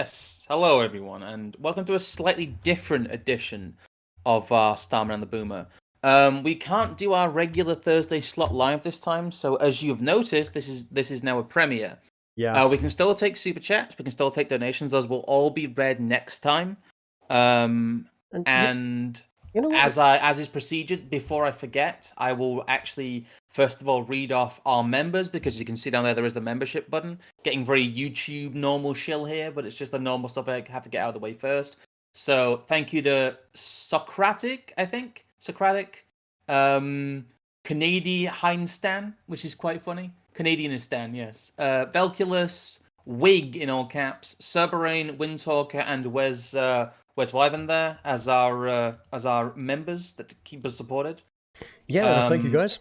Yes, hello everyone, and welcome to a slightly different edition of our Starman and the Boomer. We can't do our regular Thursday slot live this time, so as you've noticed, this is now a premiere. Yeah. We can still take super chats, we can still take donations. Those will all be read next time. And You know what? as is procedure, before I forget, I will actually first of all read off our members, because you can see down there is the membership button. Getting very YouTube normal shill here, but it's just the normal stuff I have to get out of the way first. So thank you to Socratic, Canadian Heinstan, which is quite funny. Canadianistan, yes. Velculus, Wig in all caps, Cerberane, Windtalker, and Wes Wyvern there as our members that keep us supported. Yeah, thank you guys.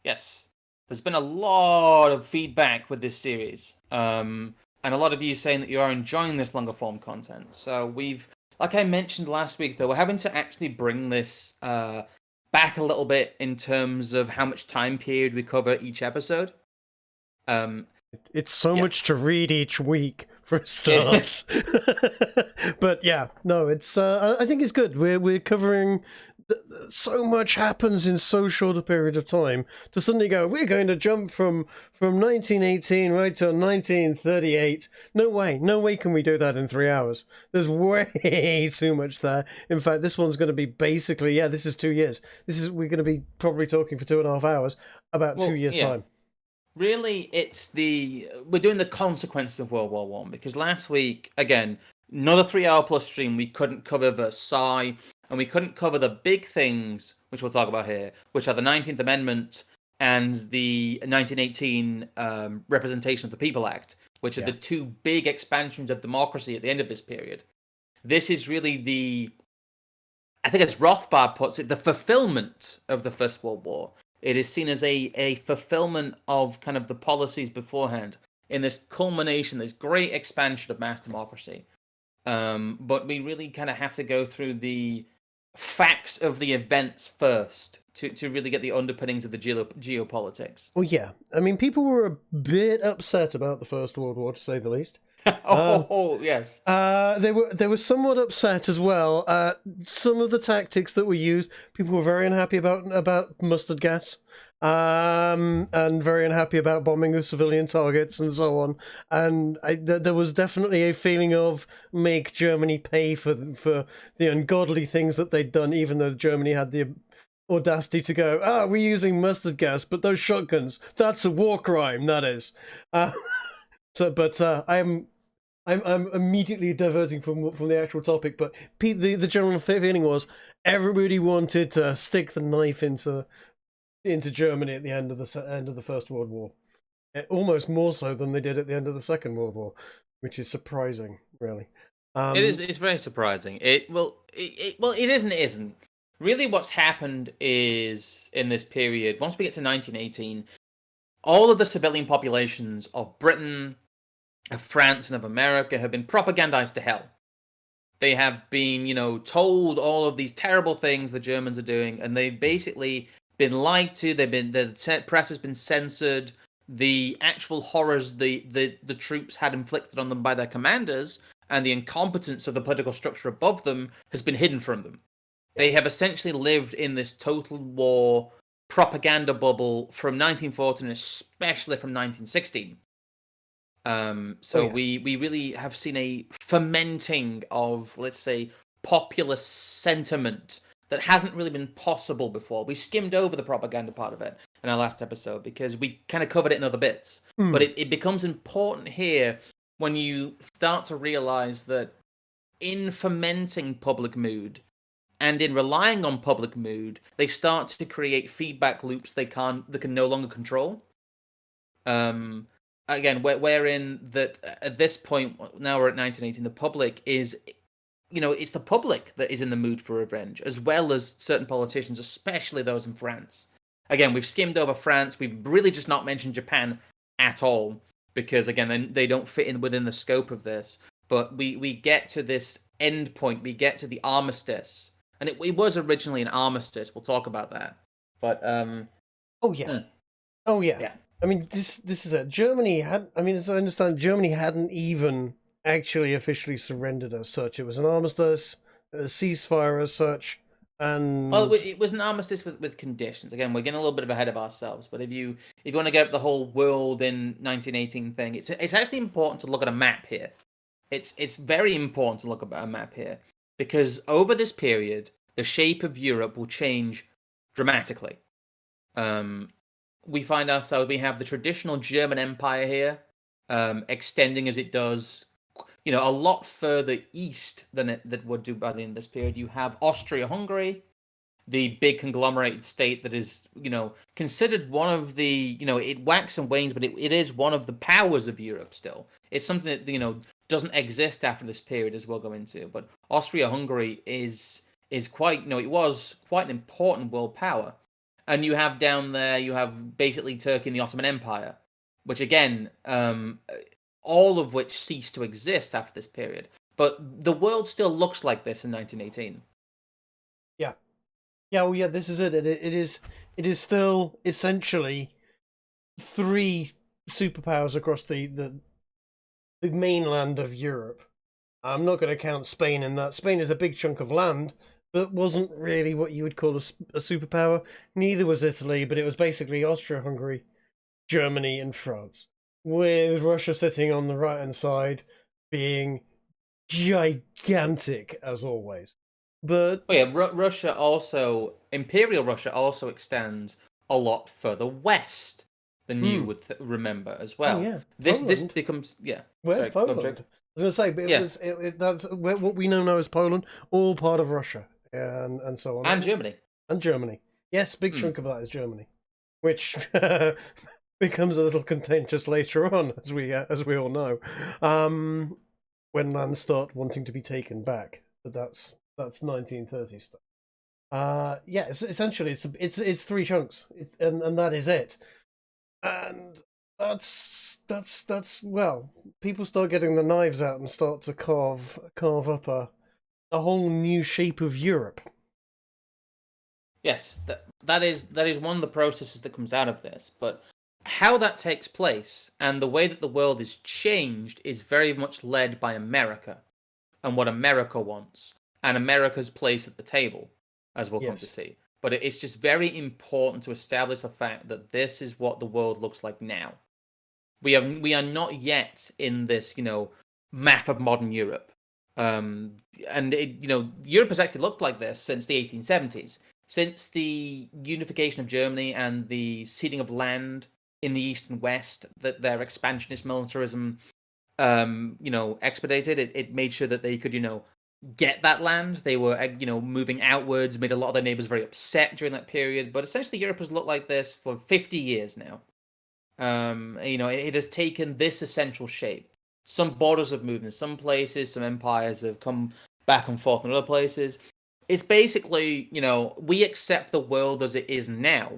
Yes, there's been a lot of feedback with this series, and a lot of you saying that you are enjoying this longer form content. So we've, like I mentioned last week, though, we're having to actually bring this back a little bit in terms of how much time period we cover each episode. It's so much to read each week for a start. But yeah, no, it's. I think it's good. We're covering. So much happens in so short a period of time to suddenly go, we're going to jump from 1918 right to 1938. No way can we do that in 3 hours. There's way too much there. In fact, this one's going to be basically, this is 2 years. We're going to be probably talking for 2.5 hours about 2 years' time. Really, we're doing the consequences of World War One, because last week, again, another 3 hour plus stream, we couldn't cover Versailles, and we couldn't cover the big things, which we'll talk about here, which are the 19th Amendment and the 1918 Representation of the People Act, which are the two big expansions of democracy at the end of this period. This is really I think as Rothbard puts it, the fulfillment of the First World War. It is seen as a fulfillment of kind of the policies beforehand in this culmination, this great expansion of mass democracy. But we really kind of have to go through the facts of the events first to really get the underpinnings of the geopolitics. Well, yeah. I mean, people were a bit upset about the First World War, to say the least. Yes. They were somewhat upset as well. Some of the tactics that were used, people were very unhappy about mustard gas, and very unhappy about bombing of civilian targets and so on. And there was definitely a feeling of make Germany pay for the ungodly things that they'd done, even though Germany had the audacity to go, we're using mustard gas, but those shotguns, that's a war crime, that is. I'm immediately diverting from the actual topic, but the general feeling was everybody wanted to stick the knife into Germany at the end of the First World War, almost more so than they did at the end of the Second World War, which is surprising, really. It's very surprising. It isn't. It isn't. Really, what's happened is in this period, once we get to 1918, all of the civilian populations of Britain, of France, and of America have been propagandized to hell. They have been, told all of these terrible things the Germans are doing, and they've basically been lied to. The press has been censored. The actual horrors the troops had inflicted on them by their commanders and the incompetence of the political structure above them has been hidden from them. They have essentially lived in this total war propaganda bubble from 1914, especially from 1916. We really have seen a fermenting of, let's say, populist sentiment that hasn't really been possible before. We skimmed over the propaganda part of it in our last episode because we kind of covered it in other bits. But it becomes important here when you start to realize that in fermenting public mood and in relying on public mood, they start to create feedback loops they can no longer control. Again, wherein that at this point, now we're at 1918, the public is, it's the public that is in the mood for revenge, as well as certain politicians, especially those in France. Again, we've skimmed over France. We've really just not mentioned Japan at all, because, again, they don't fit in within the scope of this. But we get to this end point. We get to the armistice. And it was originally an armistice. We'll talk about that. But, Oh, yeah. I mean, this is it. Germany had, as I understand, Germany hadn't even actually officially surrendered as such. It was an armistice, a ceasefire as such, Well, and it was an armistice with conditions. Again, we're getting a little bit ahead of ourselves. But if you want to get the whole world in 1918 thing, it's actually important to look at a map here. It's very important to look at a map here because over this period, the shape of Europe will change dramatically. We find ourselves, we have the traditional German Empire here, extending as it does, a lot further east than that would do by the end of this period. You have Austria-Hungary, the big conglomerated state that is, considered one of the, it waxes and wanes, but it is one of the powers of Europe still. It's something that, doesn't exist after this period, as we'll go into. But Austria-Hungary is quite, it was quite an important world power. And you have down there, you have basically Turkey and the Ottoman Empire, which again, all of which ceased to exist after this period. But the world still looks like this in 1918. yeah, well, yeah, this is it. It is still essentially three superpowers across the mainland of Europe. I'm not going to count Spain in that. Spain is a big chunk of land, but wasn't really what you would call a superpower. Neither was Italy, but it was basically Austria-Hungary, Germany, and France, with Russia sitting on the right-hand side, being gigantic as always. But yeah, Imperial Russia also extends a lot further west than you would remember as well. Oh yeah, This Poland. becomes Where's Sorry, Poland? I was going to say, that's what we know now as Poland, all part of Russia, and so on, and Germany. and Germany. Yes, big chunk of that is Germany, which becomes a little contentious later on, as we all know, when lands start wanting to be taken back. But that's 1930 stuff. Yeah, essentially it's three chunks, and that is it. And that's well, people start getting the knives out and start to carve up a whole new shape of Europe. Yes, that is one of the processes that comes out of this, but how that takes place and the way that the world is changed is very much led by America and what America wants and America's place at the table, as we'll come to see. But it's just very important to establish the fact that this is what the world looks like now. We are not yet in this, map of modern Europe. And Europe has actually looked like this since the 1870s. Since the unification of Germany and the ceding of land in the east and west, that their expansionist militarism, expedited, it made sure that they could, get that land. They were, moving outwards, made a lot of their neighbors very upset during that period. But essentially, Europe has looked like this for 50 years now. It has taken this essential shape. Some borders have moved in some places, some empires have come back and forth in other places. It's basically, we accept the world as it is now.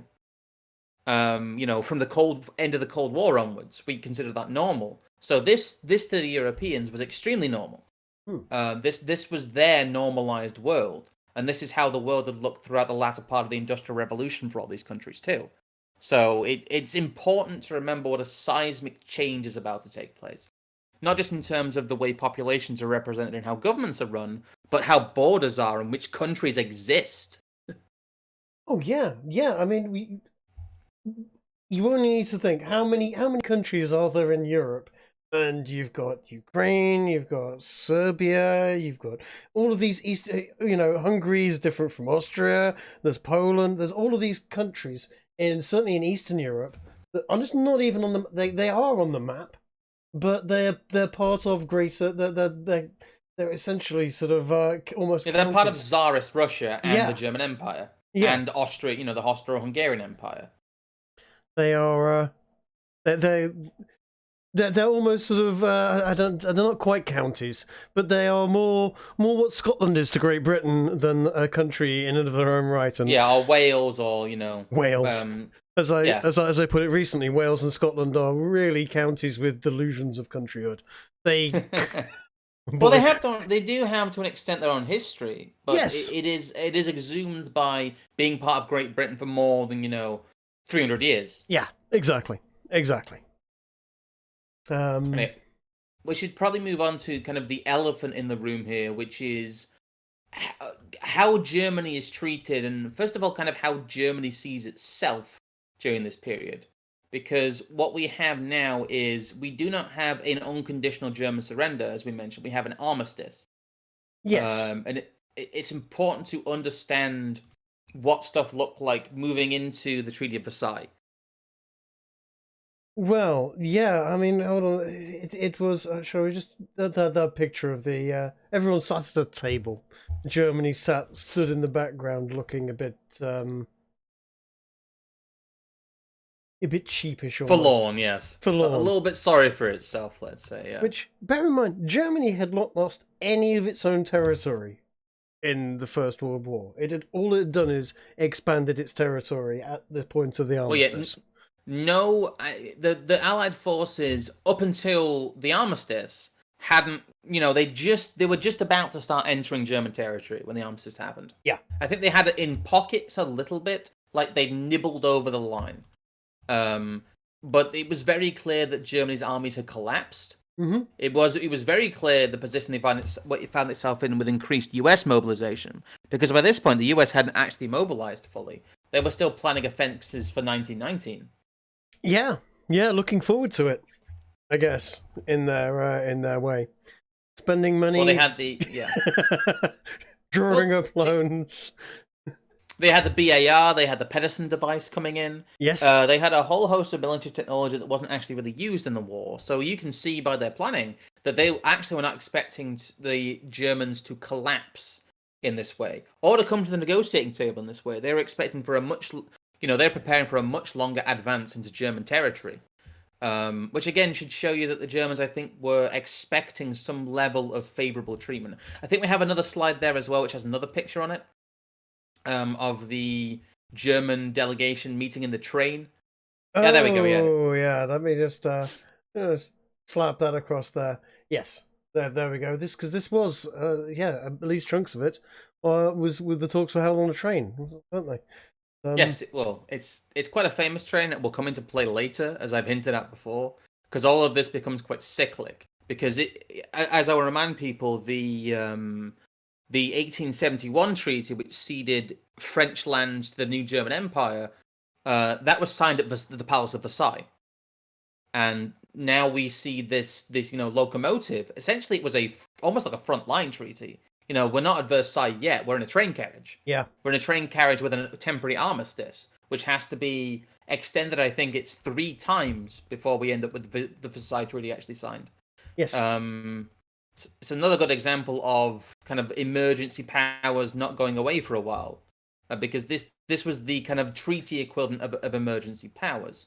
From the end of the Cold War onwards, we consider that normal. So this to the Europeans was extremely normal. This was their normalized world, and this is how the world had looked throughout the latter part of the Industrial Revolution for all these countries too. So it's important to remember what a seismic change is about to take place. Not just in terms of the way populations are represented and how governments are run, but how borders are and which countries exist. Oh yeah. I mean, you only need to think how many countries are there in Europe, and you've got Ukraine, you've got Serbia, you've got all of these East. Hungary is different from Austria. There's Poland. There's all of these countries, certainly in Eastern Europe, that are just not even on the. They are on the map, but they're part of greater. They're essentially sort of almost. Yeah, they're part of Tsarist Russia and the German Empire, and Austria. The Austro-Hungarian Empire. They are. They're almost sort of they're not quite counties, but they are more what Scotland is to Great Britain than a country in and of their own right. And or Wales, or Wales. As I put it recently, Wales and Scotland are really counties with delusions of countryhood. They well, they do have to an extent their own history, but it is exhumed by being part of Great Britain for more than 300 years. Yeah, exactly. we should probably move on to kind of the elephant in the room here, which is how Germany is treated, and first of all, kind of how Germany sees itself during this period. Because what we have now is we do not have an unconditional German surrender, as we mentioned. We have an armistice. Yes. And it's important to understand what stuff looked like moving into the Treaty of Versailles. Well, yeah, I mean, hold on. It was, shall we just, that picture of the, everyone sat at a table. Germany stood in the background looking a bit sheepish almost. Forlorn, yes. Forlorn. A little bit sorry for itself, let's say, yeah. Which, bear in mind, Germany had not lost any of its own territory in the First World War. All it had done is expanded its territory at the point of the armistice. The Allied forces, up until the armistice, hadn't, they were just about to start entering German territory when the armistice happened. Yeah. I think they had it in pockets a little bit, like they nibbled over the line. But it was very clear that Germany's armies had collapsed. Mm-hmm. It was very clear the position it found itself in with increased US mobilization, because by this point the US hadn't actually mobilized fully. They were still planning offenses for 1919. Yeah, looking forward to it, I guess, in their way. Spending money. Well, they had drawing up loans. They had the BAR, they had the Pedersen device coming in. Yes. They had a whole host of military technology that wasn't actually really used in the war. So you can see by their planning that they actually were not expecting the Germans to collapse in this way, or to come to the negotiating table in this way. They were expecting for they're preparing for a much longer advance into German territory. Which again should show you that the Germans, I think, were expecting some level of favorable treatment. I think we have another slide there as well, which has another picture on it. Of the German delegation meeting in the train. Yeah, there we go. Yeah. Oh, yeah. Let me just slap that across there. Yes, there we go. This was at least chunks of it was with the talks were held on a train, weren't they? Yes. Well, it's quite a famous train that will come into play later, as I've hinted at before, because all of this becomes quite cyclic. Because as I will remind people, the 1871 treaty, which ceded French lands to the new German Empire, that was signed at the Palace of Versailles. And now we see this locomotive. Essentially, it was almost like a frontline treaty. We're not at Versailles yet. We're in a train carriage. Yeah. We're in a train carriage with a temporary armistice, which has to be extended, I think it's 3 times before we end up with the Versailles Treaty actually signed. Yes. It's another good example of kind of emergency powers not going away for a while, because this was the kind of treaty equivalent of emergency powers.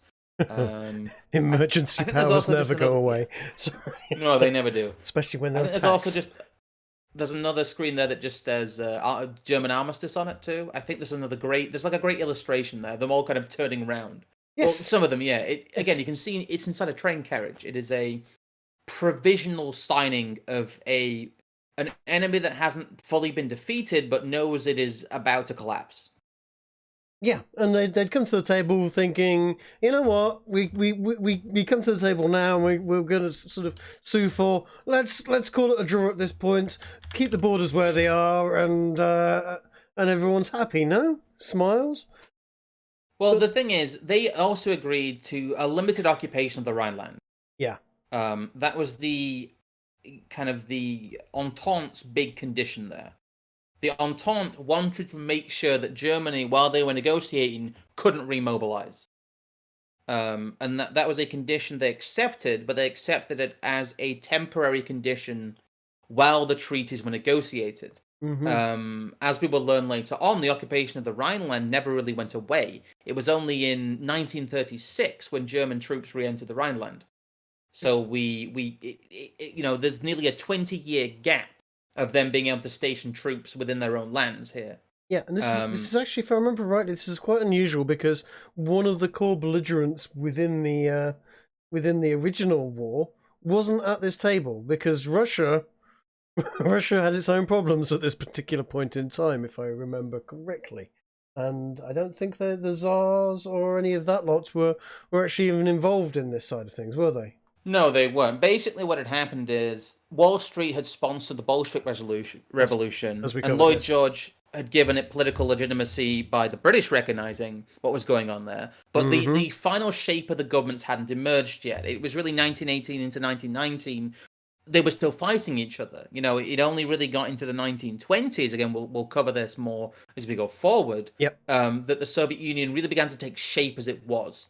Emergency powers never go away. Sorry. No, they never do. Especially when they're attacked. There's another screen there that just says German armistice on it too. I think there's a great illustration there. Them all kind of turning around. Yes. Well, some of them, yeah. Again, you can see it's inside a train carriage. It is a provisional signing of an enemy that hasn't fully been defeated but knows it is about to collapse. Yeah, and they'd come to the table thinking, you know what, we come to the table now and we're going to sort of sue for, let's call it a draw at this point, keep the borders where they are, and everyone's happy, no? Smiles? Well, the thing is, they also agreed to a limited occupation of the Rhineland. Yeah. That was the kind of the Entente's big condition there. The Entente wanted to make sure that Germany, while they were negotiating, couldn't remobilize. And that was a condition they accepted, but they accepted it as a temporary condition while the treaties were negotiated. Mm-hmm. As we will learn later on, the occupation of the Rhineland never really went away. It was only in 1936 when German troops re-entered the Rhineland. So there's nearly a 20-year gap of them being able to station troops within their own lands here. Yeah, and this is actually, if I remember rightly, this is quite unusual because one of the core belligerents within the original war wasn't at this table because Russia had its own problems at this particular point in time, if I remember correctly. And I don't think the Tsars or any of that lot were actually even involved in this side of things, were they? No, they weren't. Basically, what had happened is Wall Street had sponsored the Bolshevik revolution, As we and covered Lloyd this. George had given it political legitimacy by the British recognizing what was going on there. But the final shape of the governments hadn't emerged yet. It was really 1918 into 1919. They were still fighting each other. It only really got into the 1920s. Again, we'll cover this more as we go forward. Yep. That the Soviet Union really began to take shape as it was.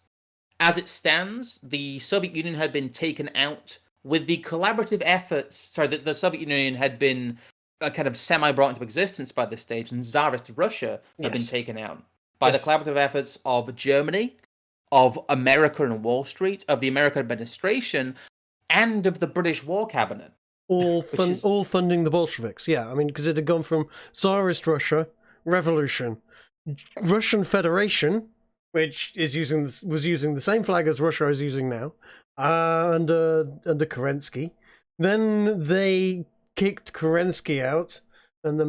As it stands, the Soviet Union had been taken out with the collaborative efforts. Sorry, the Soviet Union had been kind of semi-brought into existence by this stage, and Tsarist Russia had been taken out by the collaborative efforts of Germany, of America and Wall Street, of the American administration, and of the British War Cabinet. All funding the Bolsheviks, yeah. I mean, because it had gone from Tsarist Russia, revolution, Russian Federation, which was using the same flag as Russia is using now, under Kerensky. Then they kicked Kerensky out, and the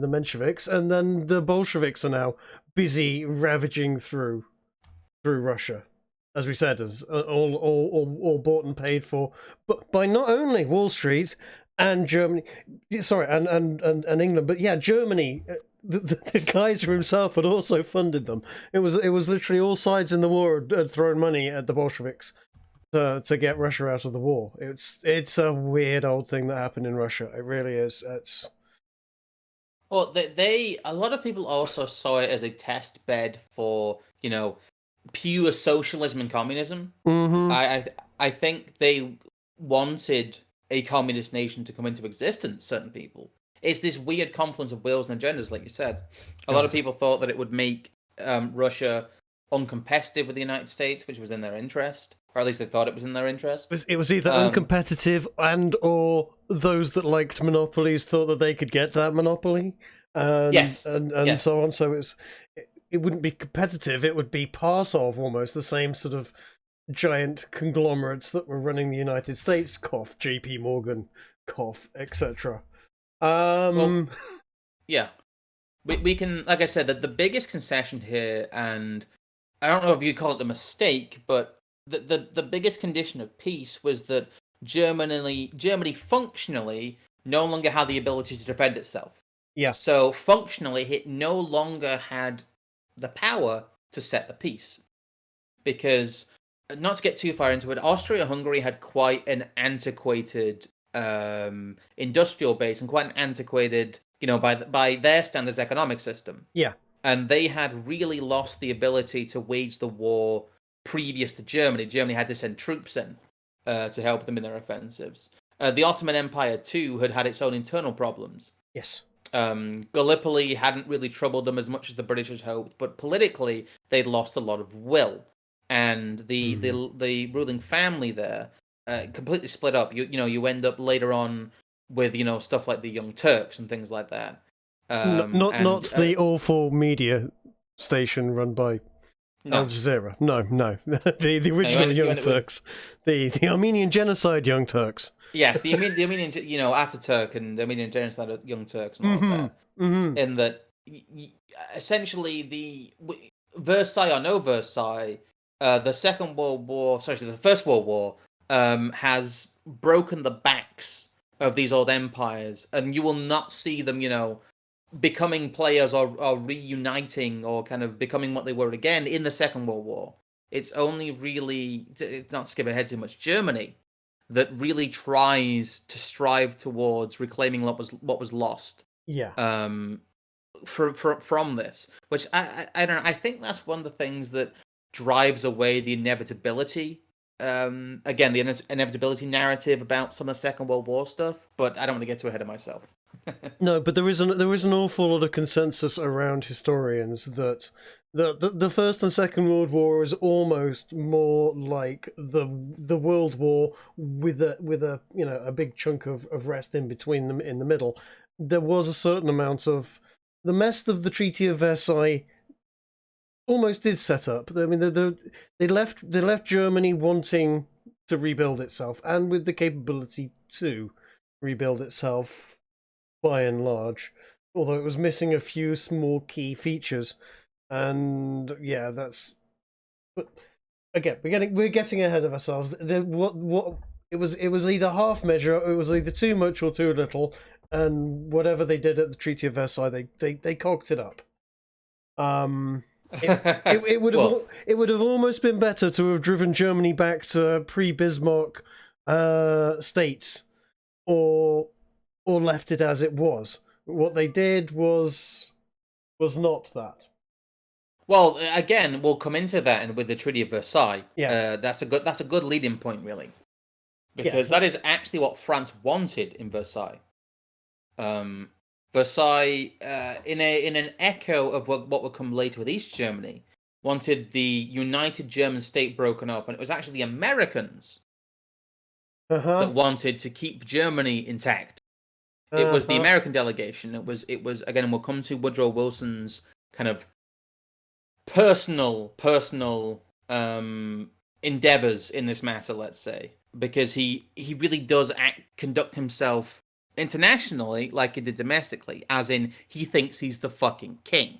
Mensheviks, and then the Bolsheviks are now busy ravaging through Russia. As we said, as all bought and paid for, but by not only Wall Street and Germany, sorry, and England, but yeah, Germany. The Kaiser himself had also funded them. It was literally all sides in the war had thrown money at the Bolsheviks to get Russia out of the war. It's a weird old thing that happened in Russia. It really is. Well, a lot of people also saw it as a test bed for pure socialism and communism. Mm-hmm. I think they wanted a communist nation to come into existence. Certain people. It's this weird confluence of wills and agendas, like you said. A lot of people thought that it would make Russia uncompetitive with the United States, which was in their interest, or at least they thought it was in their interest. It was either uncompetitive or those that liked monopolies thought that they could get that monopoly. Yes. So on. So it wouldn't be competitive. It would be part of almost the same sort of giant conglomerates that were running the United States. Cough, J.P. Morgan, cough, etc. Well, yeah, we can, like I said, that the biggest concession here, and I don't know if you call it the mistake, but the biggest condition of peace was that Germany functionally no longer had the ability to defend itself. Yeah. So functionally, it no longer had the power to set the peace, because, not to get too far into it, Austria-Hungary had quite an antiquated industrial base and quite an antiquated, by their standards, economic system. Yeah. And they had really lost the ability to wage the war previous to Germany. Germany had to send troops in to help them in their offensives. The Ottoman Empire, too, had its own internal problems. Yes. Gallipoli hadn't really troubled them as much as the British had hoped, but politically, they'd lost a lot of will. And the ruling family there completely split up. You end up later on with stuff like the Young Turks and things like that. Not the awful media station run by Al Jazeera. No. the original Young Turks, the Armenian genocide Young Turks. Yes, the Armenian, Ataturk and the Armenian genocide of Young Turks and all that. Mm-hmm. In that, essentially, the Versailles or no Versailles, the First World War has broken the backs of these old empires, and you will not see them, becoming players or reuniting or kind of becoming what they were again in the Second World War. It's only really, it's not skipping ahead too much, Germany that really tries to strive towards reclaiming what was lost. Yeah. From this, which I don't know. I think that's one of the things that drives away the inevitability. Again, the inevitability narrative about some of the Second World War stuff. But I don't want to get too ahead of myself. No, but there is an awful lot of consensus around historians that the First and Second World War is almost more like the World War with a big chunk of rest in between them in the middle. There was a certain amount of the mess of the Treaty of Versailles almost did set up. I mean, they left Germany wanting to rebuild itself and with the capability to rebuild itself by and large, although it was missing a few small key features. And yeah, but again, we're getting ahead of ourselves. What it was either half measure, or it was either too much or too little, and whatever they did at the Treaty of Versailles, they cocked it up. It would have almost been better to have driven Germany back to pre-Bismarck states, or left it as it was. What they did was not that. Well, again, we'll come into that and with the Treaty of Versailles. Yeah, that's a good leading point, really, because that is actually what France wanted in Versailles. Versailles, in an echo of what would come later with East Germany, wanted the united German state broken up, and it was actually the Americans that wanted to keep Germany intact. It was the American delegation. It was again, and we'll come to Woodrow Wilson's kind of personal endeavors in this matter, let's say, because he really does conduct himself internationally like he did domestically, as in he thinks he's the fucking king.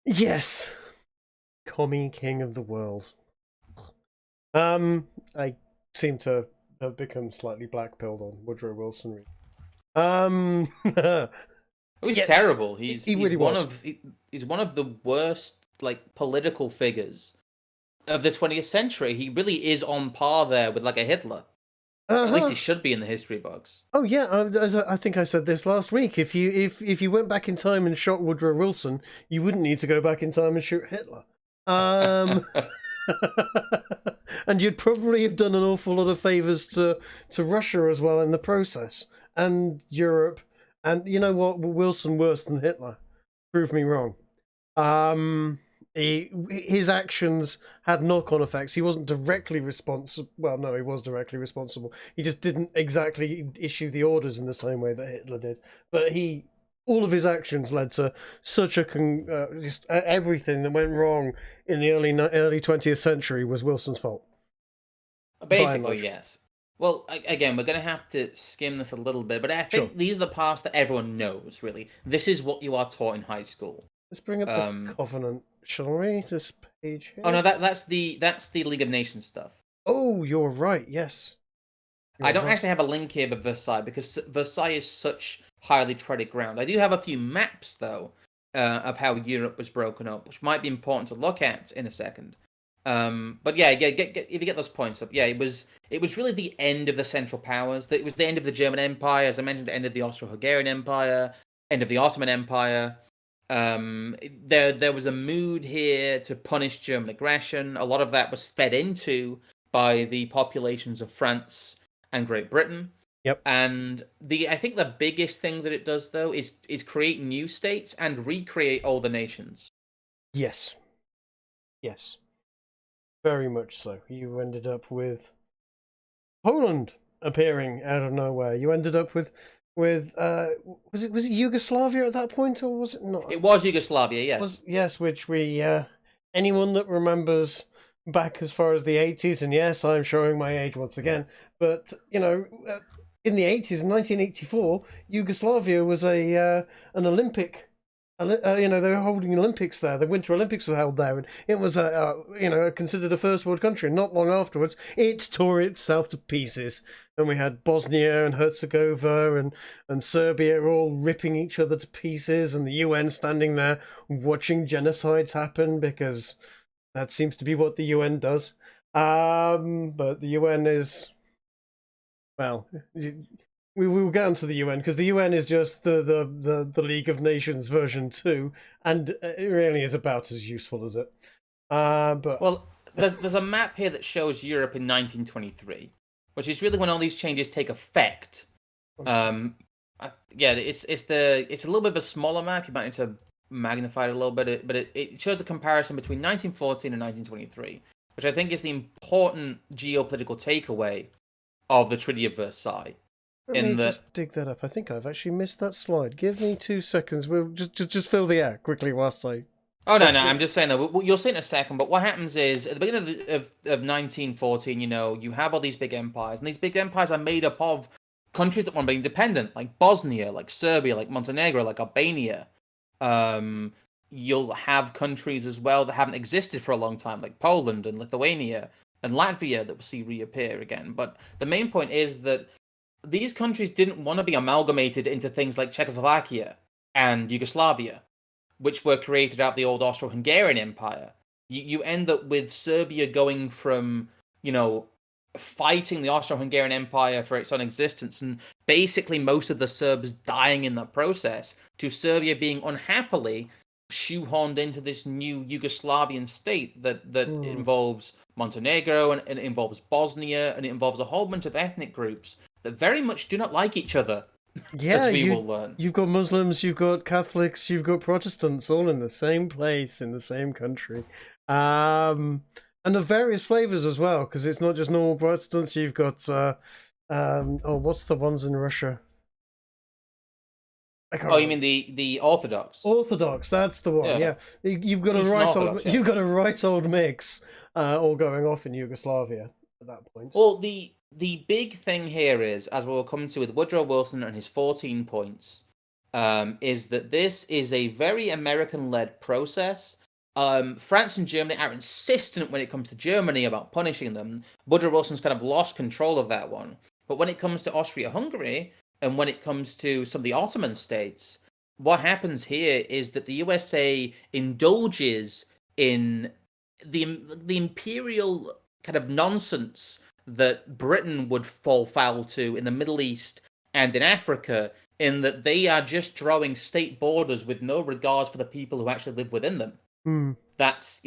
Yes, commie king of the world. I seem to have become slightly black-pilled on Woodrow Wilson. He's terrible. He's really one of the worst political figures of the 20th century. He really is on par there with a Hitler. At least he should be in the history books. Oh yeah, as I think I said this last week. If you went back in time and shot Woodrow Wilson, you wouldn't need to go back in time and shoot Hitler. And you'd probably have done an awful lot of favors to Russia as well in the process, and Europe. And you know what? Wilson worse than Hitler. Prove me wrong. His actions had knock-on effects. He wasn't directly responsible. Well, no, he was directly responsible. He just didn't exactly issue the orders in the same way that Hitler did. But all of his actions led to such just everything that went wrong in the early 20th century was Wilson's fault. Basically, yes. Well, again, we're going to have to skim this a little bit, but I think these are the parts that everyone knows, really. This is what you are taught in high school. Let's bring up the Covenant, shall we? This page here. Oh, no, that's the League of Nations stuff. Oh, you're right, yes. I don't actually have a link here with Versailles, because Versailles is such highly treaded ground. I do have a few maps, though, of how Europe was broken up, which might be important to look at in a second. But yeah, if you get those points up, yeah, it was really the end of the Central Powers. It was the end of the German Empire, as I mentioned, the end of the Austro-Hungarian Empire, end of the Ottoman Empire. There was a mood here to punish German aggression. A lot of that was fed into by the populations of France and Great Britain. Yep. And I think the biggest thing that it does, though, is create new states and recreate older nations. Yes. Very much so. You ended up with Poland appearing out of nowhere. You ended up with was it Yugoslavia at that point, or was it not? It was Yugoslavia, yes. Yes, which we anyone that remembers back as far as the 80s, and yes, I'm showing my age once again, but in the 80s, in 1984, Yugoslavia was an Olympic. They were holding Olympics there. The Winter Olympics were held there, and it was considered a first world country. And not long afterwards, it tore itself to pieces, and we had Bosnia and Herzegovina and Serbia all ripping each other to pieces, and the UN standing there watching genocides happen, because that seems to be what the UN does. But the UN is, well, we will get onto the UN, because the UN is just the League of Nations version 2, and it really is about as useful as it. But well, there's a map here that shows Europe in 1923, which is really when all these changes take effect. It's a little bit of a smaller map. You might need to magnify it a little bit, but it shows a comparison between 1914 and 1923, which I think is the important geopolitical takeaway of the Treaty of Versailles. Just dig that up. I think I've actually missed that slide. Give me 2 seconds. We'll just fill the air quickly whilst I... Oh, no, I'm just saying that. You'll see in a second, but what happens is, at the beginning of 1914, you have all these big empires, and these big empires are made up of countries that want to be independent, like Bosnia, like Serbia, like Montenegro, like Albania. you'll have countries as well that haven't existed for a long time, like Poland and Lithuania and Latvia, that we'll see reappear again. But the main point is that these countries didn't want to be amalgamated into things like Czechoslovakia and Yugoslavia, which were created out of the old Austro-Hungarian Empire. You end up with Serbia going from, fighting the Austro-Hungarian Empire for its own existence, and basically most of the Serbs dying in that process, to Serbia being unhappily shoehorned into this new Yugoslavian state that involves Montenegro, and it involves Bosnia, and it involves a whole bunch of ethnic groups that very much do not like each other. Yeah, as we will learn. You've got Muslims, you've got Catholics, you've got Protestants, all in the same place, in the same country. And of various flavors as well, because it's not just normal Protestants. You've got what's the ones in Russia? You mean the Orthodox? Orthodox, that's the one. Yeah. You've got you've got a right old mix, all going off in Yugoslavia at that point. Well, the big thing here is, as we'll come to with Woodrow Wilson and his 14 points, is that this is a very American-led process. France and Germany are insistent when it comes to Germany about punishing them. Woodrow Wilson's kind of lost control of that one. But when it comes to Austria-Hungary, and when it comes to some of the Ottoman states, what happens here is that the USA indulges in the imperial kind of nonsense that Britain would fall foul to in the Middle East and in Africa, in that they are just drawing state borders with no regards for the people who actually live within them. That's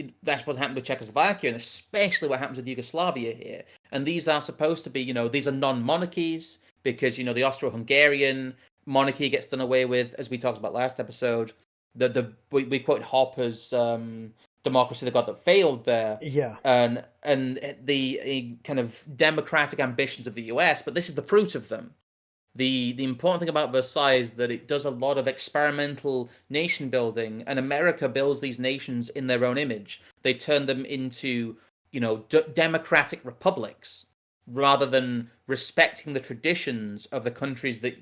what happened with Czechoslovakia, and especially what happens with Yugoslavia here. And these are supposed to be, these are non-monarchies, because, the Austro-Hungarian monarchy gets done away with, as we talked about last episode. We quote Hopper's Democracy, the God That Failed there. Yeah. And the kind of democratic ambitions of the US, but this is the fruit of them. The important thing about Versailles is that it does a lot of experimental nation building, and America builds these nations in their own image. They turn them into, democratic republics, rather than respecting the traditions of the countries that,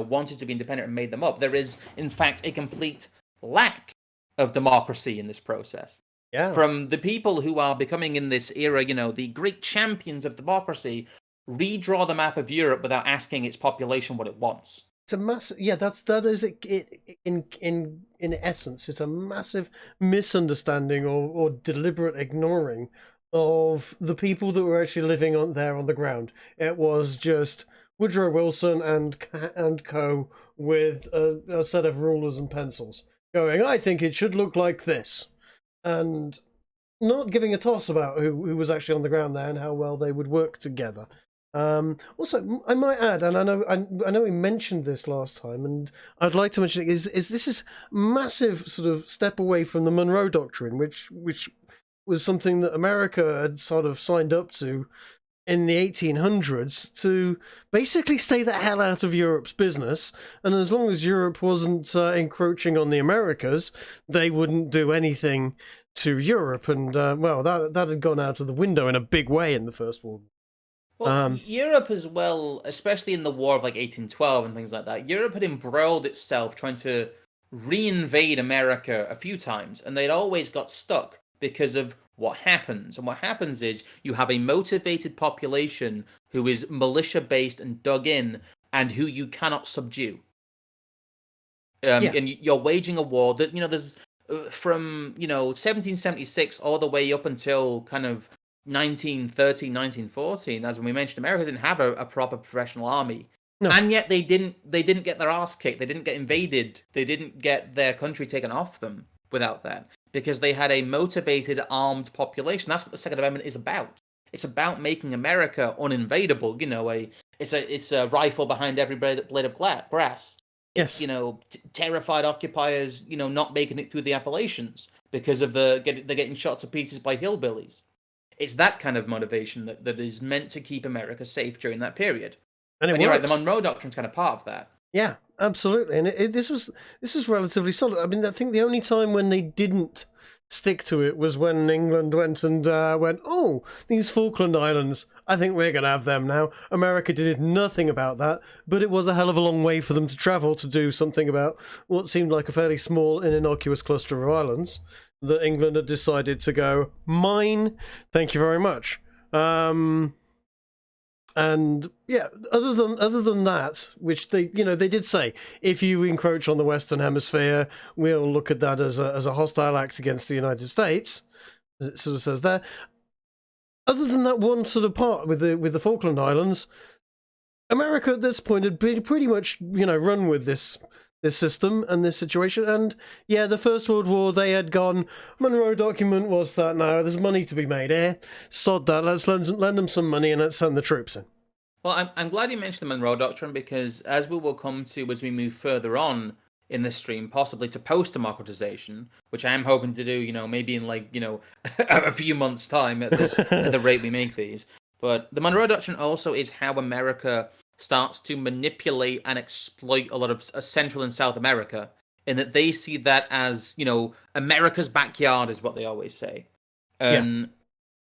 wanted to be independent and made them up. There is, in fact, a complete lack of democracy in this process. Yeah. From the people who are becoming in this era, the great champions of democracy, redraw the map of Europe without asking its population what it wants. It's a massive, that is it in essence. It's a massive misunderstanding or deliberate ignoring of the people that were actually living on the ground. It was just Woodrow Wilson and co. with a set of rulers and pencils, going, I think it should look like this, and not giving a toss about who was actually on the ground there and how well they would work together. Also, I might add, and I know we mentioned this last time, and I'd like to mention it, is this is massive sort of step away from the Monroe Doctrine, which was something that America had sort of signed up to in the 1800s to basically stay the hell out of Europe's business, and as long as Europe wasn't encroaching on the Americas, they wouldn't do anything to Europe, and that had gone out of the window in a big way in the First World War. Well, Europe as well, especially in the War of 1812 and things like that, Europe had embroiled itself trying to reinvade America a few times, and they'd always got stuck because of what happens. And what happens is you have a motivated population who is militia-based and dug in, and who you cannot subdue. And you're waging a war that, there's from, 1776 all the way up until kind of 1913, 1914, as we mentioned, America didn't have a proper professional army. No. And yet they didn't get their ass kicked. They didn't get invaded. They didn't get their country taken off them without that, because they had a motivated, armed population. That's what the Second Amendment is about. It's about making America uninvadable. It's a rifle behind every blade of grass. Yes. Terrified occupiers, not making it through the Appalachians because of they're getting shot to pieces by hillbillies. It's that kind of motivation that is meant to keep America safe during that period. And you're right, the Monroe Doctrine is kind of part of that. Yeah, absolutely. And this was relatively solid. I mean, I think the only time when they didn't stick to it was when England went and went, oh, these Falkland Islands, I think we're going to have them now. America did nothing about that, but it was a hell of a long way for them to travel to do something about what seemed like a fairly small and innocuous cluster of islands that England had decided to go, mine, thank you very much. And yeah, other than that, which they did say, if you encroach on the Western Hemisphere, we'll look at that as a hostile act against the United States, as it sort of says there. Other than that one sort of part with the Falkland Islands, America at this point had pretty much run with this system and this situation. And yeah, the First World War, they had gone, Monroe Document, what's that now? There's money to be made here. Sod that, let's lend them some money and let's send the troops in. Well, I'm glad you mentioned the Monroe Doctrine, because as we will come to as we move further on in this stream, possibly to post-democratization, which I am hoping to do, maybe in a few months' time at the rate we make these. But the Monroe Doctrine also is how America starts to manipulate and exploit a lot of Central and South America, in that they see that as, America's backyard is what they always say. And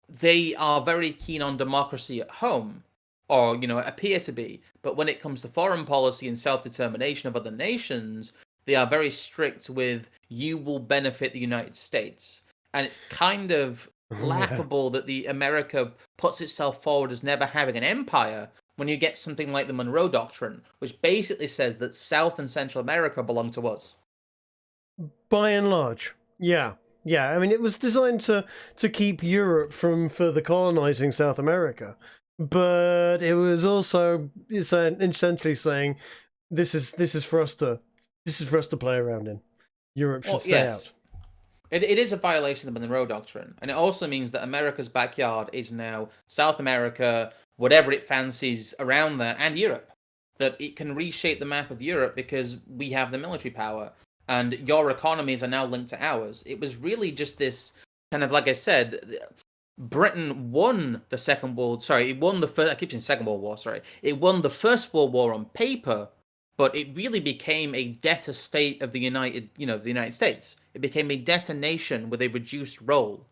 they are very keen on democracy at home, or, appear to be. But when it comes to foreign policy and self-determination of other nations, they are very strict with, you will benefit the United States. And it's kind of laughable that the America puts itself forward as never having an empire, when you get something like the Monroe Doctrine, which basically says that South and Central America belong to us. By and large, yeah. I mean, it was designed to keep Europe from further colonizing South America, but it was also essentially saying, this is for us to play around in. Europe should stay out. It is a violation of the Monroe Doctrine, and it also means that America's backyard is now South America, whatever it fancies around there, and Europe. That it can reshape the map of Europe because we have the military power, and your economies are now linked to ours. It was really just this kind of, like I said, Britain won the Second World. Sorry, it won the first. I keep saying Second World War. Sorry, it won the First World War on paper, but it really became a debtor state of the United States. It became a debtor nation with a reduced role.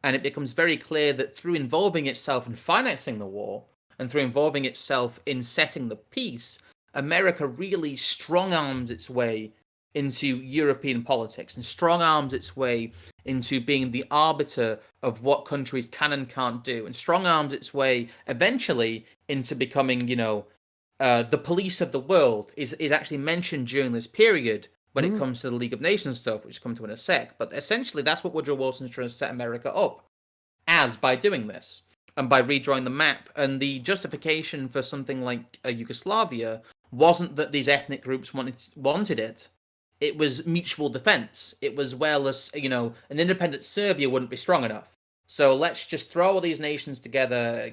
And it becomes very clear that through involving itself in financing the war, and through involving itself in setting the peace, America really strong-arms its way into European politics, and strong-arms its way into being the arbiter of what countries can and can't do, and strong-arms its way eventually into becoming, the police of the world is actually mentioned during this period when it comes to the League of Nations stuff, which we'll come to in a sec. But essentially, that's what Woodrow Wilson's trying to set America up as by doing this, and by redrawing the map. And the justification for something like Yugoslavia wasn't that these ethnic groups wanted it. It was mutual defense. It was, an independent Serbia wouldn't be strong enough. So let's just throw all these nations together,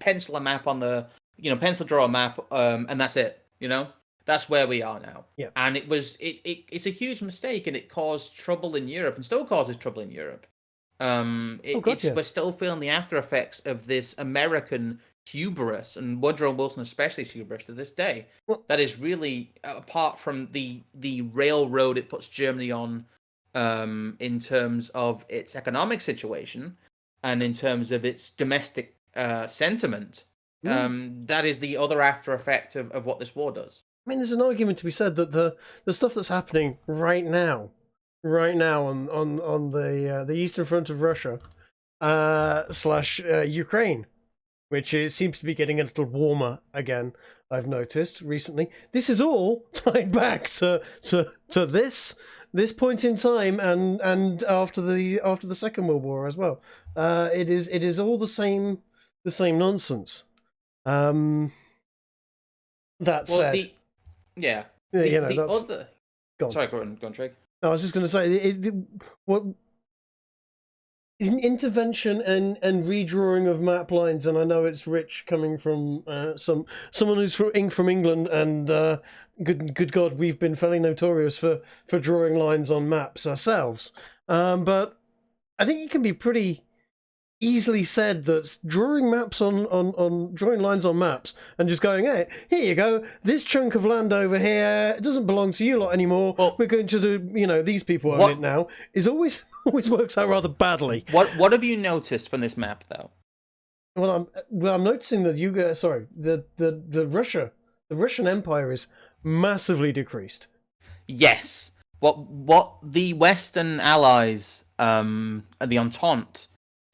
pencil a map on the, pencil draw a map, and that's it, That's where we are now. Yeah. And it's a huge mistake, and it caused trouble in Europe, and still causes trouble in Europe. We're still feeling the after effects of this American hubris, and Woodrow Wilson especially hubris to this day. Well, that is really, apart from the railroad it puts Germany on, in terms of its economic situation, and in terms of its domestic sentiment, that is the other after effect of what this war does. I mean, there's an argument to be said that the stuff that's happening right now on the eastern front of Russia / Ukraine, which seems to be getting a little warmer again, I've noticed recently. This is all tied back to this point in time, and after the Second World War as well. It is all the same nonsense. That said, other. Go on. Sorry, go on, Trig. I was just going to say, what intervention and redrawing of map lines, and I know it's rich coming from someone who's from England, and good God, we've been fairly notorious for drawing lines on maps ourselves. But I think it can be pretty easily said that drawing maps on drawing lines on maps and just going, hey, here you go, this chunk of land over here, it doesn't belong to you lot anymore. Well, we're going to do, these people own it now. Is always works out rather badly. What have you noticed from this map, though? Well, I'm noticing that the Russian Empire is massively decreased. Yes. What the Western allies, the Entente,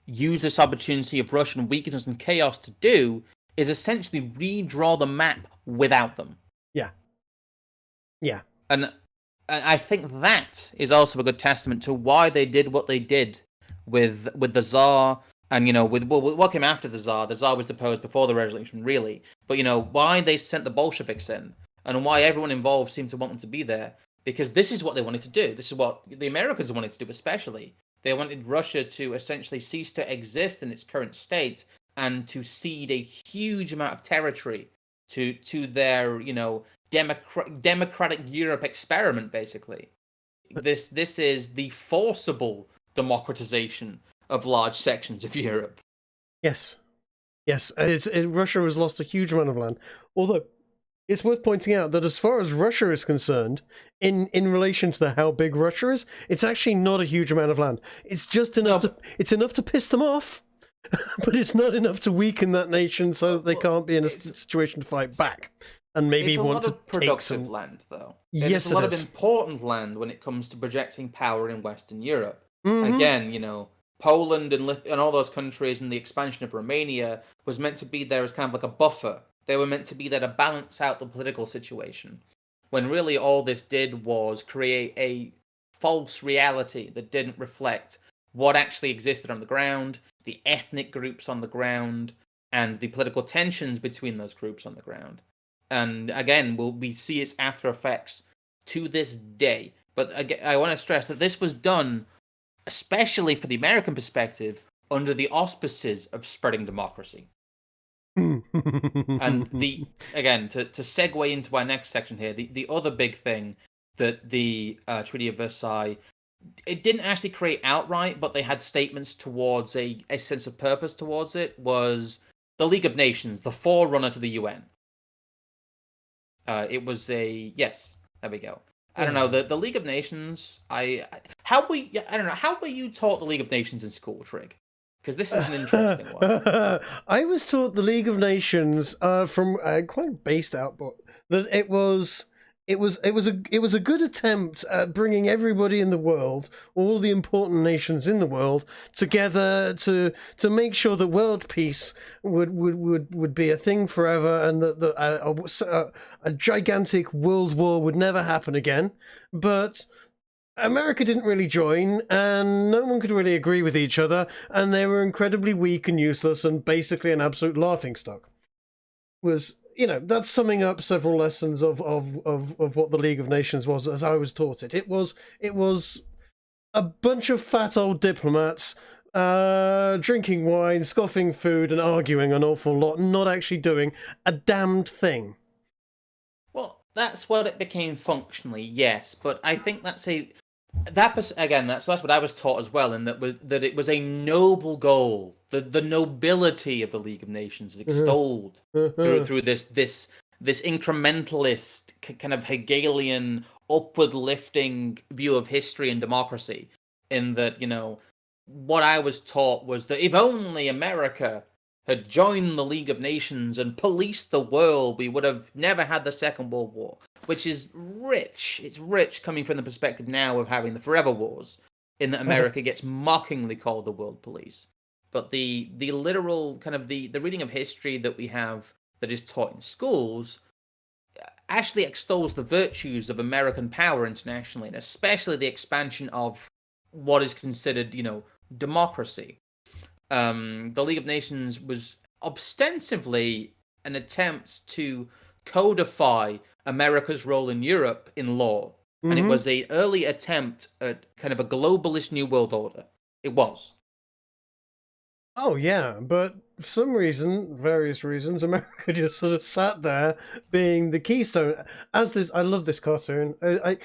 use this opportunity of Russian weakness and chaos to do is essentially redraw the map without them. Yeah. Yeah. And I think that is also a good testament to why they did what they did with the Tsar. And, with what came after the Tsar was deposed before the revolution, really. But, why they sent the Bolsheviks in and why everyone involved seemed to want them to be there. Because this is what they wanted to do. This is what the Americans wanted to do, especially. They wanted Russia to essentially cease to exist in its current state and to cede a huge amount of territory to their, democratic Europe experiment, basically. This is the forcible democratization of large sections of Europe. Yes. Russia has lost a huge amount of land. Although, it's worth pointing out that as far as Russia is concerned, in relation to how big Russia is, it's actually not a huge amount of land. It's just enough it's enough to piss them off, but it's not enough to weaken that nation so that they can't be in a situation to fight back. And maybe want to take productive land, though. Yes, it's a lot of important land when it comes to projecting power in Western Europe. Mm-hmm. Again, Poland and all those countries and the expansion of Romania was meant to be there as kind of like a buffer. They were meant to be there to balance out the political situation. When really all this did was create a false reality that didn't reflect what actually existed on the ground, the ethnic groups on the ground, and the political tensions between those groups on the ground. And again, we see its after effects to this day. But again, I want to stress that this was done, especially for the American perspective, under the auspices of spreading democracy. And to segue into our next section here, the other big thing that the Treaty of Versailles, it didn't actually create outright, but they had statements towards a sense of purpose towards it, was the League of Nations, the forerunner to the UN. It was yes, there we go. I don't know, the League of Nations, how were you taught the League of Nations in school, Trig? Because this is an interesting one. I was taught the League of Nations from quite based out, but that it was a good attempt at bringing everybody in the world, all the important nations in the world, together to make sure that world peace would be a thing forever, and that a gigantic world war would never happen again. But America didn't really join, and no one could really agree with each other, and they were incredibly weak and useless and basically an absolute laughingstock. That's summing up several lessons of what the League of Nations was as I was taught it. It was a bunch of fat old diplomats drinking wine, scoffing food, and arguing an awful lot, and not actually doing a damned thing. Well, that's what it became functionally, yes, but I think that's what I was taught as well, and that it was a noble goal. The nobility of the League of Nations is extolled through this incrementalist kind of Hegelian upward lifting view of history and democracy. In that, what I was taught was that if only America had joined the League of Nations and policed the world, we would have never had the Second World War, which is rich. It's rich coming from the perspective now of having the Forever Wars, in that America gets mockingly called the world police. But the literal kind of the reading of history that we have that is taught in schools actually extols the virtues of American power internationally, and especially the expansion of what is considered, democracy. The League of Nations was ostensibly an attempt to codify America's role in Europe in law. And it was an early attempt at kind of a globalist new world order. It was. Oh, yeah, but for some reason, various reasons, America just sort of sat there being the keystone. I love this cartoon. I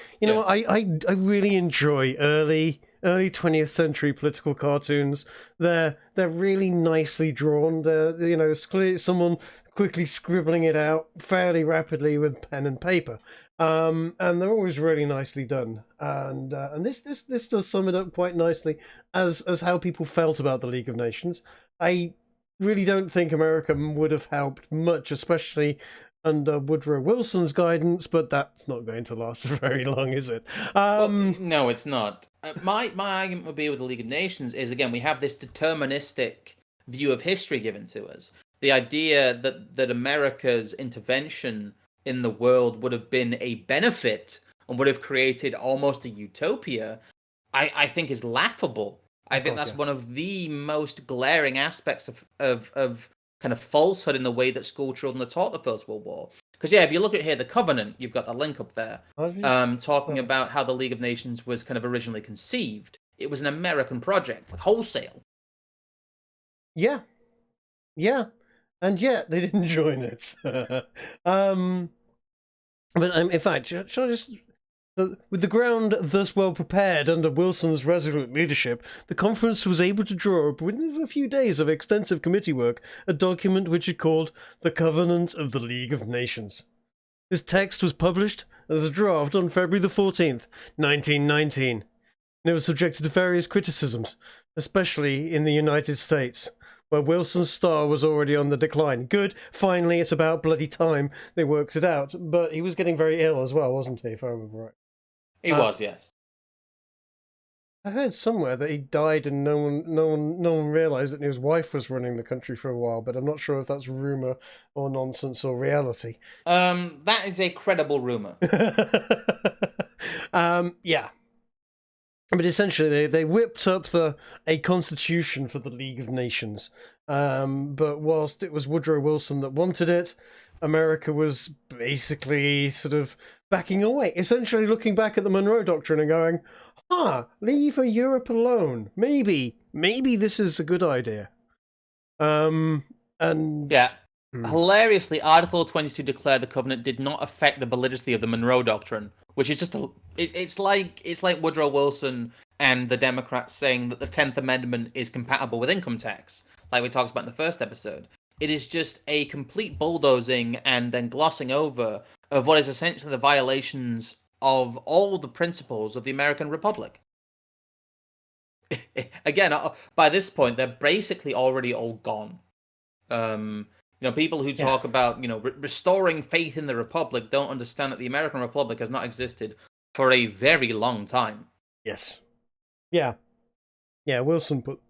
really enjoy early early 20th century political cartoons. They're really nicely drawn. They're, it's clear someone quickly scribbling it out fairly rapidly with pen and paper. And they're always really nicely done. And this does sum it up quite nicely as how people felt about the League of Nations. I really don't think America would have helped much, especially under Woodrow Wilson's guidance, but that's not going to last for very long, is it? Well, no, it's not. My argument would be with the League of Nations is, again, we have this deterministic view of history given to us. The idea that America's intervention in the world would have been a benefit and would have created almost a utopia, I think is laughable. I think that's one of the most glaring aspects of kind of falsehood in the way that school children are taught the First World War. Because, if you look at here, the Covenant, you've got the link up there, talking about how the League of Nations was kind of originally conceived. It was an American project, like wholesale. Yeah. And yet, they didn't join it. But in fact, should I just... With the ground thus well prepared under Wilson's resolute leadership, the conference was able to draw up, within a few days of extensive committee work, a document which it called the Covenant of the League of Nations. This text was published as a draft on February the 14th, 1919, and it was subjected to various criticisms, especially in the United States, where Wilson's star was already on the decline. Good, finally, it's about bloody time they worked it out, but he was getting very ill as well, wasn't he, if I remember right? He was, yes. I heard somewhere that he died and no one realised that his wife was running the country for a while, but I'm not sure if that's rumour or nonsense or reality. That is a credible rumour. Yeah. But essentially, they whipped up a constitution for the League of Nations. But whilst it was Woodrow Wilson that wanted it, America was basically sort of backing away, essentially looking back at the Monroe Doctrine and going, leave Europe alone. Maybe this is a good idea. Hilariously, Article 22 declared the Covenant did not affect the validity of the Monroe Doctrine, which is just it's like Woodrow Wilson and the Democrats saying that the 10th Amendment is compatible with income tax, like we talked about in the first episode. It is just a complete bulldozing and then glossing over of what is essentially the violations of all the principles of the American Republic. Again, by this point, they're basically already all gone. People who talk about, restoring faith in the Republic don't understand that the American Republic has not existed for a very long time. Yes. Yeah. Yeah, Wilson put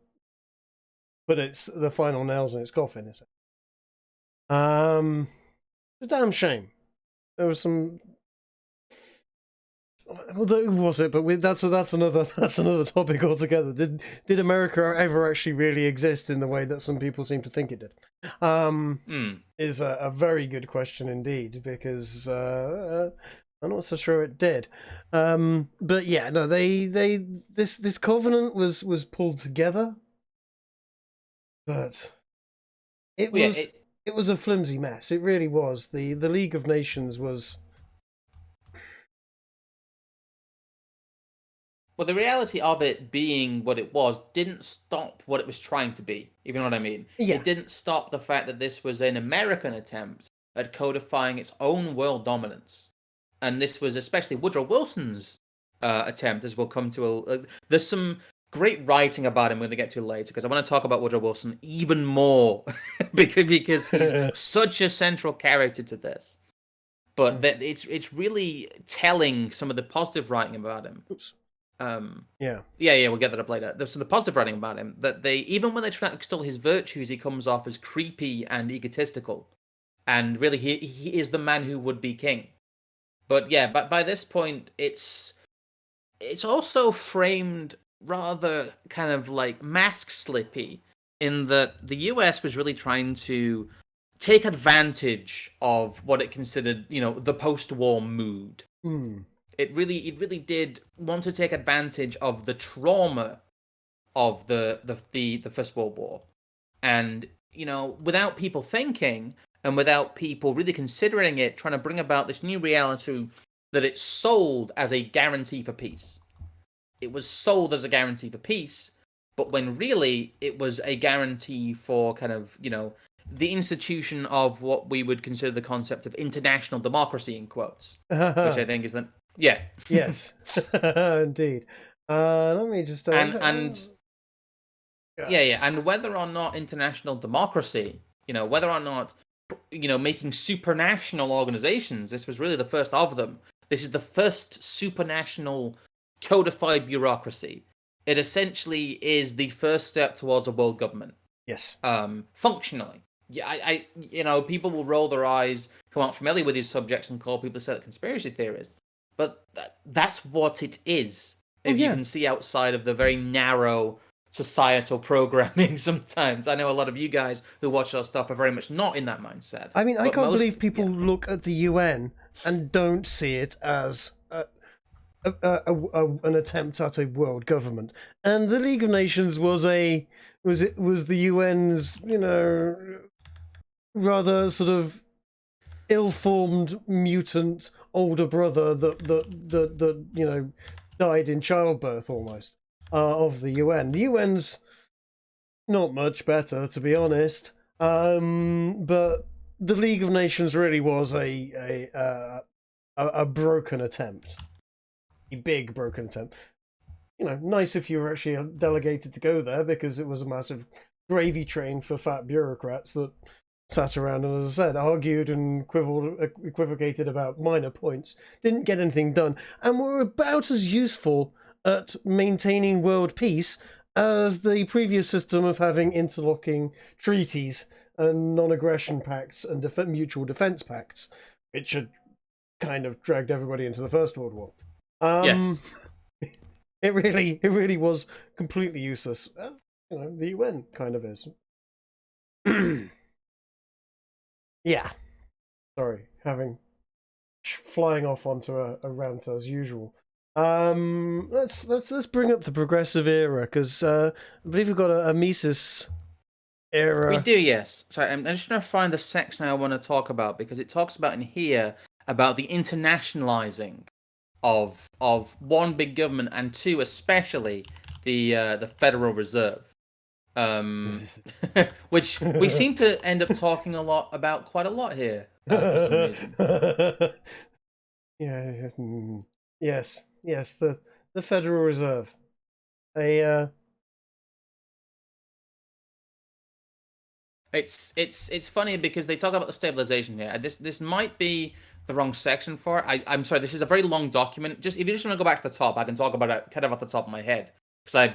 it's the final nails in its coffin, is it? It's a damn shame. There was some... Well, was it? But that's another topic altogether. Did America ever actually really exist in the way that some people seem to think it did? Is a very good question indeed, because I'm not so sure it did. But yeah, no, this covenant was pulled together, but it was a flimsy mess. It really was. The League of Nations was... Well, the reality of it being what it was didn't stop what it was trying to be, if you know what I mean. Yeah. It didn't stop the fact that this was an American attempt at codifying its own world dominance. And this was especially Woodrow Wilson's attempt, as we'll come to. There's some great writing about him we're going to get to later, because I want to talk about Woodrow Wilson even more, because he's such a central character to this. But it's really telling some of the positive writing about him. Oops. We'll get that up later. There's the positive writing about him, that they, even when they try to extol his virtues, he comes off as creepy and egotistical, and really he is the man who would be king. But yeah, by this point, it's also framed rather kind of like mask slippy, in that the US was really trying to take advantage of what it considered, the post-war mood. It really did want to take advantage of the trauma of the First World War, and without people thinking and without people really considering it, trying to bring about this new reality that it sold as a guarantee for peace. it was sold as a guarantee for peace, but when really it was a guarantee for kind of, the institution of what we would consider the concept of international democracy, in quotes, which I think is the, yeah. Yes, indeed. Let me just and yeah, and whether or not international democracy, whether or not, making supranational organizations, this was really the first of them. This is the first supranational codified bureaucracy. It essentially is the first step towards a world government. Yes. Functionally. Yeah, I people will roll their eyes who aren't familiar with these subjects and call people conspiracy theorists. But that's what it is. If you can see outside of the very narrow societal programming sometimes. I know a lot of you guys who watch our stuff are very much not in that mindset. I mean, I can't believe people look at the UN and don't see it as an attempt at a world government. And the League of Nations was the UN's, rather sort of ill-formed mutant older brother that died in childbirth almost of the UN. The UN's not much better, to be honest. But the League of Nations really was a broken attempt, a big broken attempt. Nice if you were actually delegated to go there, because it was a massive gravy train for fat bureaucrats that sat around and, as I said, argued and equivocated about minor points, didn't get anything done, and were about as useful at maintaining world peace as the previous system of having interlocking treaties and non-aggression pacts and mutual defense pacts, which had kind of dragged everybody into the First World War. Yes. It really was completely useless. The UN kind of is. Yeah. Sorry, flying off onto a rant as usual. Let's bring up the progressive era, because I believe we've got a Mises era. We do, yes. Sorry, I'm just trying to find the section I want to talk about, because it talks about in here about the internationalizing of one, big government, and two, especially the Federal Reserve, which we seem to end up talking quite a lot here for some reason. Yes, the Federal Reserve. It's funny because they talk about the stabilization here. This might be the wrong section for it. I'm sorry, this is a very long document. If you just want to go back to the top, I can talk about it kind of off the top of my head, because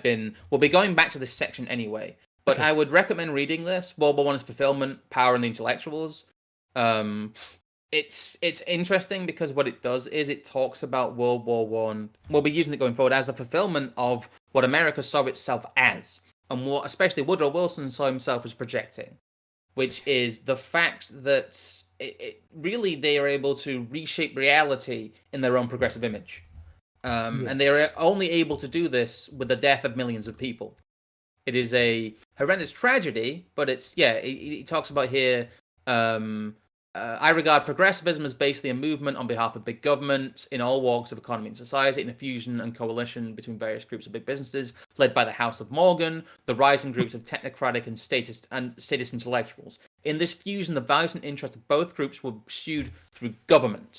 we'll be going back to this section anyway. But okay. I would recommend reading this. World War I is fulfillment, power, and the intellectuals. It's interesting because what it does is it talks about World War I. We'll be using it going forward as the fulfillment of what America saw itself as, and what especially Woodrow Wilson saw himself as projecting, which is the fact that really they are able to reshape reality in their own progressive image. Yes. And they are only able to do this with the death of millions of people. It is a horrendous tragedy, but he talks about here, I regard progressivism as basically a movement on behalf of big government in all walks of economy and society, in a fusion and coalition between various groups of big businesses, led by the House of Morgan, the rising groups of technocratic and statist intellectuals. In this fusion, the values and interests of both groups were pursued through government.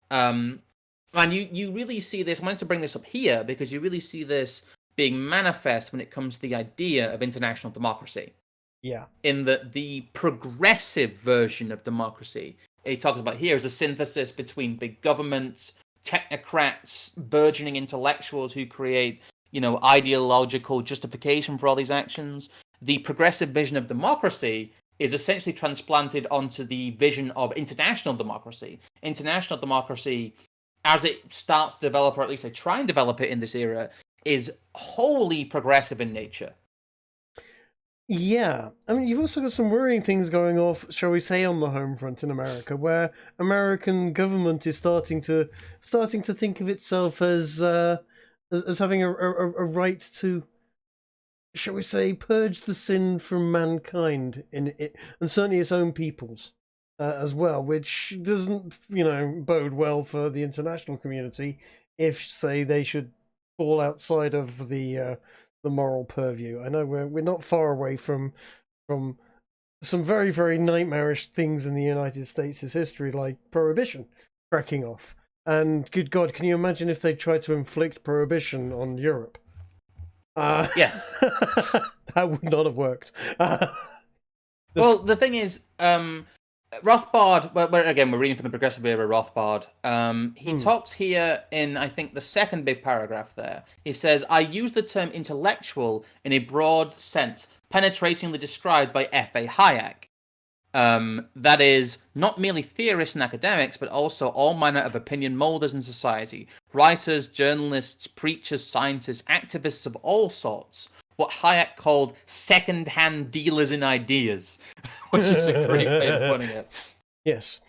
And you really see this. I wanted to bring this up here because you really see this being manifest when it comes to the idea of international democracy. Yeah. In the progressive version of democracy, it talks about here as a synthesis between big government, technocrats, burgeoning intellectuals who create, ideological justification for all these actions. The progressive vision of democracy is essentially transplanted onto the vision of international democracy. International democracy, as it starts to develop, or at least they try and develop it in this era, is wholly progressive in nature. Yeah, I mean, you've also got some worrying things going off, shall we say, on the home front in America, where American government is starting to think of itself as having a right to, shall we say, purge the sin from mankind in it, and certainly its own peoples as well, which doesn't, bode well for the international community if, say, they should fall outside of the moral purview. I know we're not far away from some very, very nightmarish things in the United States' history, like prohibition cracking off. And good God, can you imagine if they tried to inflict prohibition on Europe? Yes. That would not have worked. Well, the thing is, Rothbard, well, again, we're reading from the Progressive era, Rothbard. He talks here in, I think, the second big paragraph there. He says, I use the term intellectual in a broad sense, penetratingly described by F.A. Hayek. That is, not merely theorists and academics, but also all manner of opinion molders in society. Writers, journalists, preachers, scientists, activists of all sorts. What Hayek called second-hand dealers in ideas, which is a great way of putting it. Yes.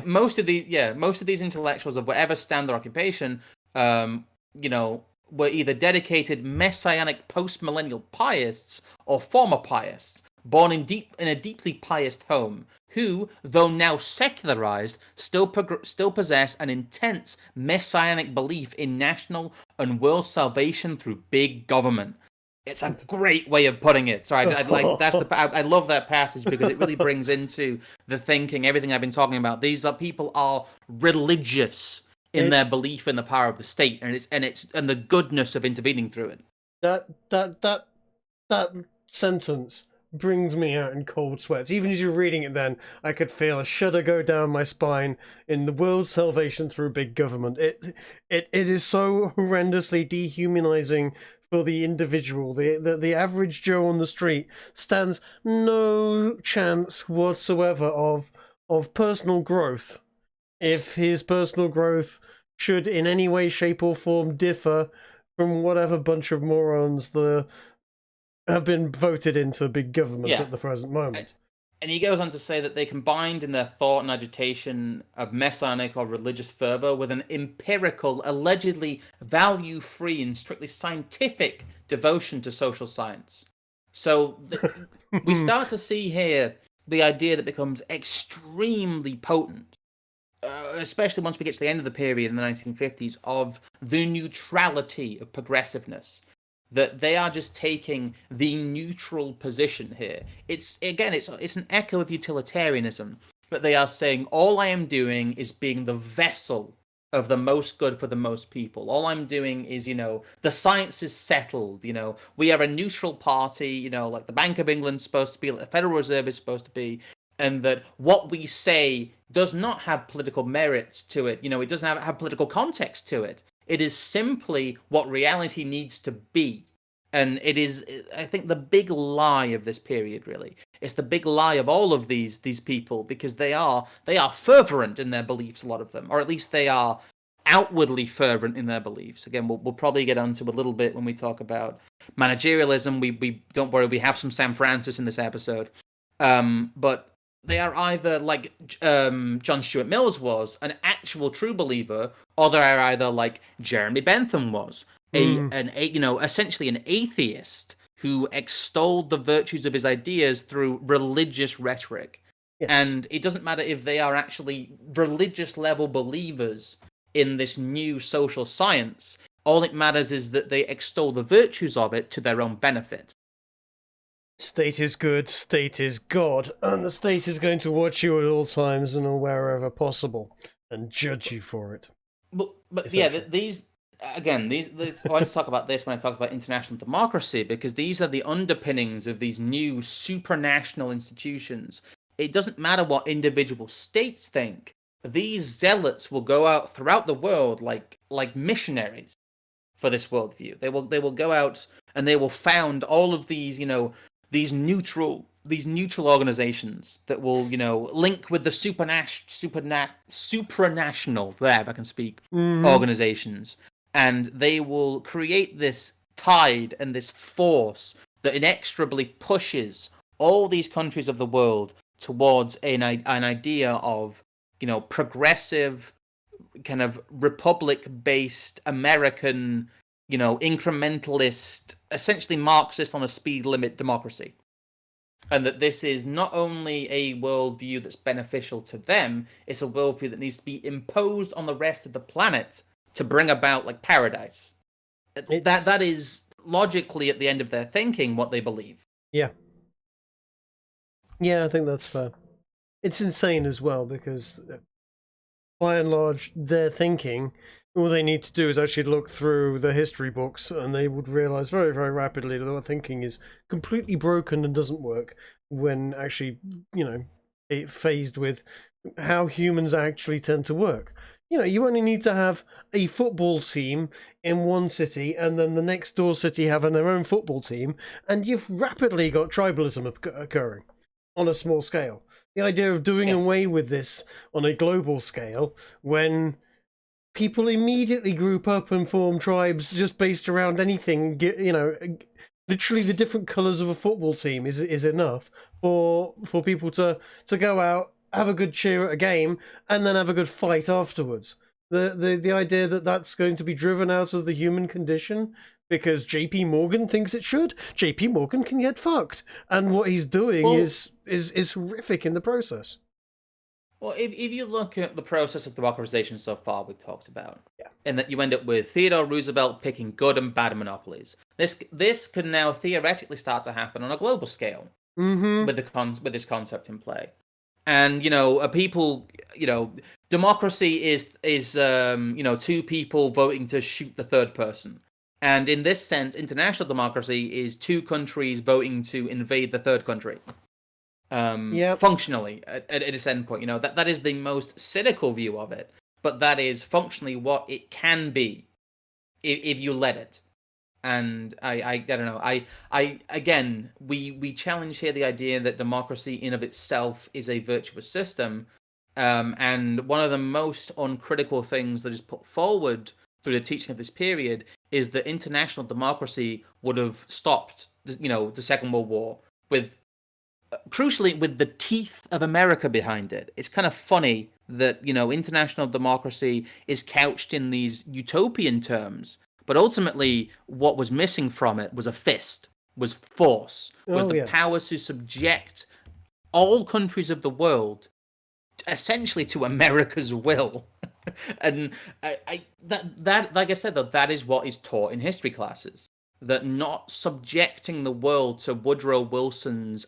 Most of these intellectuals of whatever stand or occupation, were either dedicated messianic post-millennial pietists or former pietists, born in a deeply pious home, who, though now secularized, still possess an intense messianic belief in national and world salvation through big government. It's a great way of putting it. Sorry, I love that passage because it really brings into the thinking everything I've been talking about. These people are religious in their belief in the power of the state and the goodness of intervening through it. That sentence brings me out in cold sweats. Even as you're reading it, then I could feel a shudder go down my spine. In the world's salvation through big government, it is so horrendously dehumanizing for the individual. The average Joe on the street stands no chance whatsoever of personal growth, if his personal growth should in any way, shape, or form differ from whatever bunch of morons have been voted into big government at the present moment. And he goes on to say that they combined in their thought and agitation of messianic or religious fervor with an empirical, allegedly value-free and strictly scientific devotion to social science. So we start to see here the idea that becomes extremely potent, especially once we get to the end of the period in the 1950s, of the neutrality of progressiveness. That they are just taking the neutral position here. It's an echo of utilitarianism, but they are saying all I am doing is being the vessel of the most good for the most people. All I'm doing is, the science is settled. We are a neutral party. Like the Bank of England's supposed to be, like the Federal Reserve is supposed to be, and that what we say does not have political merits to it. It doesn't have political context to it. It is simply what reality needs to be. And it is, I think, the big lie of this period, really. It's the big lie of all of these people, because they are fervent in their beliefs, a lot of them. Or at least they are outwardly fervent in their beliefs. Again, we'll probably get onto a little bit when we talk about managerialism. We don't worry, we have some Sam Francis in this episode. But they are either like John Stuart Mills was, an actual true believer, or they are either like Jeremy Bentham was, essentially an atheist who extolled the virtues of his ideas through religious rhetoric. Yes. And it doesn't matter if they are actually religious level believers in this new social science. All it matters is that they extol the virtues of it to their own benefit. State is good, state is God, and the state is going to watch you at all times and wherever possible, and judge you for it. But yeah, these I want to talk about this when I talk about international democracy, because these are the underpinnings of these new supranational institutions. It doesn't matter what individual states think. These zealots will go out throughout the world like missionaries for this worldview. They will go out and they will found all of these, these neutral organizations that will, link with the supranational, if I can speak, organizations. And they will create this tide and this force that inexorably pushes all these countries of the world towards an idea of, progressive, kind of republic-based American, incrementalist, essentially Marxist on a speed limit democracy. And that this is not only a worldview that's beneficial to them, it's a worldview that needs to be imposed on the rest of the planet to bring about, like, paradise. That is logically at the end of their thinking what they believe. Yeah. Yeah, I think that's fair. It's insane as well because, by and large, their thinking, all they need to do is actually look through the history books and they would realize very, very rapidly that their thinking is completely broken and doesn't work when actually, faced with how humans actually tend to work. You only need to have a football team in one city and then the next door city having their own football team, and you've rapidly got tribalism occurring on a small scale. The idea of doing away with this on a global scale when people immediately group up and form tribes just based around anything, literally the different colours of a football team is enough for people to go out, have a good cheer at a game, and then have a good fight afterwards. The idea that that's going to be driven out of the human condition because JP Morgan thinks it should. JP Morgan can get fucked, and what he's doing is horrific in the process. Well, if you look at the process of democratization so far, we've talked about, and that you end up with Theodore Roosevelt picking good and bad monopolies. This can now theoretically start to happen on a global scale with this concept in play. And people, democracy is two people voting to shoot the third person. And in this sense, international democracy is two countries voting to invade the third country. Functionally, at its endpoint, that is the most cynical view of it, but that is functionally what it can be if you let it. And I don't know. Again, we challenge here the idea that democracy in of itself is a virtuous system. And one of the most uncritical things that is put forward through the teaching of this period is that international democracy would have stopped, the Second World War crucially with the teeth of America behind it. It's kind of funny that, international democracy is couched in these utopian terms, but ultimately what was missing from it was a fist, was force, was the power to subject all countries of the world essentially to America's will. And that like I said, though, that is what is taught in history classes, that not subjecting the world to Woodrow Wilson's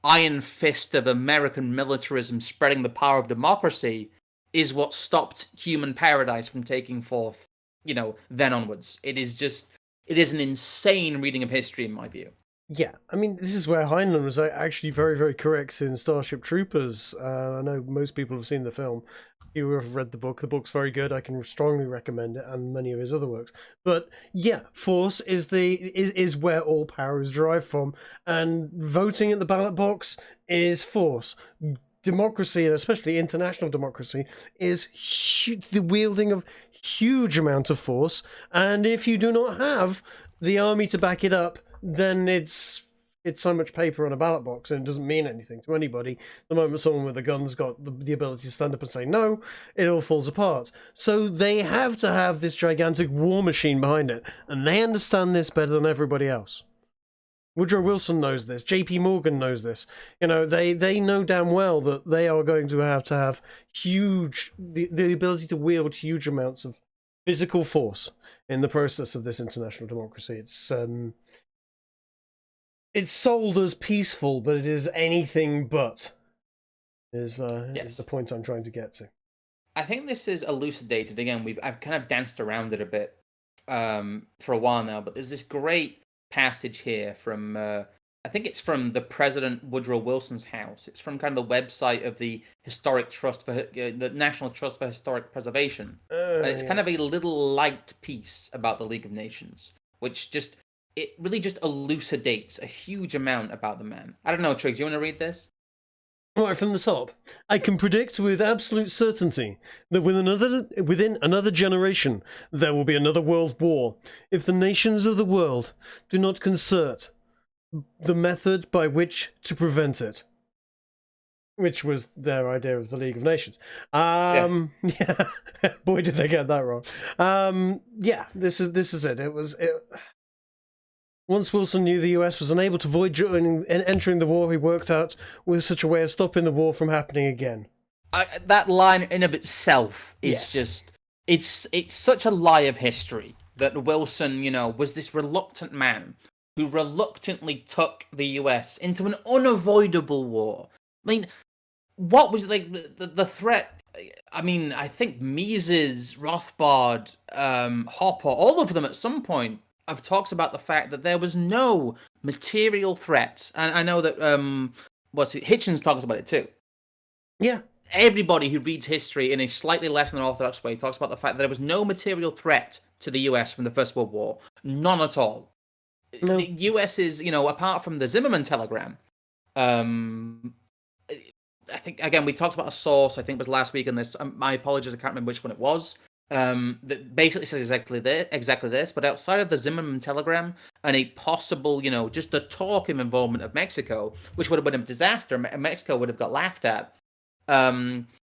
iron fist of American militarism spreading the power of democracy is what stopped human paradise from taking forth, then onwards. It is an insane reading of history, in my view. Yeah, I mean, this is where Heinlein was actually very, very correct in Starship Troopers. I know most people have seen the film. You have read the book. The book's very good. I can strongly recommend it, and many of his other works. But yeah, force is where all power is derived from, and voting at the ballot box is force. Democracy, and especially international democracy, is the wielding of huge amount of force. And if you do not have the army to back it up, then it's so much paper on a ballot box and it doesn't mean anything to anybody. The moment someone with a gun's got the ability to stand up and say no, it all falls apart. So they have to have this gigantic war machine behind it, and they understand this better than everybody else. Woodrow Wilson knows this. JP Morgan knows this. They know damn well that they are going to have huge, the ability to wield huge amounts of physical force in the process of this international democracy. It's sold as peaceful, but it is anything but. Is the point I'm trying to get to. I think this is elucidated again. I've kind of danced around it a bit for a while now, but there's this great passage here from I think it's from the President Woodrow Wilson's house. It's from kind of the website of the Historic Trust for the National Trust for Historic Preservation. It's kind of a little light piece about the League of Nations, which it really just elucidates a huge amount about the man. I don't know, Triggs, you want to read this? Right from the top. I can predict with absolute certainty that within another generation there will be another world war if the nations of the world do not concert the method by which to prevent it. Which was their idea of the League of Nations. Yeah. Boy, did they get that wrong. This is it. Once Wilson knew the US was unable to avoid entering the war, he worked out with such a way of stopping the war from happening again. That line in of itself is just it's such a lie of history that Wilson, was this reluctant man who reluctantly took the US into an unavoidable war. I mean, what was like the threat? I mean, I think Mises, Rothbard, Hopper, all of them at some point have talked about the fact that there was no material threat. And I know that Hitchens talks about it too. Yeah. Everybody who reads history in a slightly less than orthodox way talks about the fact that there was no material threat to the US from the First World War. None at all. No. The US is, apart from the Zimmerman telegram, I think, again, we talked about a source, I think it was last week on this. My apologies, I can't remember which one it was. That basically says exactly this, but outside of the Zimmerman telegram and a possible, just the talk of involvement of Mexico, which would have been a disaster, Mexico would have got laughed at.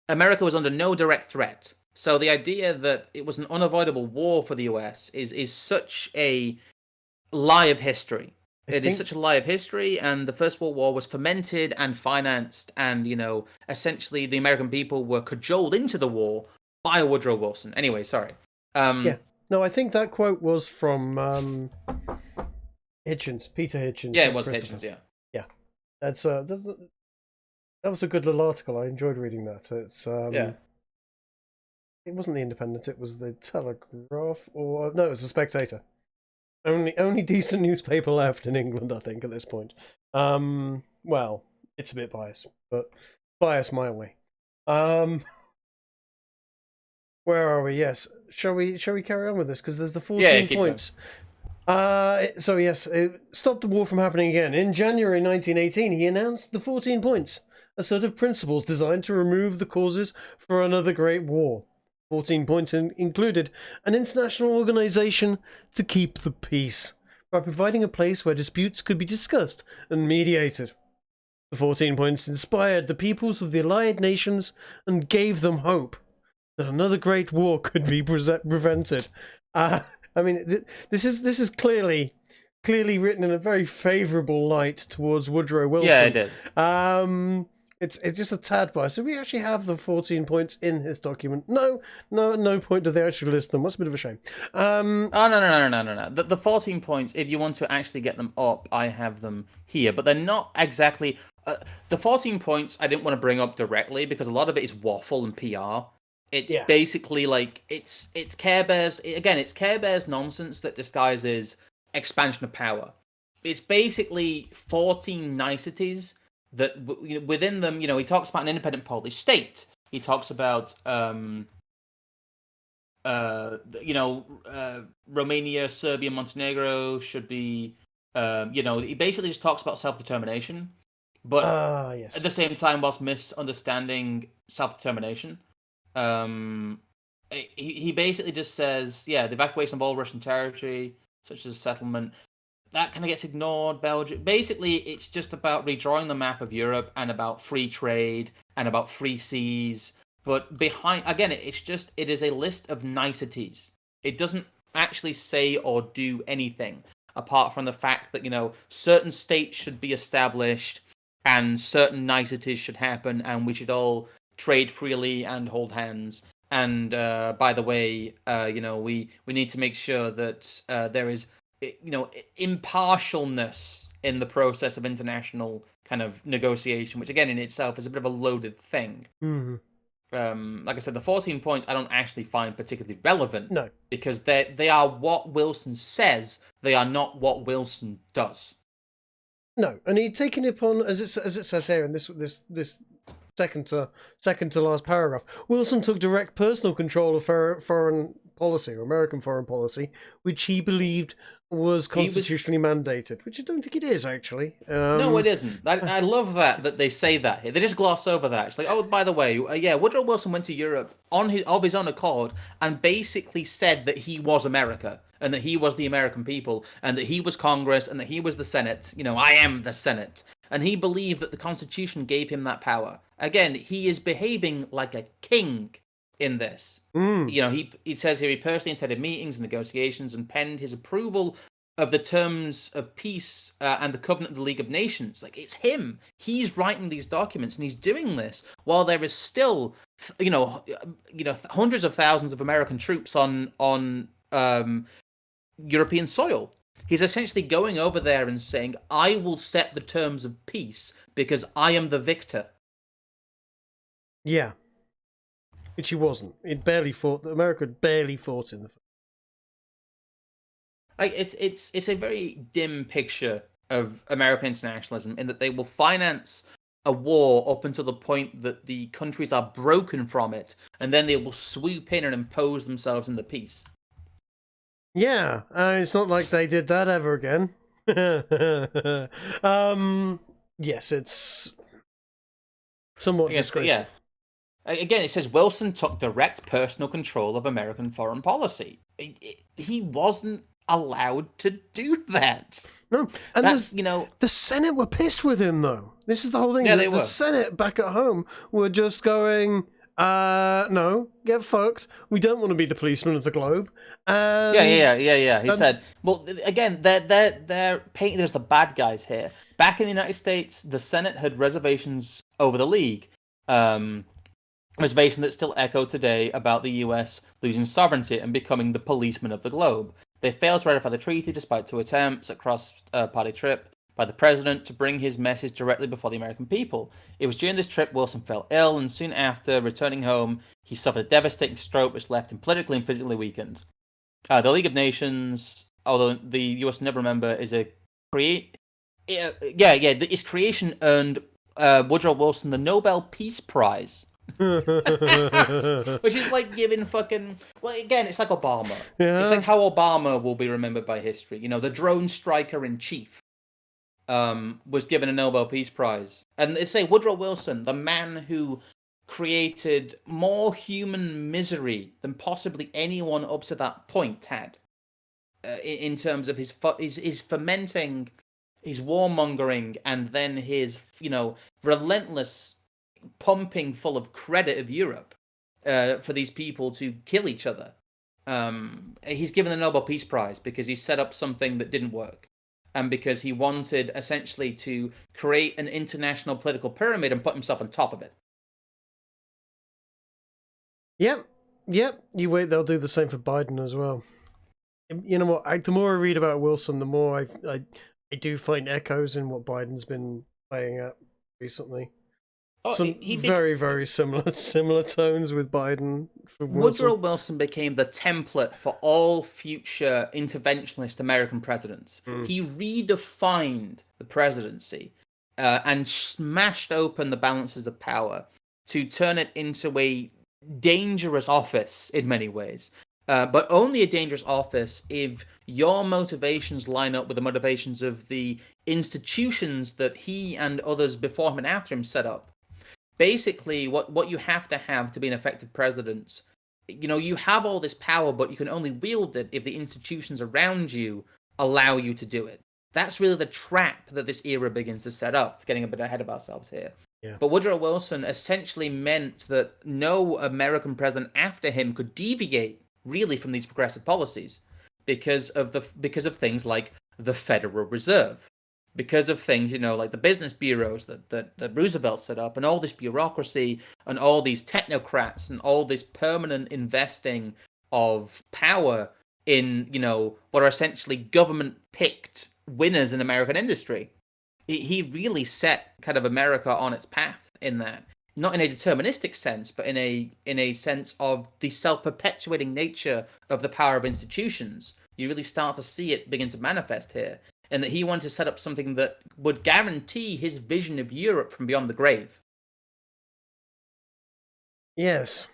America was under no direct threat. So the idea that it was an unavoidable war for the US is such a lie of history. It is such a lie of history, and the First World War was fomented and financed, and, essentially the American people were cajoled into the war by Woodrow Wilson. Anyway, sorry. Yeah. No, I think that quote was from Hitchens, Peter Hitchens. Yeah, it was Hitchens, yeah. Yeah. That's that was a good little article. I enjoyed reading that. It's yeah. It wasn't the Independent, it was the Telegraph, or no, it was the Spectator. Only decent newspaper left in England, I think, at this point. Well, it's a bit biased, but biased my way. Where are we? Yes, shall we carry on with this? Because there's the 14 points. So yes, it stopped the war from happening again. In January 1918, he announced the 14 points, a set of principles designed to remove the causes for another great war. 14 points included an international organization to keep the peace by providing a place where disputes could be discussed and mediated. The 14 points inspired the peoples of the Allied nations and gave them hope that another great war could be prevented. I mean, this is clearly written in a very favourable light towards Woodrow Wilson. Yeah, it is. It's just a tad biased. So we actually have the 14 points in his document. No point do they actually list them. That's a bit of a shame. No. The 14 points, if you want to actually get them up, I have them here. But they're not exactly... the 14 points I didn't want to bring up directly because a lot of it is waffle and PR. It's basically like... It's Care Bears... Again, it's Care Bears nonsense that disguises expansion of power. It's basically 14 niceties that within them, he talks about an independent Polish state. He talks about, Romania, Serbia, Montenegro should be, he basically just talks about self-determination, but at the same time, whilst misunderstanding self-determination, he basically just says, the evacuation of all Russian territory, such as settlement. That kind of gets ignored. Belgium. Basically, it's just about redrawing the map of Europe and about free trade and about free seas. But behind, again, it is a list of niceties. It doesn't actually say or do anything apart from the fact that, certain states should be established and certain niceties should happen and we should all trade freely and hold hands. And by the way, we need to make sure that there is impartialness in the process of international kind of negotiation, which again in itself is a bit of a loaded thing. Mm-hmm. Like I said, the 14 points I don't actually find particularly relevant. No, because they are what Wilson says. They are not what Wilson does. No, and he'd taken it upon, as it says here in this second to last paragraph. Wilson took direct personal control of foreign policy, or American foreign policy, which he believed was constitutionally mandated, which I don't think it is, actually. No, it isn't. I love that they say that here. They just gloss over that. It's like, oh, by the way, Woodrow Wilson went to Europe of his own accord and basically said that he was America and that he was the American people and that he was Congress and that he was the Senate. I am the Senate. And he believed that the Constitution gave him that power. Again, he is behaving like a king in this. He says here he personally attended meetings and negotiations and penned his approval of the terms of peace and the covenant of the League of Nations. Like, it's him. He's writing these documents and he's doing this while there is still, hundreds of thousands of American troops on European soil. He's essentially going over there and saying, I will set the terms of peace because I am the victor. Yeah. Which he wasn't. America had barely fought in the... It's a very dim picture of American internationalism in that they will finance a war up until the point that the countries are broken from it, and then they will swoop in and impose themselves in the peace. Yeah, it's not like they did that ever again. Yes, it's somewhat disgraceful. Yeah. Again, it says Wilson took direct personal control of American foreign policy. He wasn't allowed to do that. No, and the Senate were pissed with him, though. This is the whole thing. Yeah, the Senate back at home were just going, no, get fucked. We don't want to be the policeman of the globe. And, yeah. He said, well, again, they're painted as the bad guys here. Back in the United States, the Senate had reservations over the League. Reservation that still echo today about the US losing sovereignty and becoming the policeman of the globe. They failed to ratify the treaty despite 2 attempts at cross-party trip by the president to bring his message directly before the American people. It was during this trip Wilson fell ill, and soon after returning home, he suffered a devastating stroke which left him politically and physically weakened. The League of Nations, although the US never member, is its creation earned Woodrow Wilson the Nobel Peace Prize. Which is like giving fucking... Well, again, it's like Obama. Yeah. It's like how Obama will be remembered by history. You know, the drone striker in chief was given a Nobel Peace Prize. And they say Woodrow Wilson, the man who created more human misery than possibly anyone up to that point had, in terms of his fermenting, his warmongering, and then his, relentless pumping full of credit of Europe for these people to kill each other. He's given the Nobel Peace Prize because he set up something that didn't work, and because he wanted essentially to create an international political pyramid and put himself on top of it. Yep. You wait, they'll do the same for Biden as well. You know what? The more I read about Wilson, the more I do find echoes in what Biden's been playing at recently. Some very, very similar tones with Biden. Woodrow Wilson became the template for all future interventionist American presidents. He redefined the presidency and smashed open the balances of power to turn it into a dangerous office in many ways. But only a dangerous office if your motivations line up with the motivations of the institutions that he and others before him and after him set up. Basically, what you have to be an effective president, you have all this power, but you can only wield it if the institutions around you allow you to do it. That's really the trap that this era begins to set up. It's getting a bit ahead of ourselves here. Yeah. But Woodrow Wilson essentially meant that no American president after him could deviate really from these progressive policies because of things like the Federal Reserve. Because of things, like the business bureaus that Roosevelt set up, and all this bureaucracy, and all these technocrats, and all this permanent investing of power in, what are essentially government-picked winners in American industry. He really set kind of America on its path in that. Not in a deterministic sense, but in a sense of the self-perpetuating nature of the power of institutions. You really start to see it begin to manifest here. And that he wanted to set up something that would guarantee his vision of Europe from beyond the grave. Yes,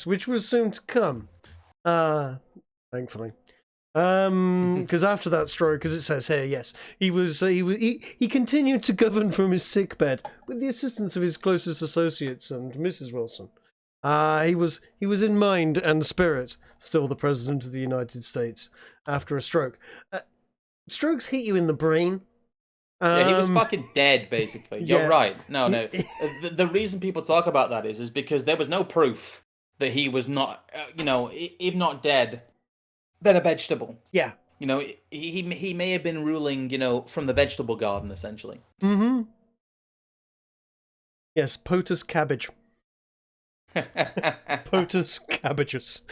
which was soon to come. Thankfully. Because after that stroke, as it says here, yes, he continued to govern from his sickbed with the assistance of his closest associates and Mrs. Wilson. He was in mind and spirit still the President of the United States after a stroke. Strokes hit you in the brain. Yeah, he was fucking dead, basically. You're right. No. The reason people talk about that is because there was no proof that he was not, if not dead, then a vegetable. Yeah. He may have been ruling, from the vegetable garden, essentially. Mm-hmm. Yes, POTUS cabbage. POTUS cabbages.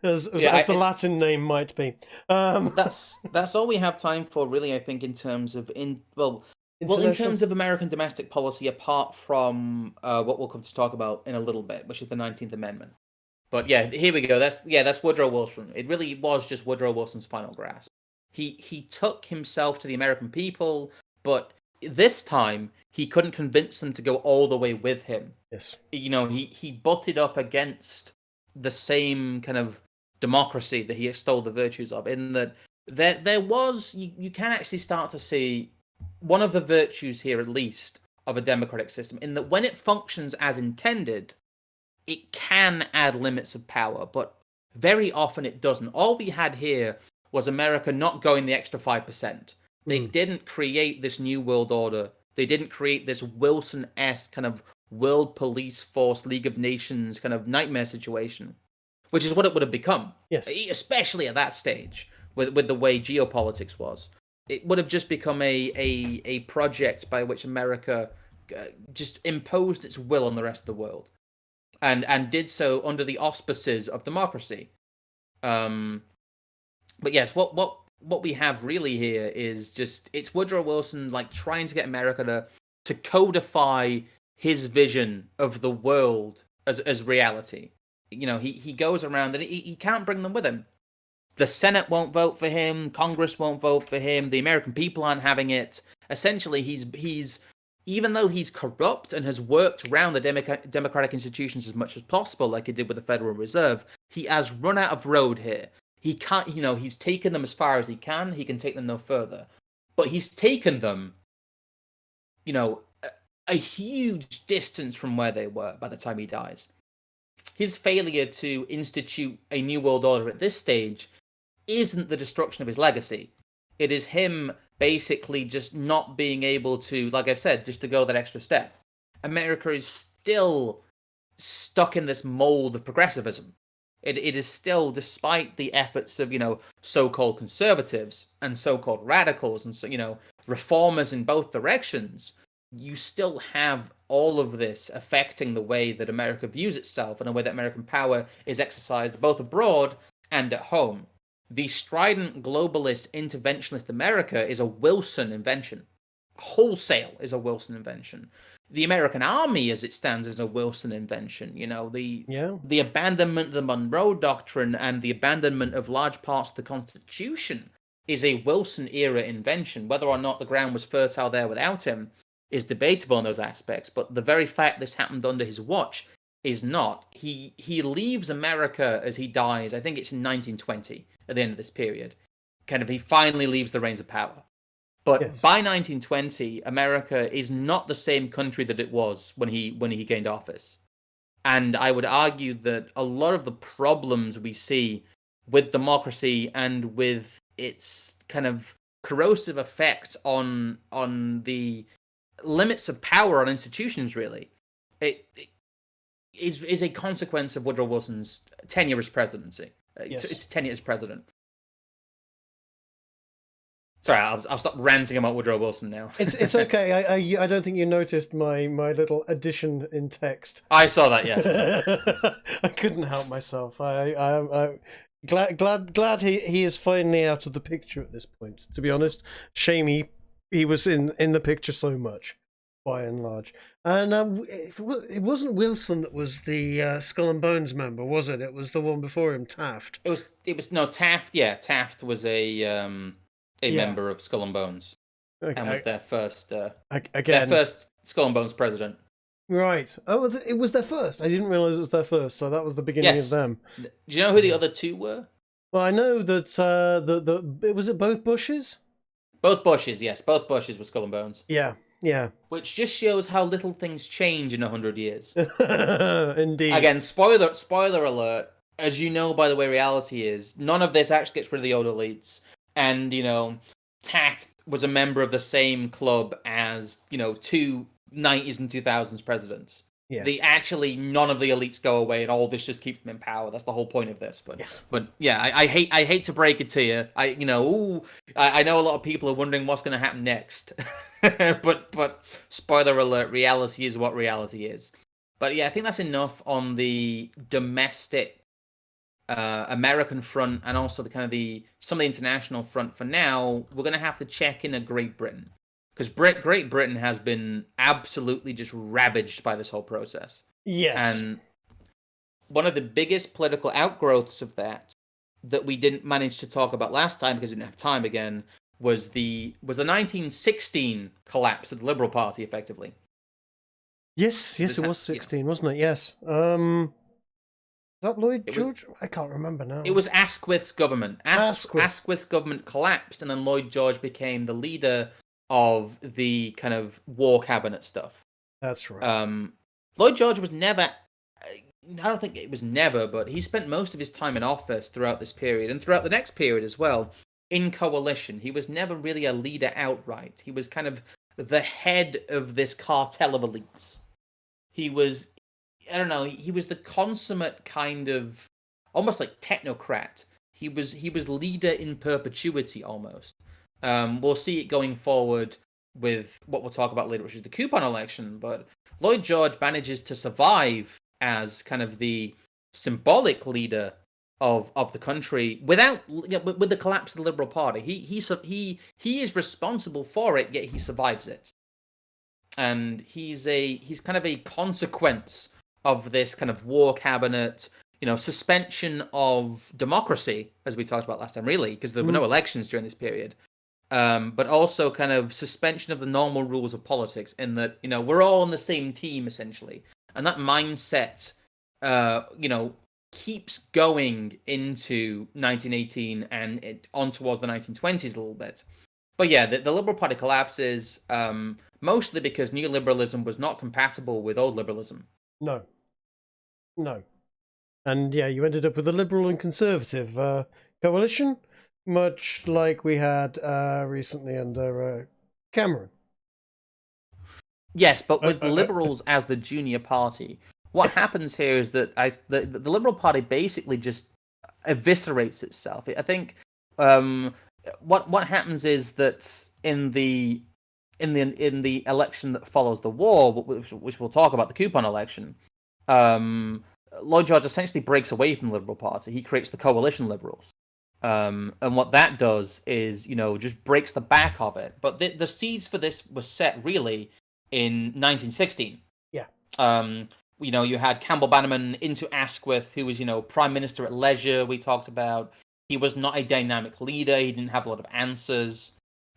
as the Latin name might be. That's all we have time for, really. I think in terms of in terms of American domestic policy, apart from what we'll come to talk about in a little bit, which is the 19th Amendment. But yeah, here we go. That's Woodrow Wilson. It really was just Woodrow Wilson's final grasp. He took himself to the American people, but this time he couldn't convince them to go all the way with him. Yes. He butted up against the same kind of democracy that he extolled the virtues of, in that there was, you can actually start to see one of the virtues here, at least, of a democratic system, in that when it functions as intended, it can add limits of power, but very often it doesn't. All we had here was America not going the extra 5%. They didn't create this new world order. They didn't create this Wilson-esque kind of world police force, League of Nations kind of nightmare situation, which is what it would have become. Yes. Especially at that stage, with the way geopolitics was. It would have just become a project by which America just imposed its will on the rest of the world. And did so under the auspices of democracy. But yes, what we have really here is just, it's Woodrow Wilson like trying to get America to codify his vision of the world as reality. He goes around and he can't bring them with him. The Senate won't vote for him. Congress won't vote for him. The American people aren't having it. Essentially, he's even though he's corrupt and has worked around the democratic institutions as much as possible, like he did with the Federal Reserve, he has run out of road here. He can't, he's taken them as far as he can. He can take them no further. But he's taken them, a huge distance from where they were by the time he dies. His failure to institute a new world order at this stage isn't the destruction of his legacy. It is him basically just not being able to, like I said, just to go that extra step. America is still stuck in this mold of progressivism. It is still, despite the efforts of, so-called conservatives and so-called radicals and, reformers in both directions, you still have all of this affecting the way that America views itself and the way that American power is exercised both abroad and at home. The strident globalist interventionist America is a Wilson invention. Wholesale is a Wilson invention. The American army as it stands is a Wilson invention. The abandonment of the Monroe Doctrine and the abandonment of large parts of the Constitution is a Wilson era invention. Whether or not the ground was fertile there without him is debatable in those aspects, but the very fact this happened under his watch is not. He leaves America as he dies. I think it's in 1920 at the end of this period. He finally leaves the reins of power. But yes, by 1920, America is not the same country that it was when he gained office. And I would argue that a lot of the problems we see with democracy and with its kind of corrosive effect on the limits of power on institutions, really, it is a consequence of Woodrow Wilson's tenure as presidency. Yes. It's tenure as president. Sorry, I'll stop ranting about Woodrow Wilson now. It's okay. I don't think you noticed my little addition in text. I saw that. Yes. I couldn't help myself. I'm glad he is finally out of the picture at this point. To be honest, shame he was in the picture so much, by and large. And it wasn't Wilson that was the Skull and Bones member, was it? It was the one before him, Taft. It was Taft. Yeah, Taft was a member of Skull and Bones, and was their first their first Skull and Bones president. Right. Oh, it was their first. I didn't realize it was their first. So that was the beginning of them. Do you know who the other two were? Well, I know that was it both Bushes. Both Bushes, yes. Both Bushes were Skull and Bones. Yeah. Yeah. Which just shows how little things change in 100 years. Indeed. Again, spoiler alert. As you know, by the way, reality is, none of this actually gets rid of the old elites. And, Taft was a member of the same club as, two 90s and 2000s presidents. Yeah. None of the elites go away, and all this just keeps them in power. That's the whole point of this. But yes. But yeah, I hate to break it to you. I know a lot of people are wondering what's going to happen next. but spoiler alert, reality is what reality is. But yeah, I think that's enough on the domestic American front and also some of the international front for now, we're going to have to check in at Great Britain. Because Great Britain has been absolutely just ravaged by this whole process. Yes. And one of the biggest political outgrowths of that we didn't manage to talk about last time because we didn't have time again was the 1916 collapse of the Liberal Party, effectively. Yes, it was 16, wasn't it? Yes. Is that Lloyd George? I can't remember now. It was Asquith's government. Asquith's government collapsed, and then Lloyd George became the leader of the kind of war cabinet stuff. That's right. Lloyd George was never... I don't think it was never, but he spent most of his time in office throughout this period, and throughout the next period as well, in coalition. He was never really a leader outright. He was kind of the head of this cartel of elites. He was... I don't know, he was the consummate kind of almost like technocrat. He was leader in perpetuity almost. We'll see it going forward with what we'll talk about later, which is the coupon election. But Lloyd George manages to survive as kind of the symbolic leader of the country without with the collapse of the Liberal Party. He is responsible for it, yet he survives it. And he's kind of a consequence of this kind of war cabinet, suspension of democracy, as we talked about last time, really, because there were no elections during this period. But also kind of suspension of the normal rules of politics in that, we're all on the same team, essentially. And that mindset, keeps going into 1918 and on towards the 1920s a little bit. But yeah, the Liberal Party collapses, mostly because neoliberalism was not compatible with old liberalism. No. And yeah, you ended up with a Liberal and Conservative coalition, much like we had recently under Cameron. Yes, but with the Liberals as the junior party, what happens here is that the Liberal Party basically just eviscerates itself. I think what happens is that in the election that follows the war, which we'll talk about, the coupon election, Lloyd George essentially breaks away from the Liberal Party. He creates the Coalition Liberals. And what that does is, just breaks the back of it. But the seeds for this was set really in 1916. Yeah. You had Campbell Bannerman into Asquith, who was, prime minister at leisure, we talked about. He was not a dynamic leader. He didn't have a lot of answers.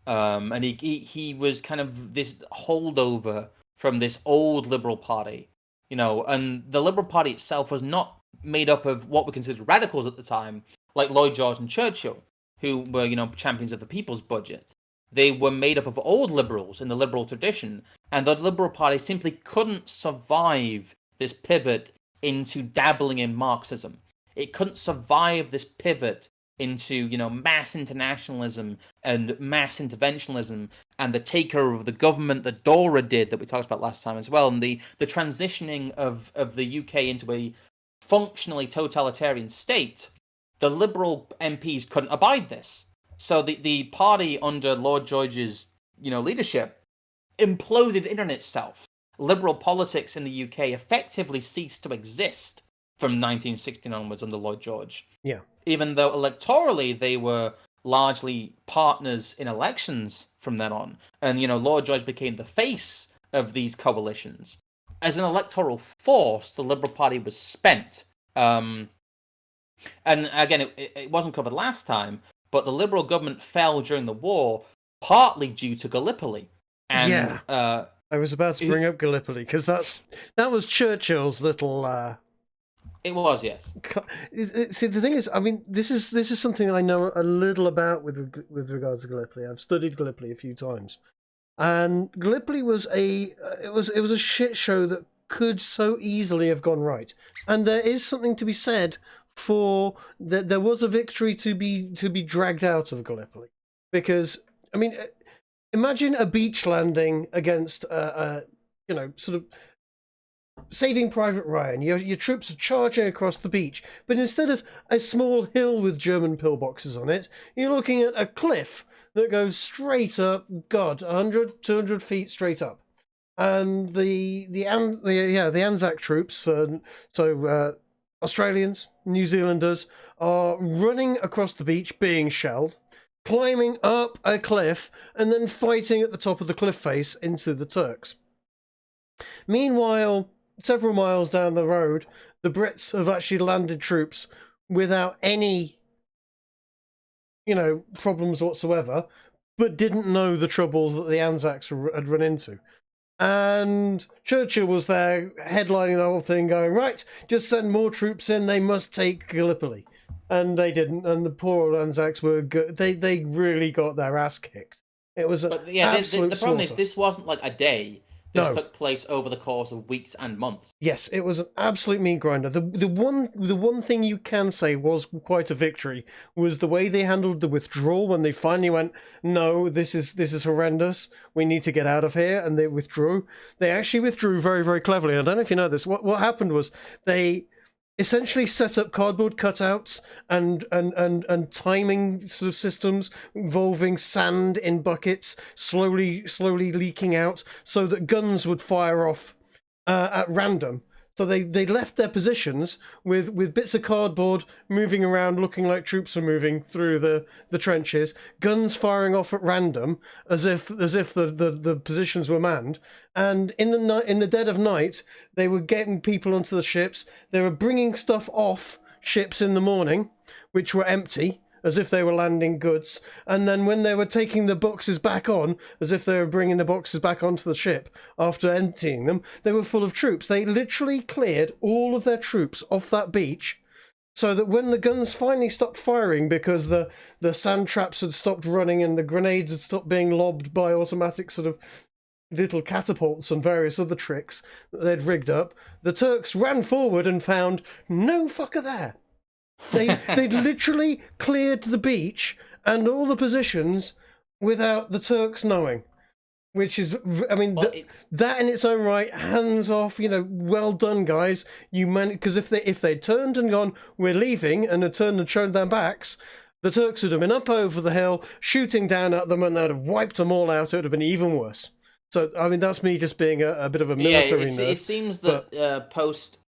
And he was kind of this holdover from this old Liberal Party. And the Liberal Party itself was not made up of what were considered radicals at the time, like Lloyd George and Churchill, who were, champions of the people's budget. They were made up of old liberals in the liberal tradition, and the Liberal Party simply couldn't survive this pivot into dabbling in Marxism. It couldn't survive this pivot into, mass internationalism and mass interventionism and the takeover of the government that Dora did that we talked about last time as well, and the transitioning of the UK into a functionally totalitarian state. The Liberal MPs couldn't abide this. So the party under Lord George's, leadership imploded in on itself. Liberal politics in the UK effectively ceased to exist from 1916 onwards under Lloyd George. Yeah. Even though electorally they were largely partners in elections from then on. And, Lloyd George became the face of these coalitions. As an electoral force, the Liberal Party was spent. And again, it wasn't covered last time, but the Liberal government fell during the war, partly due to Gallipoli. And, yeah. I was about to bring up Gallipoli, because that was Churchill's little... It was, yes. See, the thing is, I mean, this is something I know a little about with regards to Gallipoli. I've studied Gallipoli a few times, and Gallipoli was a shit show that could so easily have gone right. And there is something to be said for that. There was a victory to be dragged out of Gallipoli, because I mean, imagine a beach landing against sort of Saving Private Ryan. Your troops are charging across the beach, but instead of a small hill with German pillboxes on it, you're looking at a cliff that goes straight up, 100, 200 feet straight up. And the Anzac troops, Australians, New Zealanders are running across the beach being shelled, climbing up a cliff, and then fighting at the top of the cliff face into the Turks. Meanwhile, several miles down the road, the Brits have actually landed troops without any, problems whatsoever, but didn't know the troubles that the Anzacs had run into. And Churchill was there headlining the whole thing, going, right, just send more troops in, they must take Gallipoli. And they didn't, and the poor old Anzacs were good. They really got their ass kicked. It was the problem is this wasn't like a day. This took place over the course of weeks and months. Yes, it was an absolute meat grinder. The one thing you can say was quite a victory was the way they handled the withdrawal when they finally went, no, this is horrendous. We need to get out of here, and they withdrew. They actually withdrew very, very cleverly. I don't know if you know this. What happened was they essentially set up cardboard cutouts and timing sort of systems involving sand in buckets slowly leaking out so that guns would fire off at random. So they left their positions with bits of cardboard moving around, looking like troops were moving through the trenches, guns firing off at random as if the positions were manned. And in the dead of night, they were getting people onto the ships. They were bringing stuff off ships in the morning, which were empty, as if they were landing goods. And then when they were taking the boxes back on, as if they were bringing the boxes back onto the ship after emptying them, they were full of troops. They literally cleared all of their troops off that beach so that when the guns finally stopped firing because the sand traps had stopped running and the grenades had stopped being lobbed by automatic sort of little catapults and various other tricks that they'd rigged up, the Turks ran forward and found no fucker there. They'd literally cleared the beach and all the positions without the Turks knowing, which is, I mean, that in its own right, hands off, well done, guys. You because if they'd turned and gone, we're leaving, and had turned and shown their backs, the Turks would have been up over the hill, shooting down at them, and they'd have wiped them all out. It would have been even worse. So, I mean, that's me just being a bit of a military nerd. It seems that post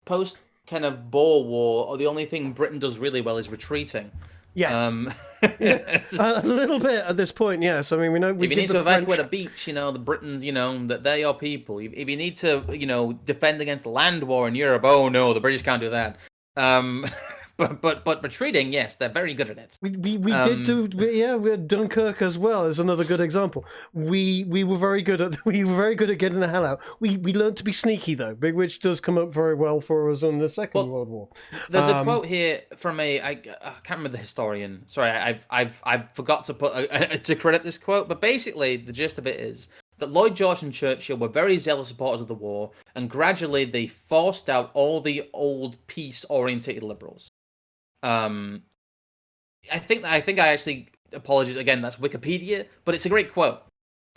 kind of Boer War, the only thing Britain does really well is retreating. Yeah, a little bit at this point. Yes, I mean we know we if you need to evacuate a beach, the Britons, that they are people. If you need to, defend against the land war in Europe, oh no, the British can't do that. But retreating, yes, they're very good at it. We did do, we had Dunkirk as well as another good example. We were very good at getting the hell out. We learned to be sneaky though, which does come up very well for us in the Second World War. There's a quote here from I can't remember the historian. Sorry, I've forgot to put to credit this quote, but basically the gist of it is that Lloyd George and Churchill were very zealous supporters of the war, and gradually they forced out all the old peace-orientated liberals. I think I actually apologize again. That's Wikipedia, but it's a great quote,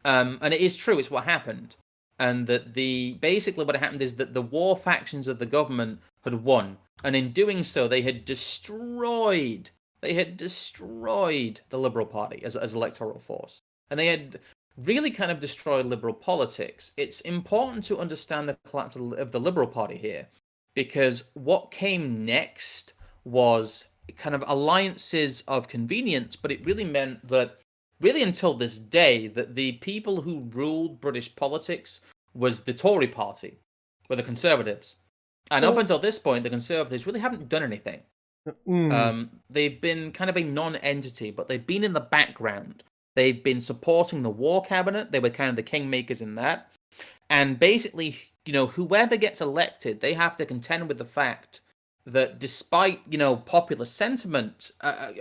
and it is true. It's what happened, and that basically what happened is that the war factions of the government had won, and in doing so, they had destroyed the Liberal Party as electoral force, and they had really kind of destroyed liberal politics. It's important to understand the collapse of the Liberal Party here, because what came next was kind of alliances of convenience, but it really meant that, really until this day, that the people who ruled British politics was the Tory party, were the Conservatives. And up until this point, the Conservatives really haven't done anything. They've been kind of a non-entity, but they've been in the background. They've been supporting the war cabinet. They were kind of the kingmakers in that. And basically, whoever gets elected, they have to contend with the fact that despite, popular sentiment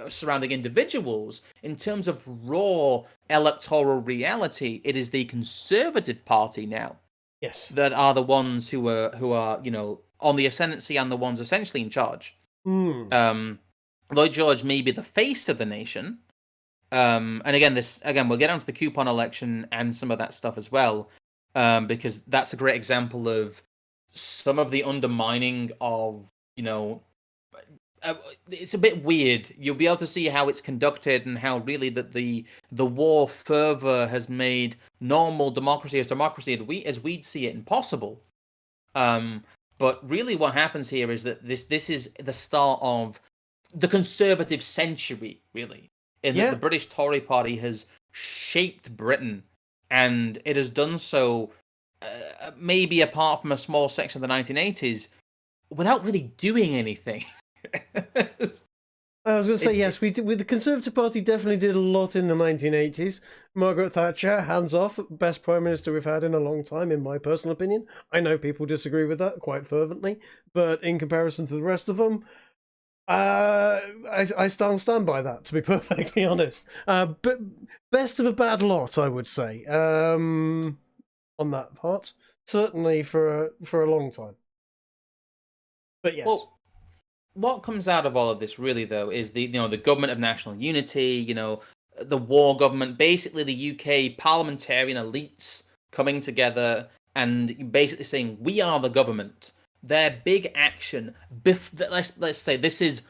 surrounding individuals, in terms of raw electoral reality, it is the Conservative Party now. Yes. That are the ones who are on the ascendancy and the ones essentially in charge. Lloyd George may be the face of the nation. And again, we'll get onto the coupon election and some of that stuff as well, because that's a great example of some of the undermining of, it's a bit weird. You'll be able to see how it's conducted and how really that the war fervor has made normal democracy as we'd see it impossible. But really what happens here is that this is the start of the Conservative century, really, in that the British Tory party has shaped Britain, and it has done so, maybe apart from a small section of the 1980s, without really doing anything. I was going to say, yes, we did, the Conservative Party definitely did a lot in the 1980s. Margaret Thatcher, hands off, best Prime Minister we've had in a long time, in my personal opinion. I know people disagree with that quite fervently, but in comparison to the rest of them, I stand by that, to be perfectly honest. But best of a bad lot, I would say, on that part. Certainly for a long time. But yes. Well, what comes out of all of this, really, though, is the government of national unity. The war government, basically the UK parliamentarian elites coming together and basically saying, "We are the government." Their big action, let's say this is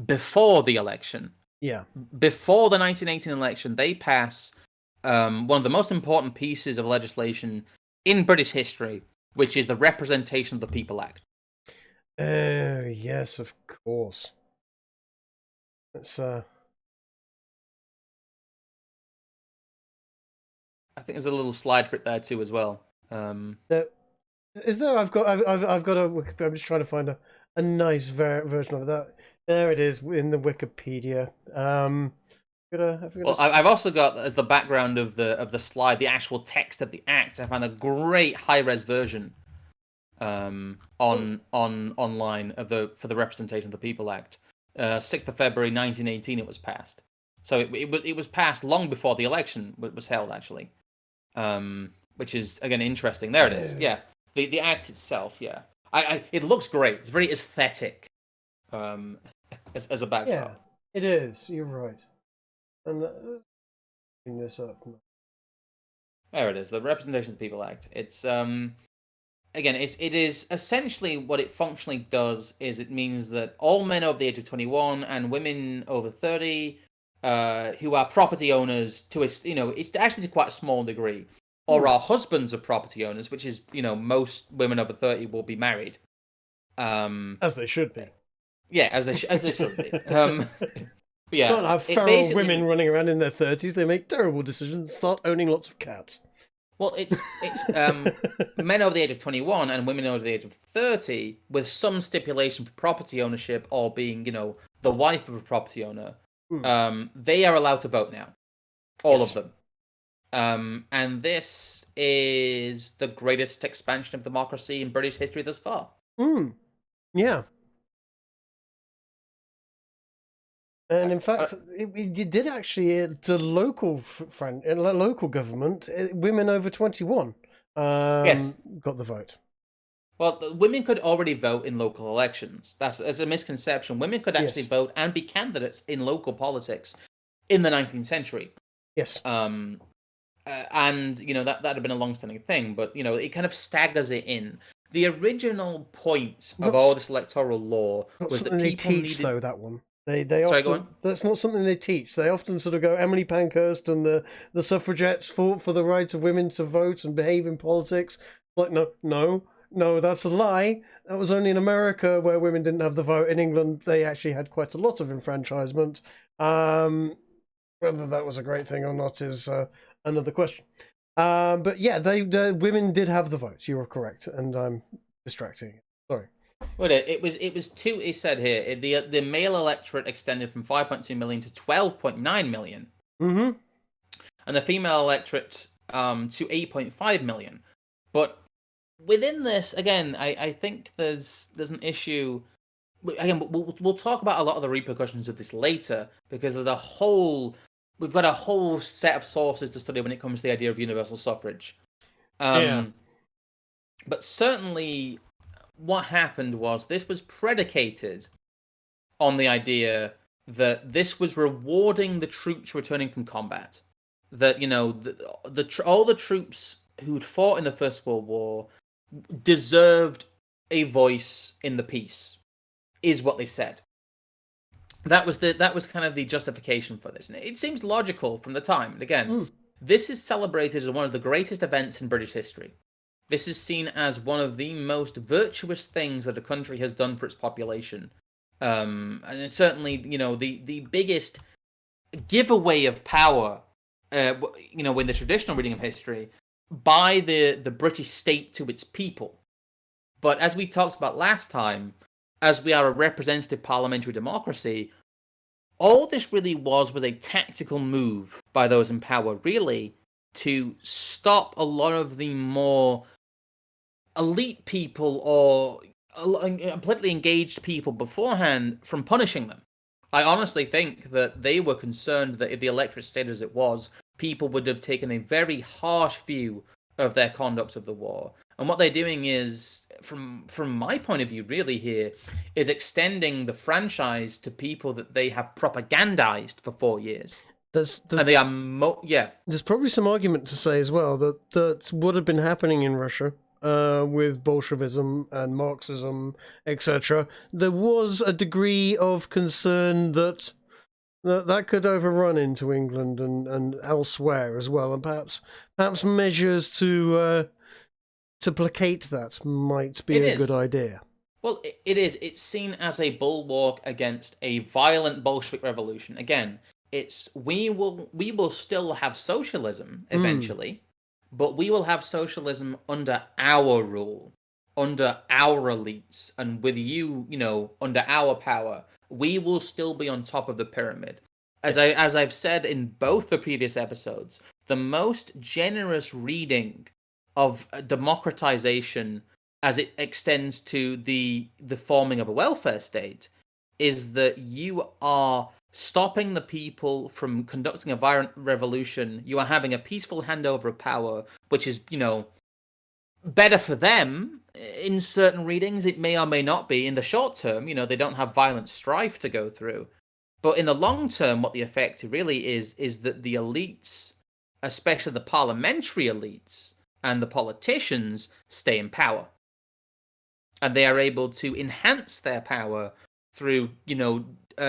before the election. Yeah. Before the 1918 election, they pass one of the most important pieces of legislation in British history, which is the Representation of the People Act. Oh, yes, of course. It's I think there's a little slide for it there too as well. Is there? I've got a. I'm just trying to find a nice version of that. There it is in the Wikipedia. I've also got, as the background of the slide, the actual text of the act. I found a great high-res version online for the Representation of the People Act. 6th of February 1918 it was passed. So it was passed long before the election was held, actually. Which is, again, interesting. There it is. Yeah. The act itself, yeah. It looks great. It's very aesthetic as a backdrop. Yeah, it is. You're right. And bring this up. There it is. The Representation of the People Act. It's again, it is essentially what it functionally does is it means that all men over the age of 21 and women over 30 who are property owners it's actually to quite a small degree, or are husbands of property owners, which is, most women over 30 will be married. As they should be. Yeah, as they should be. Yeah, can't have feral women running around in their 30s. They make terrible decisions and start owning lots of cats. Well, it's men over the age of 21 and women over the age of 30 with some stipulation for property ownership or being, the wife of a property owner. They are allowed to vote now. All of them. And this is the greatest expansion of democracy in British history thus far. Yeah. And in fact, it did actually, to local government, women over 21 got the vote. Well, women could already vote in local elections. That's a misconception. Women could actually vote and be candidates in local politics in the 19th century. Yes. And, that had been a long-standing thing, but, it kind of staggers it in. The original point of all this electoral law was that people needed... though, that one. They Sorry, often, go on. That's not something they teach. They often sort of go, Emily Pankhurst and the suffragettes fought for the right of women to vote and behave in politics. Like, no, that's a lie. That was only in America where women didn't have the vote. In England, they actually had quite a lot of enfranchisement. Whether that was a great thing or not is another question. But yeah, women did have the vote. You are correct, and I'm distracting. Sorry. Well, it was two. He said here the male electorate extended from 5.2 million to 12.9 million, and the female electorate to 8.5 million. But within this, again, I think there's an issue. Again, we'll talk about a lot of the repercussions of this later, because we've got a whole set of sources to study when it comes to the idea of universal suffrage. But certainly, what happened was this was predicated on the idea that this was rewarding the troops returning from combat. That, all the troops who'd fought in the First World War deserved a voice in the peace, is what they said. That was kind of the justification for this. And it seems logical from the time. And again, this is celebrated as one of the greatest events in British history. This is seen as one of the most virtuous things that a country has done for its population. And it's certainly, the biggest giveaway of power, in the traditional reading of history, by the British state to its people. But as we talked about last time, as we are a representative parliamentary democracy, all this really was a tactical move by those in power, really, to stop a lot of the more elite people or politically engaged people beforehand from punishing them. I honestly think that they were concerned that if the electorate stayed as it was, people would have taken a very harsh view of their conduct of the war. And what they're doing is, from my point of view, really here, is extending the franchise to people that they have propagandized for 4 years. There's and they are, There's probably some argument to say as well that what had been happening in Russia with Bolshevism and Marxism, etc., there was a degree of concern that could overrun into England and elsewhere as well, and perhaps measures to placate that might be a good idea. Well, it is. It's seen as a bulwark against a violent Bolshevik revolution. Again, we will still have socialism eventually, but we will have socialism under our rule, under our elites, and with you, under our power. We will still be on top of the pyramid. As I've said in both the previous episodes, the most generous reading of democratization as it extends to the forming of a welfare state is that you are stopping the people from conducting a violent revolution. You are having a peaceful handover of power, which is, better for them. In certain readings, it may or may not be. In the short term, they don't have violent strife to go through. But in the long term, what the effect really is that the elites, especially the parliamentary elites and the politicians, stay in power. And they are able to enhance their power through,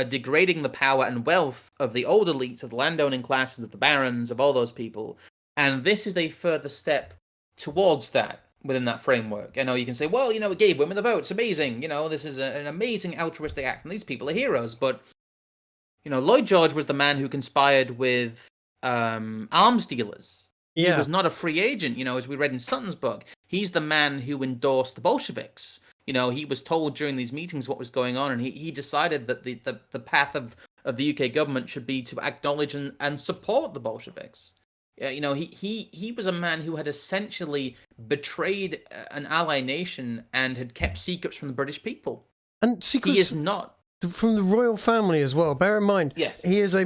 degrading the power and wealth of the old elites, of the landowning classes, of the barons, of all those people. And this is a further step towards that within that framework. I know you can say, well, it gave women the vote. It's amazing. This is an amazing altruistic act, and these people are heroes. But, Lloyd George was the man who conspired with arms dealers. Yeah. He was not a free agent, as we read in Sutton's book. He's the man who endorsed the Bolsheviks. He was told during these meetings what was going on, and he decided that the path of the UK government should be to acknowledge and support the Bolsheviks. He was a man who had essentially betrayed an ally nation and had kept secrets from the British people. And secrets... He is not... From the royal family as well. Bear in mind, yes, he is a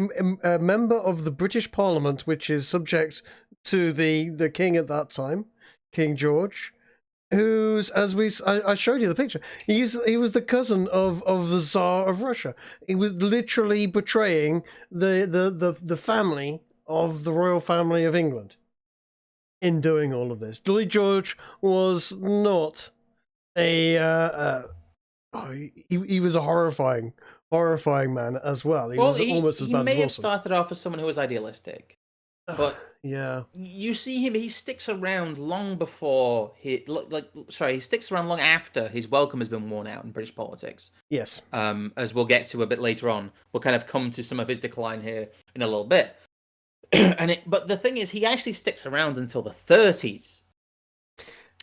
member of the British Parliament, which is subject to the king at that time, King George, who's, I showed you the picture. He was the cousin of the Tsar of Russia. He was literally betraying the family of the royal family of England in doing all of this. Lloyd George was not a. He was a horrifying man as well. He was almost as bad as Wilson. He may have started off as someone who was idealistic, but yeah, you see him. He sticks around long before he sticks around long after his welcome has been worn out in British politics. Yes, as we'll get to a bit later on, we'll kind of come to some of his decline here in a little bit. But the thing is, he actually sticks around until the 30s.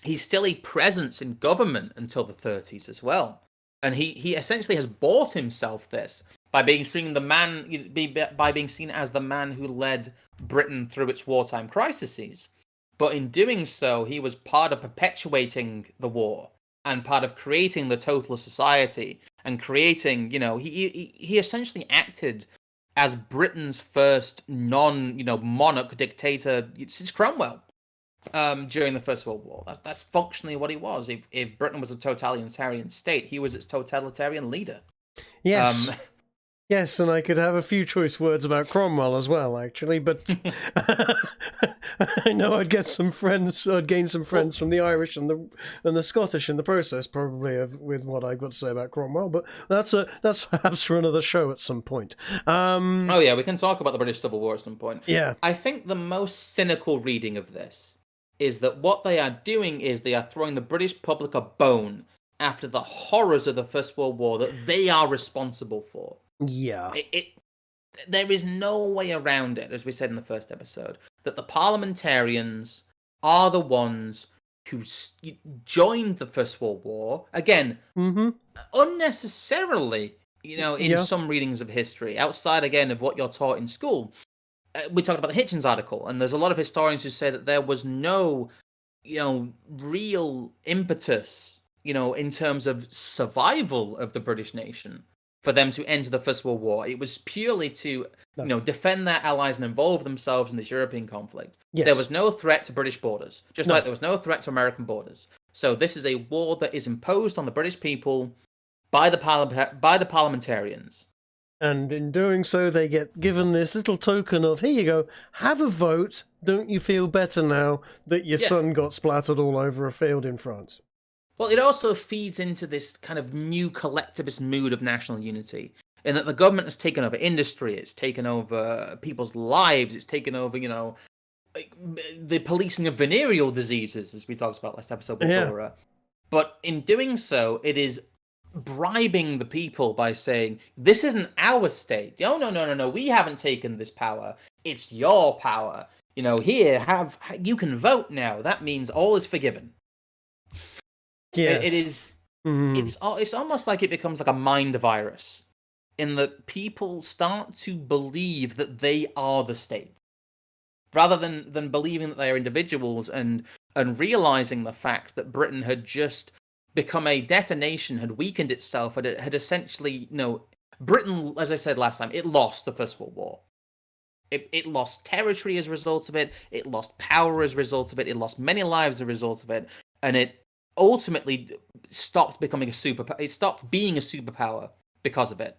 He's still a presence in government until the 30s as well. And he essentially has bought himself this by being seen as the man who led Britain through its wartime crises. But in doing so, he was part of perpetuating the war and part of creating the totalist society and creating, he essentially acted as Britain's first monarch dictator since Cromwell. During the First World War. That's functionally what he was. If Britain was a totalitarian state, he was its totalitarian leader. Yes. Yes, and I could have a few choice words about Cromwell as well, actually, but I know I'd gain some friends from the Irish and the Scottish in the process, probably, with what I've got to say about Cromwell, but that's perhaps for another show at some point. Oh yeah, we can talk about the British Civil War at some point. Yeah. I think the most cynical reading of this is that what they are doing is they are throwing the British public a bone after the horrors of the First World War that they are responsible for. Yeah. There is no way around it, as we said in the first episode, that the parliamentarians are the ones who joined the First World War, again, unnecessarily, in some readings of history, outside, again, of what you're taught in school. We talked about the Hitchens article, and there's a lot of historians who say that there was no, real impetus, in terms of survival of the British nation for them to enter the First World War. It was purely to, defend their allies and involve themselves in this European conflict. Yes. There was no threat to British borders, just like there was no threat to American borders. So this is a war that is imposed on the British people by the parliamentarians. And in doing so, they get given this little token of, here you go, have a vote. Don't you feel better now that your son got splattered all over a field in France? Well, it also feeds into this kind of new collectivist mood of national unity, in that the government has taken over industry, it's taken over people's lives, it's taken over, the policing of venereal diseases, as we talked about last episode before. Yeah. But in doing so, it is bribing the people by saying, this isn't our state. Oh, no, we haven't taken this power. It's your power. Here, you can vote now. That means all is forgiven. Yes. It is. It's almost like it becomes like a mind virus, in that people start to believe that they are the state, rather than believing that they are individuals, and realizing the fact that Britain had just become a debtor nation, had weakened itself, had essentially, Britain, as I said last time, it lost the First World War. It lost territory as a result of it. It lost power as a result of it. It lost many lives as a result of it, and it ultimately stopped becoming a superpower. It stopped being a superpower because of it.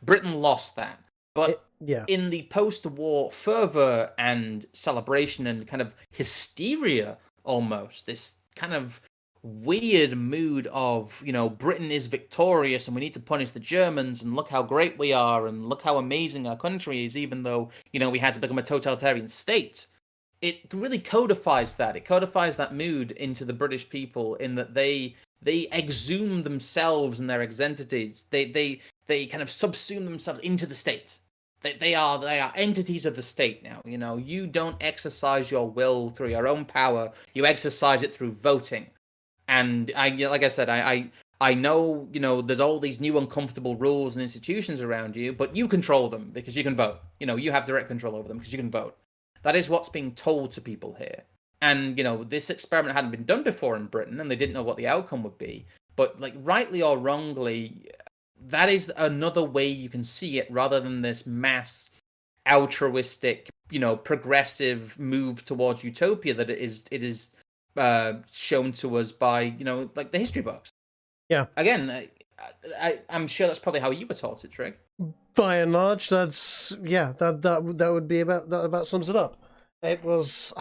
Britain lost that. But in the post-war fervor and celebration and kind of hysteria, almost, this kind of weird mood of, Britain is victorious and we need to punish the Germans, and look how great we are and look how amazing our country is, even though, we had to become a totalitarian state. It really codifies that. It codifies that mood into the British people, in that they exhume themselves and their identities. They kind of subsume themselves into the state. They are entities of the state now. You don't exercise your will through your own power. You exercise it through voting. And like I said, I know, there's all these new uncomfortable rules and institutions around you, but you control them because you can vote. You have direct control over them because you can vote. That is what's being told to people here. And, this experiment hadn't been done before in Britain, and they didn't know what the outcome would be. But, rightly or wrongly, that is another way you can see it, rather than this mass altruistic, progressive move towards utopia that it is shown to us by, the history books. Yeah. Again, I'm sure that's probably how you were taught it, Trig. By and large, that's that would be about sums it up. It was.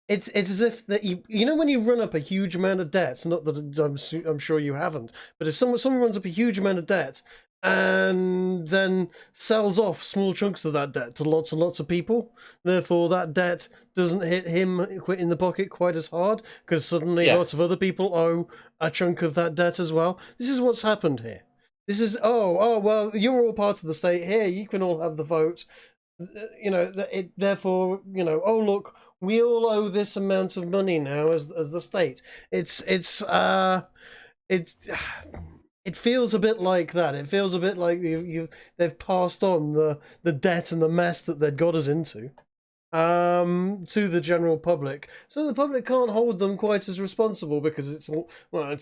It's as if that when you run up a huge amount of debt. Not that I'm sure you haven't, but if someone runs up a huge amount of debt and then sells off small chunks of that debt to lots and lots of people, therefore that debt doesn't hit him in the pocket quite as hard, because suddenly lots of other people owe a chunk of that debt as well. This is what's happened here. This is, well, you're all part of the state here, you can all have the vote. Therefore, oh, look, we all owe this amount of money now as the state. It feels a bit like that. It feels a bit like they've passed on the debt and the mess that they'd got us into to the general public, so the public can't hold them quite as responsible, because it's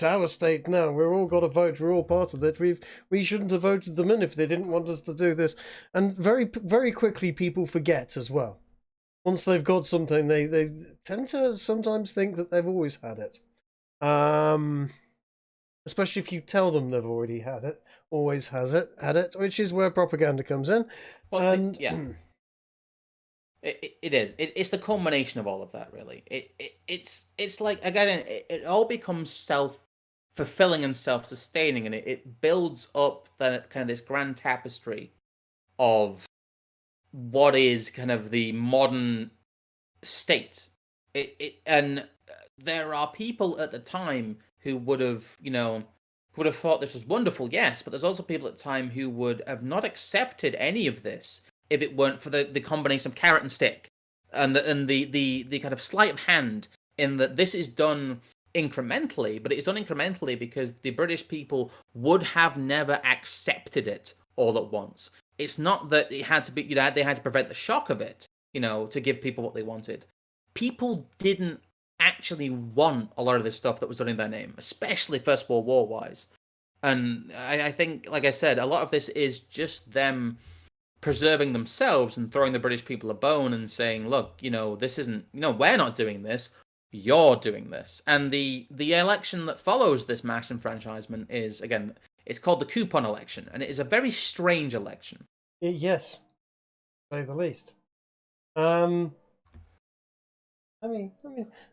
our state now. We've all got to vote. We're all part of it. We shouldn't have voted them in if they didn't want us to do this. And very very quickly people forget as well. Once they've got something, they tend to sometimes think that they've always had it. Especially if you tell them they've already had it, always had it, which is where propaganda comes in. Well, It is. It's the culmination of all of that, really. It's like, again, it all becomes self-fulfilling and self-sustaining, and it builds up that kind of this grand tapestry of what is kind of the modern state. And there are people at the time who would have, thought this was wonderful, yes, but there's also people at the time who would have not accepted any of this if it weren't for the combination of carrot and stick and the kind of sleight of hand in that this is done incrementally, but it is done incrementally because the British people would have never accepted it all at once. It's not that it had to be, they had to prevent the shock of it, to give people what they wanted. People didn't actually want a lot of this stuff that was done in their name, especially First World War wise. And I think, like I said, a lot of this is just them preserving themselves and throwing the British people a bone and saying, look, this isn't, we're not doing this, you're doing this. And the election that follows this mass enfranchisement is, again, it's called the coupon election, and it is a very strange election. Yes, to say the least.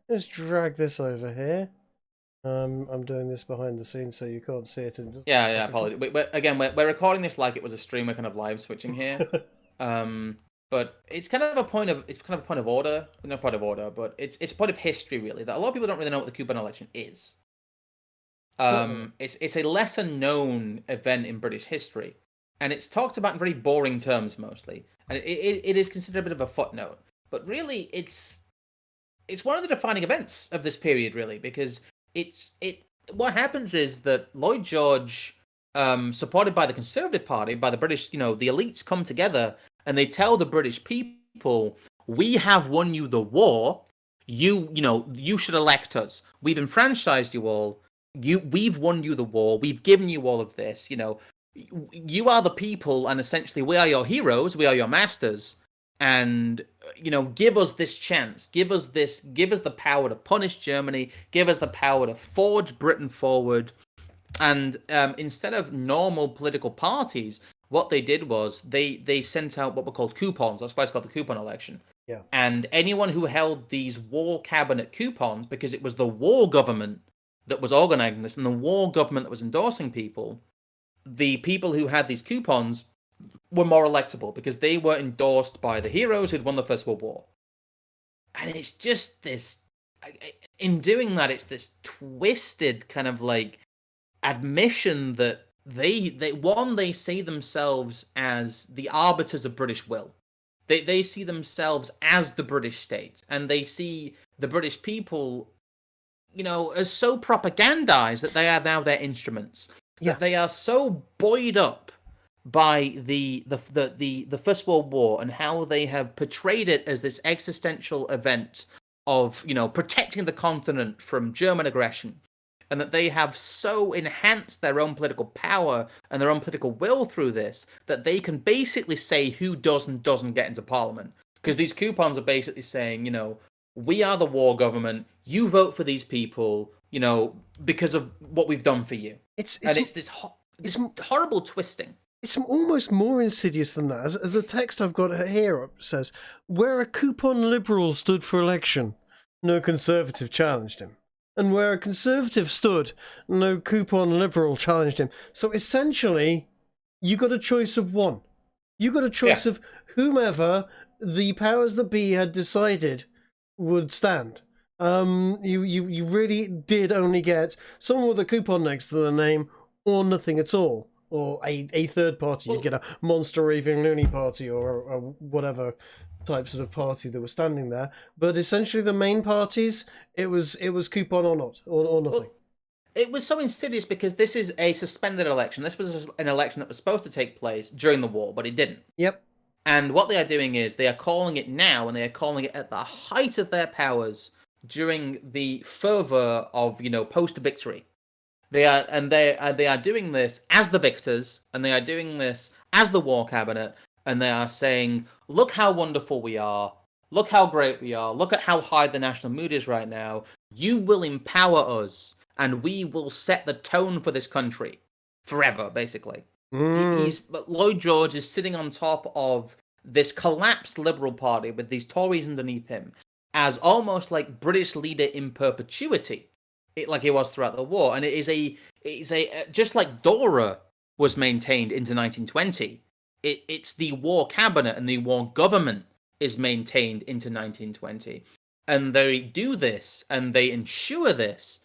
Let's drag this over here. I'm doing this behind the scenes, so you can't see it. Yeah, apologies. We're recording this like it was a stream. We're kind of live switching here. But it's kind of a point of order. No point of order, but it's a point of history, really, that a lot of people don't really know what the coupon election is. It's a lesser known event in British history, and it's talked about in very boring terms mostly, and it is considered a bit of a footnote. But really, it's one of the defining events of this period, really, because what happens is that Lloyd George, supported by the Conservative Party, by the British, the elites come together and they tell the British people, we have won you the war. You should elect us. We've enfranchised you all. We've won you the war. We've given you all of this. You are the people, and essentially we are your heroes. We are your masters. And give us this chance. Give us the power to punish Germany. Give us the power to forge Britain forward. And instead of normal political parties, what they did was they sent out what were called coupons. That's why it's called the coupon election. Yeah. And anyone who held these war cabinet coupons, because it was the war government that was organizing this and the war government that was endorsing people, the people who had these coupons were more electable because they were endorsed by the heroes who'd won the First World War. And it's just this, in doing that, it's this twisted kind of like admission that they see themselves as the arbiters of British will. They see themselves as the British state, and they see the British people, as so propagandized that they are now their instruments. Yeah. That they are so buoyed up by the First World War and how they have portrayed it as this existential event of, protecting the continent from German aggression, and that they have so enhanced their own political power and their own political will through this that they can basically say who does and doesn't get into Parliament. Because these coupons are basically saying, we are the war government, you vote for these people, because of what we've done for you. It's this horrible twisting. It's almost more insidious than that. As the text I've got here says, where a coupon liberal stood for election, no conservative challenged him. And where a conservative stood, no coupon liberal challenged him. So essentially, you got a choice of one. You got a choice of whomever the powers that be had decided would stand. You really did only get someone with a coupon next to the name or nothing at all. Or a third party. You'd get a monster raving loony party or whatever types of party that was standing there. But essentially the main parties, it was coupon or not, or nothing. Well, it was so insidious because this is a suspended election. This was an election that was supposed to take place during the war, but it didn't. Yep. And what they are doing is they are calling it now, and they are calling it at the height of their powers during the fervor of, post-victory. They are doing this as the victors, and they are doing this as the war cabinet, and they are saying, look how wonderful we are, look how great we are, look at how high the national mood is right now. You will empower us, and we will set the tone for this country forever, basically. Lloyd George is sitting on top of this collapsed Liberal Party with these Tories underneath him as almost like British leader in perpetuity. Like it was throughout the war, and it's a just like Dora was maintained into 1920. It's the war cabinet and the war government is maintained into 1920. And they do this, and they ensure this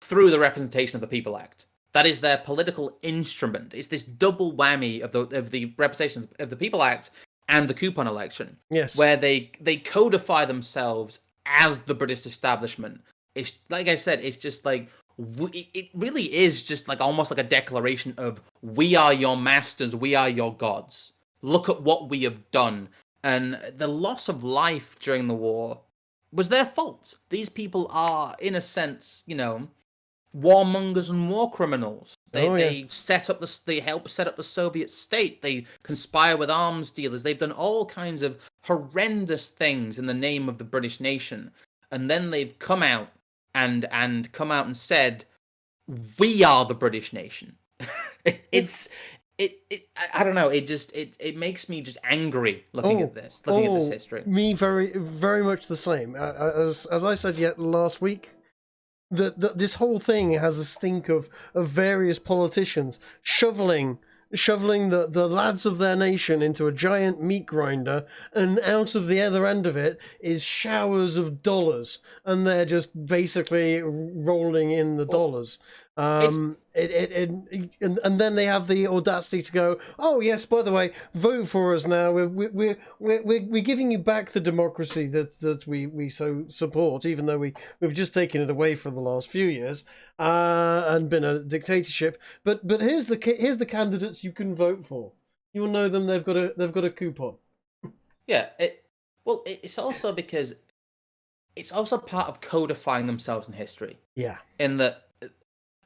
through the Representation of the People Act. That is their political instrument. It's this double whammy of the Representation of the People Act and the coupon election, Yes. where they codify themselves as the British establishment. It's like I said, it's just like it really is just like almost like a declaration of we are your masters, we are your gods. Look at what we have done. And the loss of life during the war was their fault. These people are, in a sense, warmongers and war criminals. They help set up the Soviet state. They conspire with arms dealers. They've done all kinds of horrendous things in the name of the British nation. And then they've come out and said, "We are the British nation." I don't know. It makes me just angry looking at this history. Me very, very much the same. As I said last week, that this whole thing has a stink of various politicians shoveling the lads of their nation into a giant meat grinder, and out of the other end of it is showers of dollars, and they're just basically rolling in the dollars. And then they have the audacity to go, "Oh yes, by the way, vote for us now. We're giving you back the democracy that we so support, even though we've just taken it away for the last few years and been a dictatorship. But here's the candidates you can vote for. You'll know them. They've got a coupon." Yeah. It's also because it's also part of codifying themselves in history. Yeah. In that.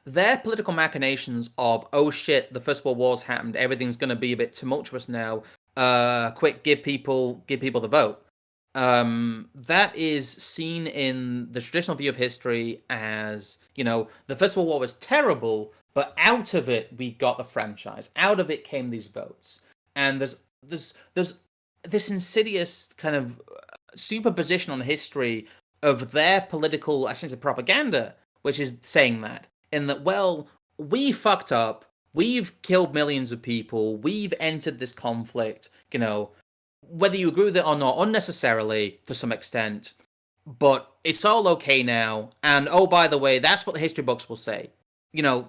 Their political machinations of, oh shit, the First World War's happened, everything's going to be a bit tumultuous now, quick, give people the vote. That is seen in the traditional view of history as, the First World War was terrible, but out of it we got the franchise. Out of it came these votes. And there's this insidious kind of superposition on history of their political, I shouldn't say propaganda, which is saying that. In that, well, we fucked up, we've killed millions of people, we've entered this conflict, whether you agree with it or not, unnecessarily, for some extent, but it's all okay now, and oh, by the way, that's what the history books will say. It's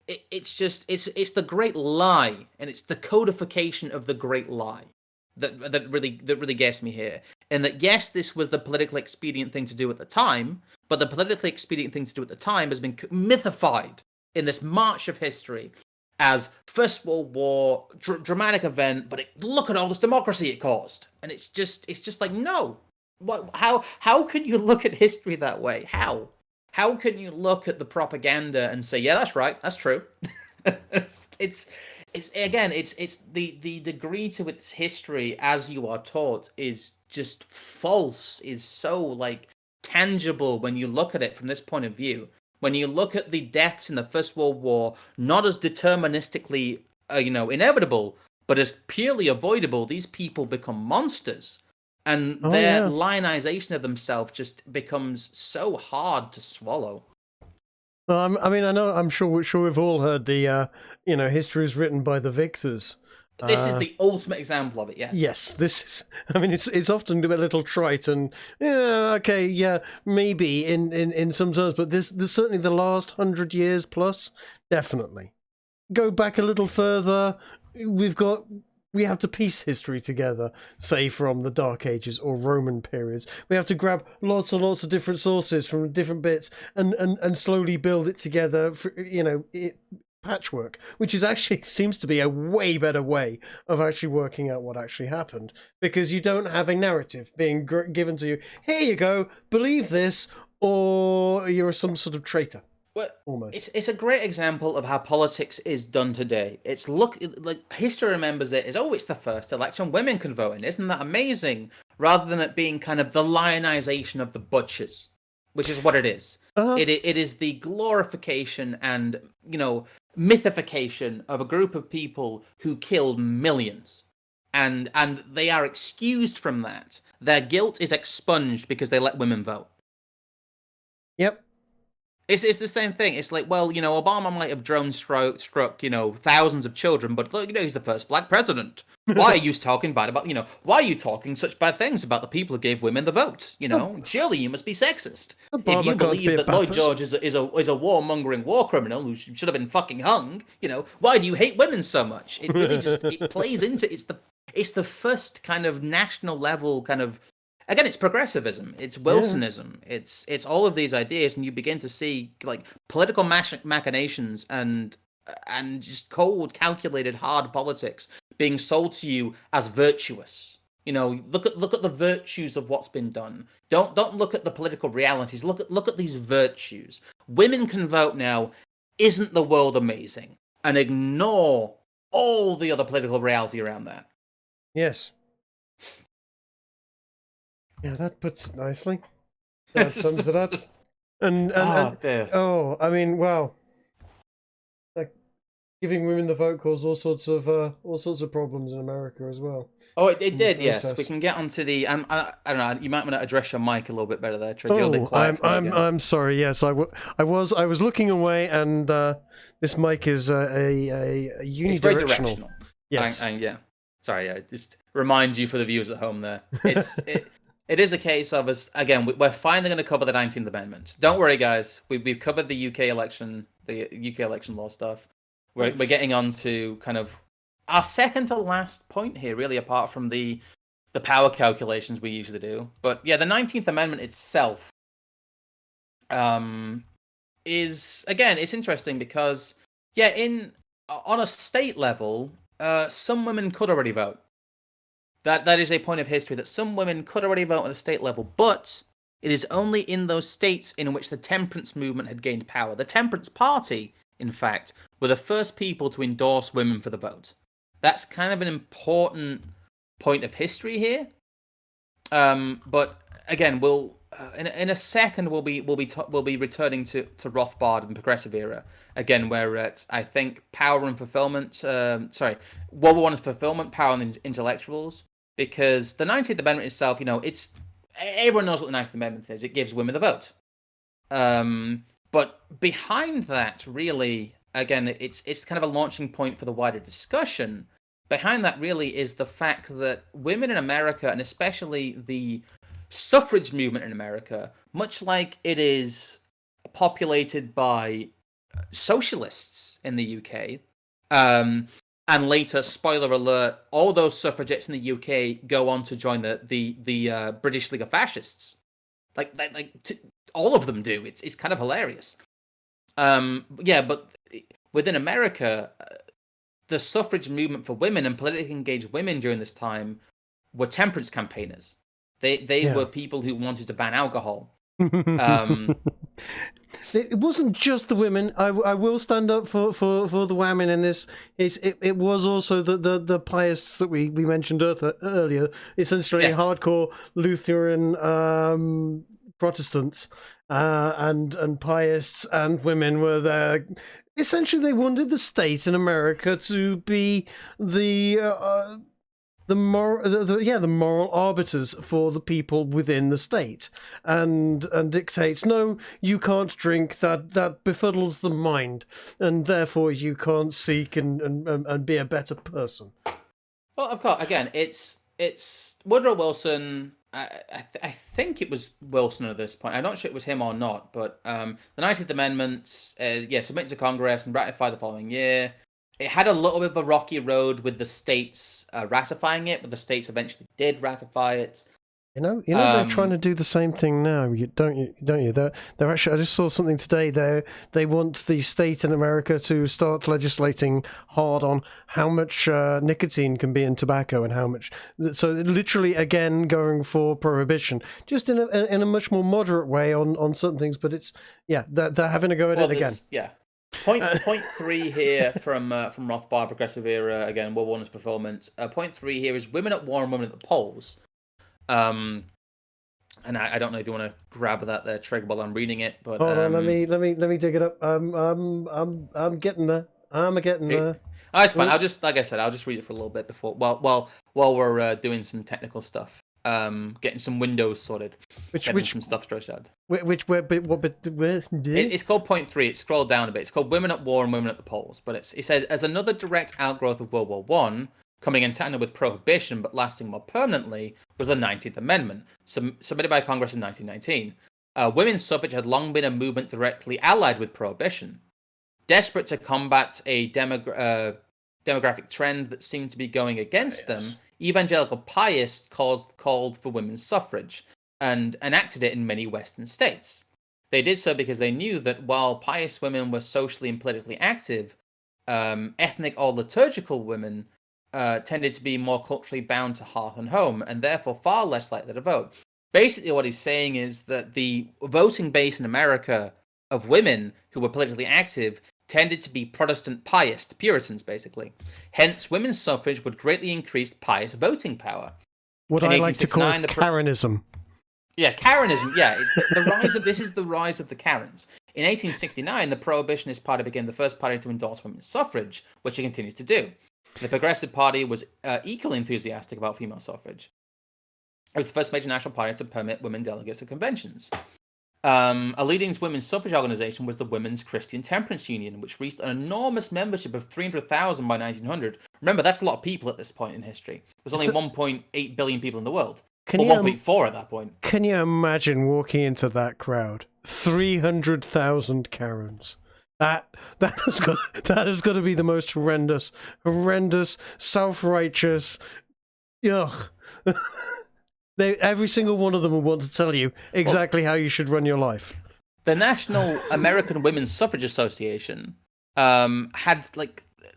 the great lie, and it's the codification of the great lie that really gets me here. And that, yes, this was the politically expedient thing to do at the time, but the politically expedient thing to do at the time has been mythified in this march of history as First World War, dramatic event, but look at all this democracy it caused. And it's just like, no. How can you look at history that way? How can you look at the propaganda and say, yeah, that's right, that's true? It's the degree to its history as you are taught is just false, is so tangible when you look at it from this point of view. When you look at the deaths in the First World War, not as deterministically, inevitable, but as purely avoidable, these people become monsters. And their lionization of themselves just becomes so hard to swallow. Well, I'm sure we've all heard the, history is written by the victors. This is the ultimate example of it, yes. Yes, this is. It's often a little trite, and maybe in some terms, but this certainly the last 100 years plus, definitely. Go back a little further, we have to piece history together, say from the Dark Ages or Roman periods. We have to grab lots and lots of different sources from different bits and slowly build it together for, patchwork, which is actually seems to be a way better way of actually working out what actually happened, because you don't have a narrative being given to you. Here you go, believe this, or you're some sort of traitor. Well, almost. It's a great example of how politics is done today. It's history remembers it as, oh, it's the first election women can vote in. Isn't that amazing? Rather than it being kind of the lionization of the butchers, which is what it is. It is the glorification and mythification of a group of people who killed millions, and they are excused from that. Their guilt is expunged because they let women vote. Yep. It's the same thing. It's like, well, Obama might have struck, thousands of children, but look, he's the first black president. Why are you talking bad about, why are you talking such bad things about the people who gave women the vote? Surely you must be sexist. If you Obama can't be believe a that bad Lloyd person. George is a warmongering war criminal who should have been fucking hung, why do you hate women so much? It really it plays into it's the first kind of national level kind of. Again, it's progressivism, it's Wilsonism, it's all of these ideas, and you begin to see like political machinations and just cold, calculated, hard politics being sold to you as virtuous. Look at the virtues of what's been done. Don't look at the political realities. Look at these virtues. Women can vote now. Isn't the world amazing? And ignore all the other political reality around that. Yes. Yeah, that puts it nicely. That sums it up. I mean, wow. Like, giving women the vote caused all sorts of problems in America as well. Oh, it did. Yes, we can get onto the. I don't know. You might want to address your mic a little bit better there, Trig. You're a bit quiet. I'm sorry. Yes, I was looking away, and this mic is a unidirectional. It's very directional. Yes. Yeah. Sorry. Just remind you for the viewers at home there. It is a case of us again. We're finally going to cover the 19th Amendment. Don't worry, guys. We've covered the UK election law stuff. We're getting on to kind of our second to last point here, really, apart from the power calculations we usually do. But yeah, the 19th Amendment itself is, again, it's interesting because on a state level, some women could already vote. That is a point of history, that some women could already vote at a state level, but it is only in those states in which the temperance movement had gained power. The Temperance Party, in fact, were the first people to endorse women for the vote. That's kind of an important point of history here. But again, we'll in a second we'll be returning to Rothbard and progressive era again, where it's, I think, power and fulfillment. World War I is fulfillment, power and intellectuals. Because the 19th Amendment itself, it's everyone knows what the 19th Amendment is. It gives women the vote. But behind that, really, again, it's kind of a launching point for the wider discussion. Behind that, really, is the fact that women in America, and especially the suffrage movement in America, much like it is populated by socialists in the UK, and later, spoiler alert, all those suffragettes in the UK go on to join the British League of Fascists. All of them do. It's kind of hilarious. But within America, the suffrage movement for women and politically engaged women during this time were temperance campaigners. They were people who wanted to ban alcohol. It wasn't just the women. I will stand up for the women in this. It was also the pietists that we mentioned earlier. Essentially, hardcore Lutheran Protestants and pietists and women were there. Essentially, they wanted the state in America to be the moral arbiters for the people within the state, and dictates, no, you can't drink, that befuddles the mind, and therefore you can't seek and be a better person. Well, of course, again, it's Woodrow Wilson. I think it was Wilson at this point. I'm not sure it was him or not, but the 19th Amendment, submitted to Congress and ratified the following year. It had a little bit of a rocky road with the states ratifying it, but the states eventually did ratify it. They're trying to do the same thing now. Don't you? They're actually. I just saw something today. They want the state in America to start legislating hard on how much nicotine can be in tobacco and how much. So literally, again, going for prohibition, just in a much more moderate way on certain things. But they're having to go at it again. Yeah. Point 3 here from Rothbard, progressive era, again, World War I's fulfillment. Point 3 here is women at war and women at the polls. And I don't know if you want to grab that there, Trig, while I'm reading it, but hold on, let me dig it up. I'm getting there. I'm getting there. Oh, it's fine. I'll just, like I said, I'll just read it for a little bit before while we're doing some technical stuff. getting some windows sorted, getting some stuff stretched out. It's called point 3. It's scrolled down a bit. It's called Women at War and Women at the Polls. But it says, as another direct outgrowth of World War One, coming in tandem with prohibition but lasting more permanently, was the 19th Amendment, submitted by Congress in 1919. Women's suffrage had long been a movement directly allied with prohibition. Desperate to combat a demographic trend that seemed to be going against them, evangelical pietists called for women's suffrage and enacted it in many Western states. They did so because they knew that while pious women were socially and politically active, ethnic or liturgical women tended to be more culturally bound to hearth and home, and therefore far less likely to vote. Basically, what he's saying is that the voting base in America of women who were politically active tended to be Protestant pious, Puritans, basically. Hence, women's suffrage would greatly increase pious voting power. What I like to call Karenism. Yeah, Karenism. Yeah, this is the rise of the Karens. In 1869, the Prohibitionist Party became the first party to endorse women's suffrage, which it continued to do. The Progressive Party was equally enthusiastic about female suffrage. It was the first major national party to permit women delegates at conventions. A leading women's suffrage organization was the Women's Christian Temperance Union, which reached an enormous membership of 300,000 by 1900. Remember, that's a lot of people at this point in history. There's only 1.8 billion people in the world. Or 1.4 at that point. Can you imagine walking into that crowd? 300,000 Karens. That has got to be the most horrendous, self-righteous. Ugh. Every single one of them will want to tell you exactly how you should run your life. The National American Women's Suffrage Association had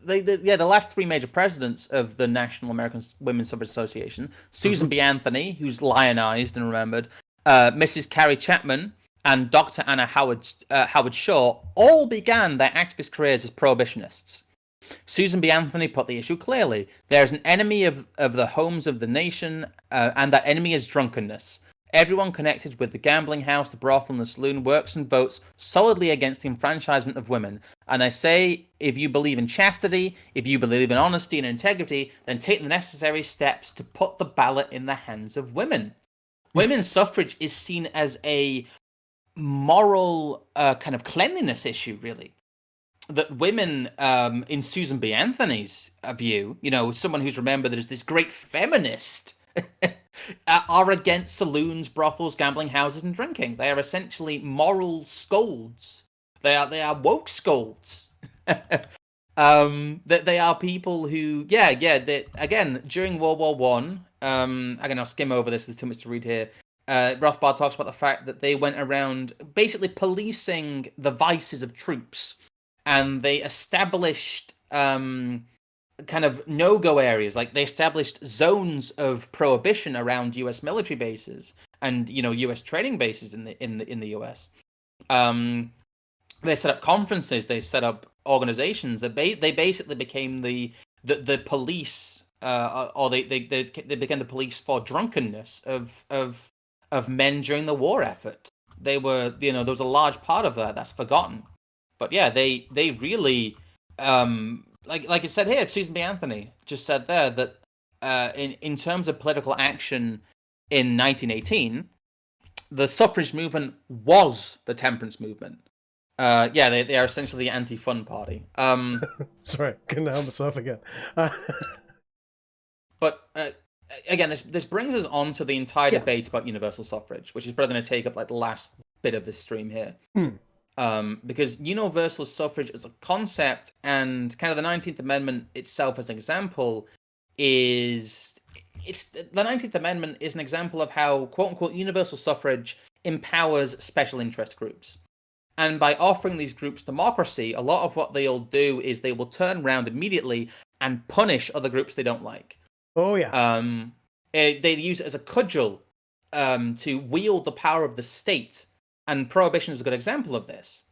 the last 3 major presidents of the National American Women's Suffrage Association: Susan B. Anthony, who's lionized and remembered, Mrs. Carrie Chapman, and Dr. Anna Howard Shaw, all began their activist careers as prohibitionists. Susan B. Anthony put the issue clearly. There is an enemy of the homes of the nation, and that enemy is drunkenness. Everyone connected with the gambling house, the brothel, and the saloon works and votes solidly against the enfranchisement of women. And I say, if you believe in chastity, if you believe in honesty and integrity, then take the necessary steps to put the ballot in the hands of women. Women's suffrage is seen as a moral kind of cleanliness issue, really. That women, in Susan B. Anthony's view, someone who's remembered as this great feminist, are against saloons, brothels, gambling houses, and drinking. They are essentially moral scolds. They are woke scolds. That they are people who, again, during World War One. Again, I'll skim over this. There's too much to read here. Rothbard talks about the fact that they went around basically policing the vices of troops. And they established kind of no-go areas. Like, they established zones of prohibition around U.S. military bases and U.S. training bases in the U.S. They set up conferences. They set up organizations. They basically became the police, or they became the police for drunkenness of men during the war effort. They were, there was a large part of that's forgotten. But yeah, they really, like it said here, Susan B. Anthony just said there that in terms of political action in 1918, the suffrage movement was the temperance movement. They are essentially the anti-fun party. Sorry, couldn't help myself again. But again, this brings us on to the entire debate about universal suffrage, which is probably going to take up the last bit of this stream here. Because universal suffrage as a concept and kind of the 19th Amendment itself as an example the 19th Amendment is an example of how quote-unquote universal suffrage empowers special interest groups. And by offering these groups democracy, a lot of what they'll do is they will turn around immediately and punish other groups they don't like. Oh, yeah. They use it as a cudgel to wield the power of the state. And Prohibition is a good example of this.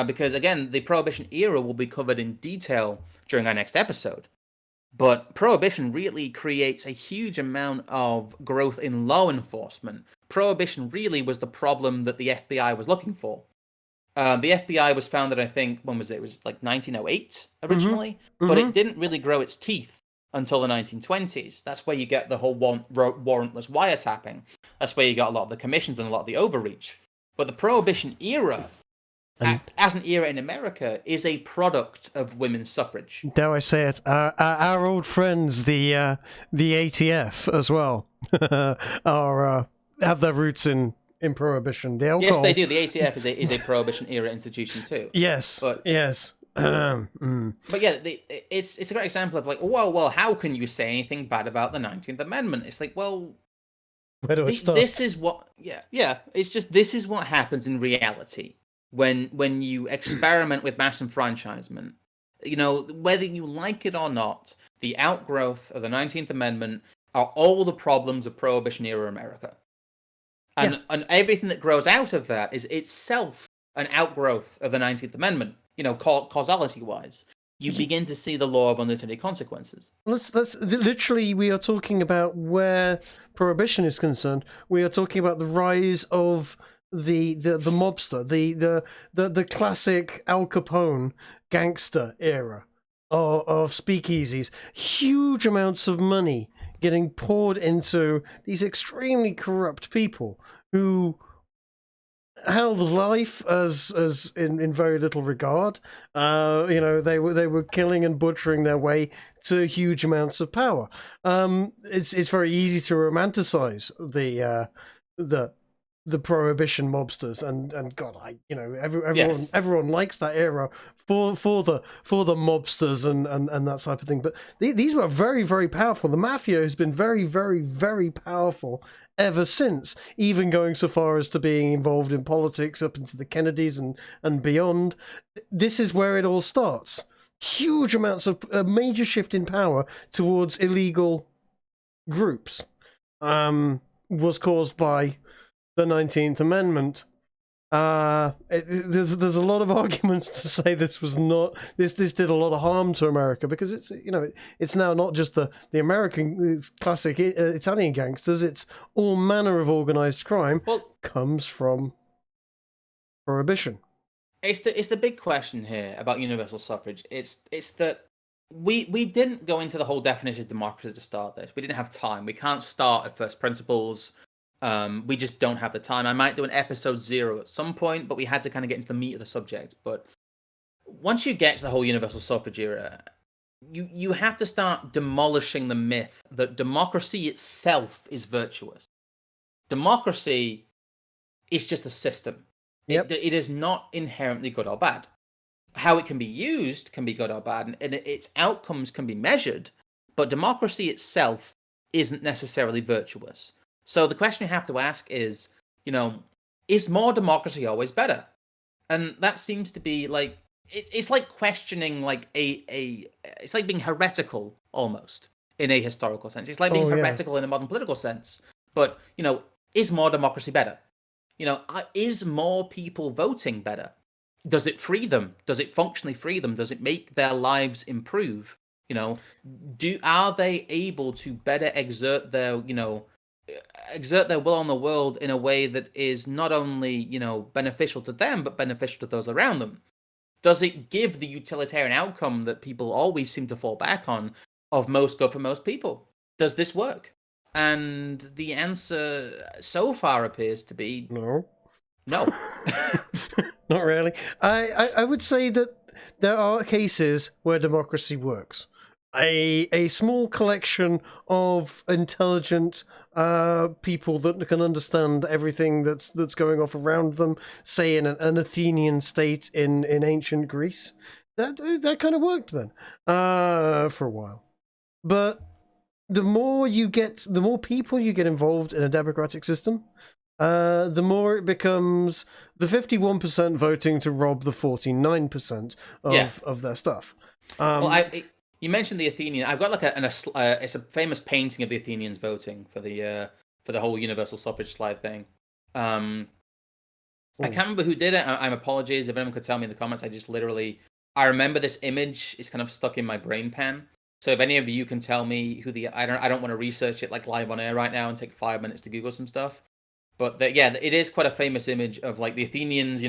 Because, again, the Prohibition era will be covered in detail during our next episode. But Prohibition really creates a huge amount of growth in law enforcement. Prohibition really was the problem that the FBI was looking for. The FBI was founded, I think, when was it? It was like 1908 originally. Mm-hmm. But it didn't really grow its teeth until the 1920s. That's where you get the whole warrantless wiretapping. That's where you got a lot of the commissions and a lot of the overreach. But the Prohibition era, as an era in America, is a product of women's suffrage. Dare I say it? Our old friends, the ATF as well, have their roots in Prohibition. The alcohol. Yes, they do. The ATF is a Prohibition era institution too. Yes. Yes. But yeah, it's a great example of like, well, how can you say anything bad about the 19th Amendment? It's like, well, where do I start? This is what, it's just, this is what happens in reality when you experiment with mass enfranchisement. You know, whether you like it or not, the outgrowth of the 19th Amendment are all the problems of Prohibition era America. And everything that grows out of that is itself an outgrowth of the 19th Amendment, you know, causality-wise. You begin to see the law of unintended consequences. Let's literally, we are talking about where Prohibition is concerned. We are talking about the rise of the mobster, the classic Al Capone gangster era of speakeasies. Huge amounts of money getting poured into these extremely corrupt people who held life as in very little regard. You know, they were killing and butchering their way to huge amounts of power. It's very easy to romanticize the Prohibition mobsters, and God, everyone likes that era for the mobsters and that type of thing. But these were very, very powerful. The mafia has been very, very, very powerful ever since, even going so far as to being involved in politics up into the Kennedys and beyond. This is where it all starts. Huge amounts of a major shift in power towards illegal groups was caused by the 19th Amendment. There's a lot of arguments to say this did a lot of harm to America, because it's now not just the American classic Italian gangsters. It's all manner of organized crime comes from Prohibition. It's the big question here about universal suffrage. It's that we didn't go into the whole definition of democracy to start this. We didn't have time. We can't start at first principles. We just don't have the time. I might do an episode 0 at some point, but we had to kind of get into the meat of the subject. But once you get to the whole universal suffrage era, you have to start demolishing the myth that democracy itself is virtuous. Democracy is just a system. Yep. It is not inherently good or bad. How it can be used can be good or bad, and its outcomes can be measured, but democracy itself isn't necessarily virtuous. So the question you have to ask is, is more democracy always better? And that seems to be like, it's like questioning like it's like being heretical almost in a historical sense. It's like being heretical in a modern political sense. But, is more democracy better? Is more people voting better? Does it free them? Does it functionally free them? Does it make their lives improve? Are they able to better exert their will on the world in a way that is not only, beneficial to them, but beneficial to those around them? Does it give the utilitarian outcome that people always seem to fall back on of most good for most people? Does this work? And the answer so far appears to be no. Not really. I would say that there are cases where democracy works. A small collection of intelligent people that can understand everything that's going off around them, say in an Athenian state in ancient Greece, that kind of worked then for a while. But the more people you get involved in a democratic system, the more it becomes the 51% voting to rob the 49% of their stuff. You mentioned the Athenian. I've got like it's a famous painting of the Athenians voting for the whole universal suffrage slide thing. I can't remember who did it. I'm apologies if anyone could tell me in the comments. I remember this image. It's kind of stuck in my brain pan. So if any of you can tell me who I don't want to research it like live on air right now and take 5 minutes to Google some stuff. But it is quite a famous image of like the Athenians.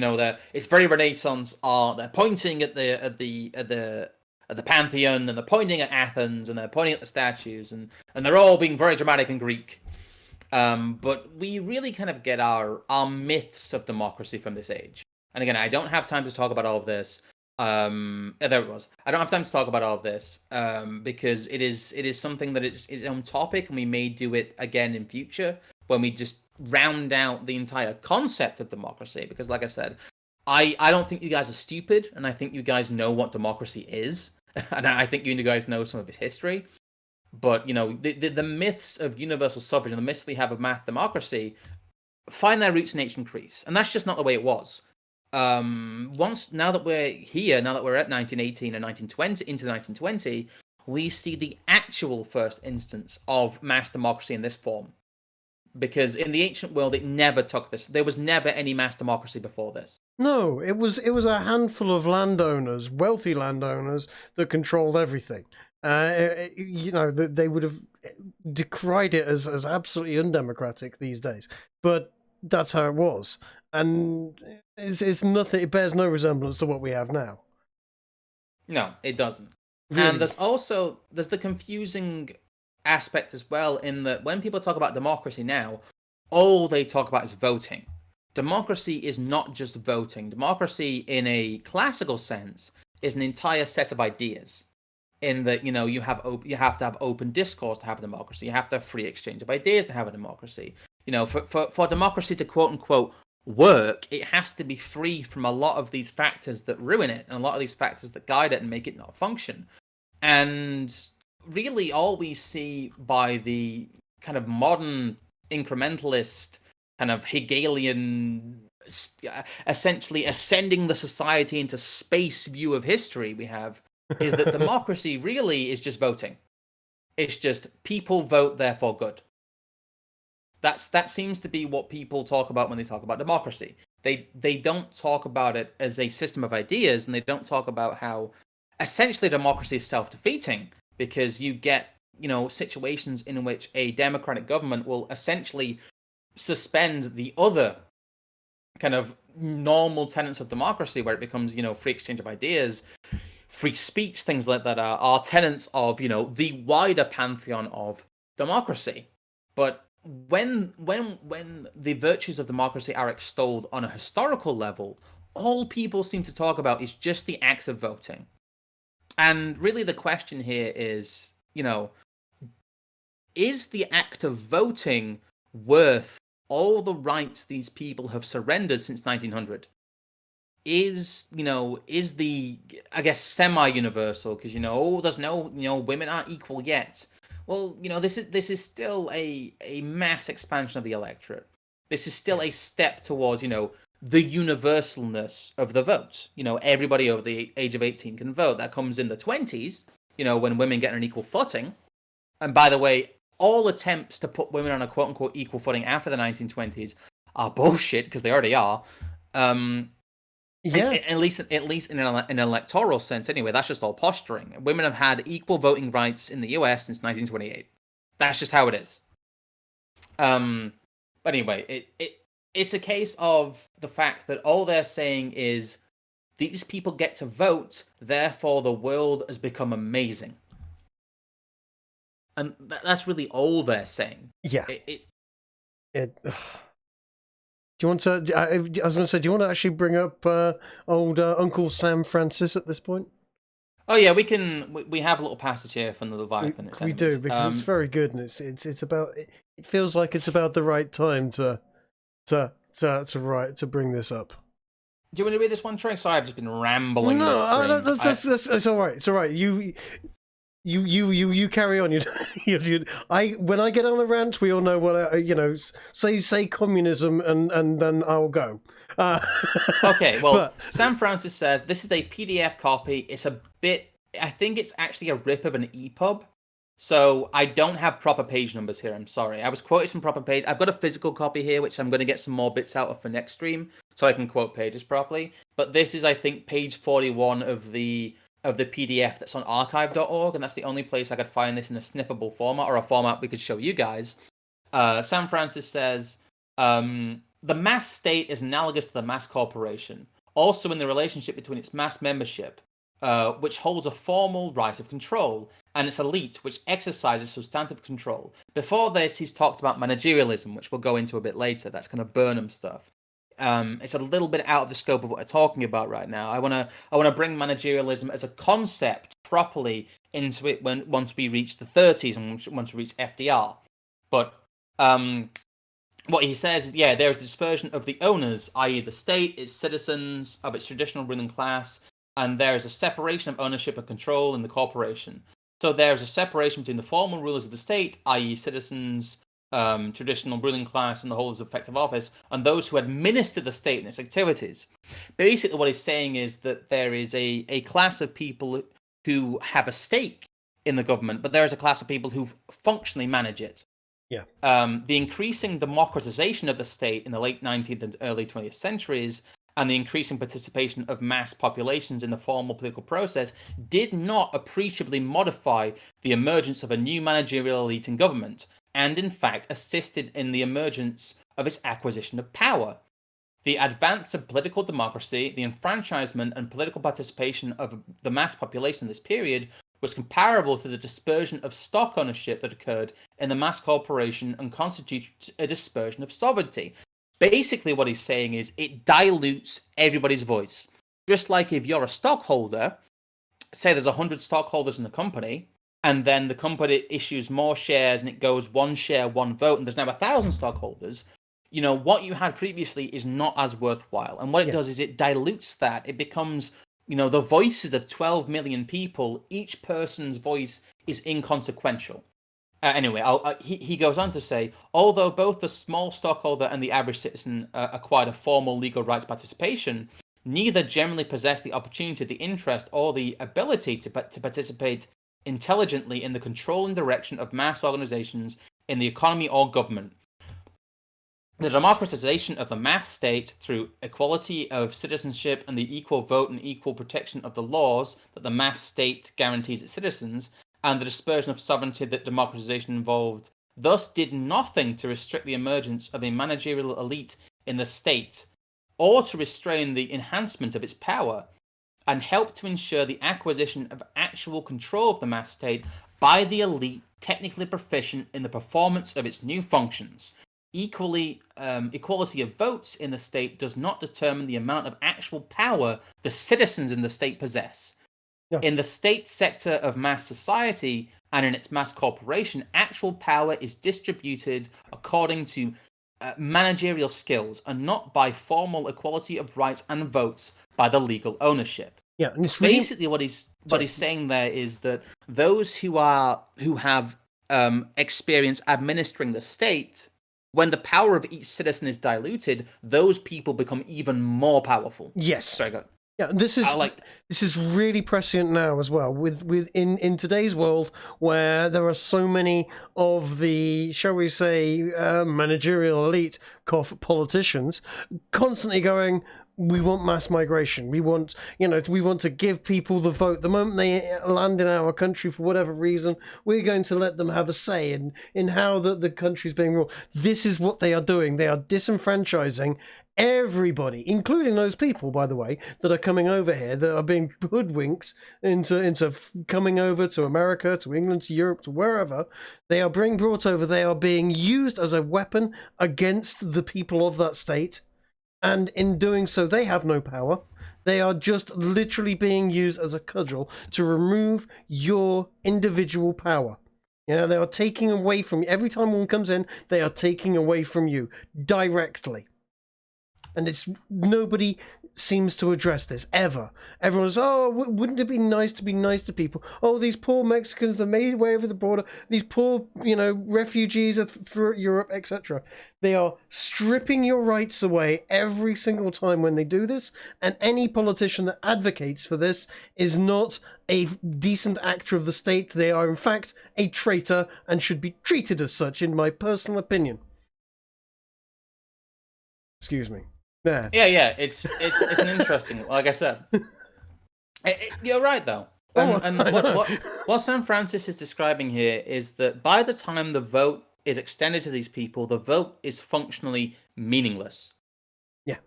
It's very Renaissance art. They're pointing at the the Pantheon, and they're pointing at Athens, and they're pointing at the statues, and they're all being very dramatic and Greek. But we really kind of get our myths of democracy from this age. And again, I don't have time to talk about all of this. There it was. I don't have time to talk about all of this because it is something that is its own topic, and we may do it again in future when we just round out the entire concept of democracy. Because, like I said, I don't think you guys are stupid, and I think you guys know what democracy is, and I think you guys know some of its history. But the myths of universal suffrage and the myths we have of mass democracy find their roots in ancient Greece, and that's just not the way it was. Now that we're here, now that we're at 1918 and 1920 into 1920, we see the actual first instance of mass democracy in this form. Because in the ancient world, it never took this. There was never any mass democracy before this. No, it was a handful of landowners, wealthy landowners, that controlled everything. They would have decried it as absolutely undemocratic these days, but that's how it was, and it's nothing. It bears no resemblance to what we have now. No, it doesn't. Really? And there's the confusing aspect as well, in that when people talk about democracy now, all they talk about is voting. Democracy is not just voting. Democracy, in a classical sense, is an entire set of ideas. In that, you have to have open discourse to have a democracy. You have to have free exchange of ideas to have a democracy. For democracy to quote unquote work, it has to be free from a lot of these factors that ruin it, and a lot of these factors that guide it and make it not function. And really, all we see by the kind of modern incrementalist, kind of Hegelian, essentially ascending the society into space view of history we have, is that democracy really is just voting. It's just people vote, therefore good. That seems to be what people talk about when they talk about democracy. They don't talk about it as a system of ideas, and they don't talk about how essentially democracy is self-defeating, because you get situations in which a democratic government will essentially suspend the other kind of normal tenets of democracy, where it becomes free exchange of ideas, free speech, things like that are tenets of the wider pantheon of democracy. But when the virtues of democracy are extolled on a historical level, all people seem to talk about is just the act of voting. And really the question here is, is the act of voting worth all the rights these people have surrendered since 1900? Is the, I guess, semi-universal, because there's no women aren't equal yet. Well, this is still a mass expansion of the electorate. This is still a step towards the universalness of the vote. Everybody over the age of 18 can vote. That comes in the 20s, when women get an equal footing. And by the way, all attempts to put women on a quote unquote equal footing after the 1920s are bullshit, because they already are. Yeah. At least in an electoral sense, anyway. That's just all posturing. Women have had equal voting rights in the US since 1928. That's just how it is. But anyway, it's a case of the fact that all they're saying is these people get to vote, therefore the world has become amazing. And that's really all they're saying. Yeah. Do you want to? I was going to say, do you want to actually bring up old Uncle Sam Francis at this point? Oh yeah, we can. We have a little passage here from the Leviathan. We do, because it's very good, and it's about. It feels like it's about the right time to bring this up. Do you want to read this one, Trey? Sorry, I've just been rambling. No, that's all right. It's all right. You carry on. When I get on a rant, we all know what say communism, and then I'll go. Okay, well, Sam Francis says this is a PDF copy. It's a bit. I think it's actually a rip of an EPUB. So I don't have proper page numbers here. I'm sorry. I was quoting some proper page. I've got a physical copy here, which I'm going to get some more bits out of for next stream, so I can quote pages properly. But this is, I think, page 41 of the PDF that's on archive.org, and that's the only place I could find this in a snippable format, or a format we could show you guys. Sam Francis says, the mass state is analogous to the mass corporation. Also in the relationship between its mass membership, which holds a formal right of control, and its elite, which exercises substantive control. Before this, he's talked about managerialism, which we'll go into a bit later. That's kind of Burnham stuff. It's a little bit out of the scope of what we're talking about right now. I wanna bring managerialism as a concept properly into it once we reach the 30s and once we reach FDR. But what he says is, there is dispersion of the owners, i.e. the state, its citizens, of its traditional ruling class, and there is a separation of ownership and control in the corporation. So there is a separation between the formal rulers of the state, i.e. citizens, traditional ruling class, and the holders of effective office, and those who administer the state and its activities. Basically, what he's saying is that there is a class of people who have a stake in the government, but there is a class of people who functionally manage it. Yeah. The increasing democratization of the state in the late 19th and early 20th centuries, and the increasing participation of mass populations in the formal political process did not appreciably modify the emergence of a new managerial elite in government, and in fact assisted in the emergence of its acquisition of power. The advance of political democracy, the enfranchisement and political participation of the mass population in this period was comparable to the dispersion of stock ownership that occurred in the mass corporation and constitutes a dispersion of sovereignty. Basically, what he's saying is it dilutes everybody's voice. Just like if you're a stockholder, say there's 100 stockholders in the company, and then the company issues more shares and it goes 1 share, 1 vote, and there's now 1,000 stockholders, what you had previously is not as worthwhile. And what it does is it dilutes that. It becomes, the voices of 12 million people, each person's voice is inconsequential. Anyway, he goes on to say, although both the small stockholder and the average citizen acquired a formal legal right to participation, neither generally possess the opportunity, the interest, or the ability to participate intelligently in the control and direction of mass organizations in the economy or government. The democratization of the mass state through equality of citizenship and the equal vote and equal protection of the laws that the mass state guarantees its citizens, and the dispersion of sovereignty that democratization involved, thus did nothing to restrict the emergence of a managerial elite in the state, or to restrain the enhancement of its power, and helped to ensure the acquisition of actual control of the mass state by the elite technically proficient in the performance of its new functions. Equality of votes in the state does not determine the amount of actual power the citizens in the state possess. Yeah. In the state sector of mass society and in its mass corporation, actual power is distributed according to managerial skills and not by formal equality of rights and votes by the legal ownership. Yeah, and it's really... basically what he's saying there is that those who have experience administering the state, when the power of each citizen is diluted, those people become even more powerful. Yes. Very good. Yeah, this is really prescient now as well. In today's world, where there are so many of the, shall we say, managerial elite politicians constantly going, we want mass migration. We want, we want to give people the vote. The moment they land in our country for whatever reason, we're going to let them have a say in how the country's being ruled. This is what they are doing. They are disenfranchising everybody, including those people, by the way, that are coming over here, that are being hoodwinked into coming over to America, to England, to Europe, to wherever. They are being brought over. They are being used as a weapon against the people of that state. And in doing so, they have no power. They are just literally being used as a cudgel to remove your individual power. They are taking away from you. Every time one comes in, they are taking away from you directly. And nobody seems to address this ever. Everyone's, wouldn't it be nice to people? Oh, these poor Mexicans that made way over the border. These poor, refugees throughout Europe, etc. They are stripping your rights away every single time when they do this. And any politician that advocates for this is not a decent actor of the state. They are, in fact, a traitor and should be treated as such, in my personal opinion. Excuse me. Yeah, it's an interesting, like I said. You're right, though. And what Sam Francis is describing here is that by the time the vote is extended to these people, the vote is functionally meaningless. Yeah.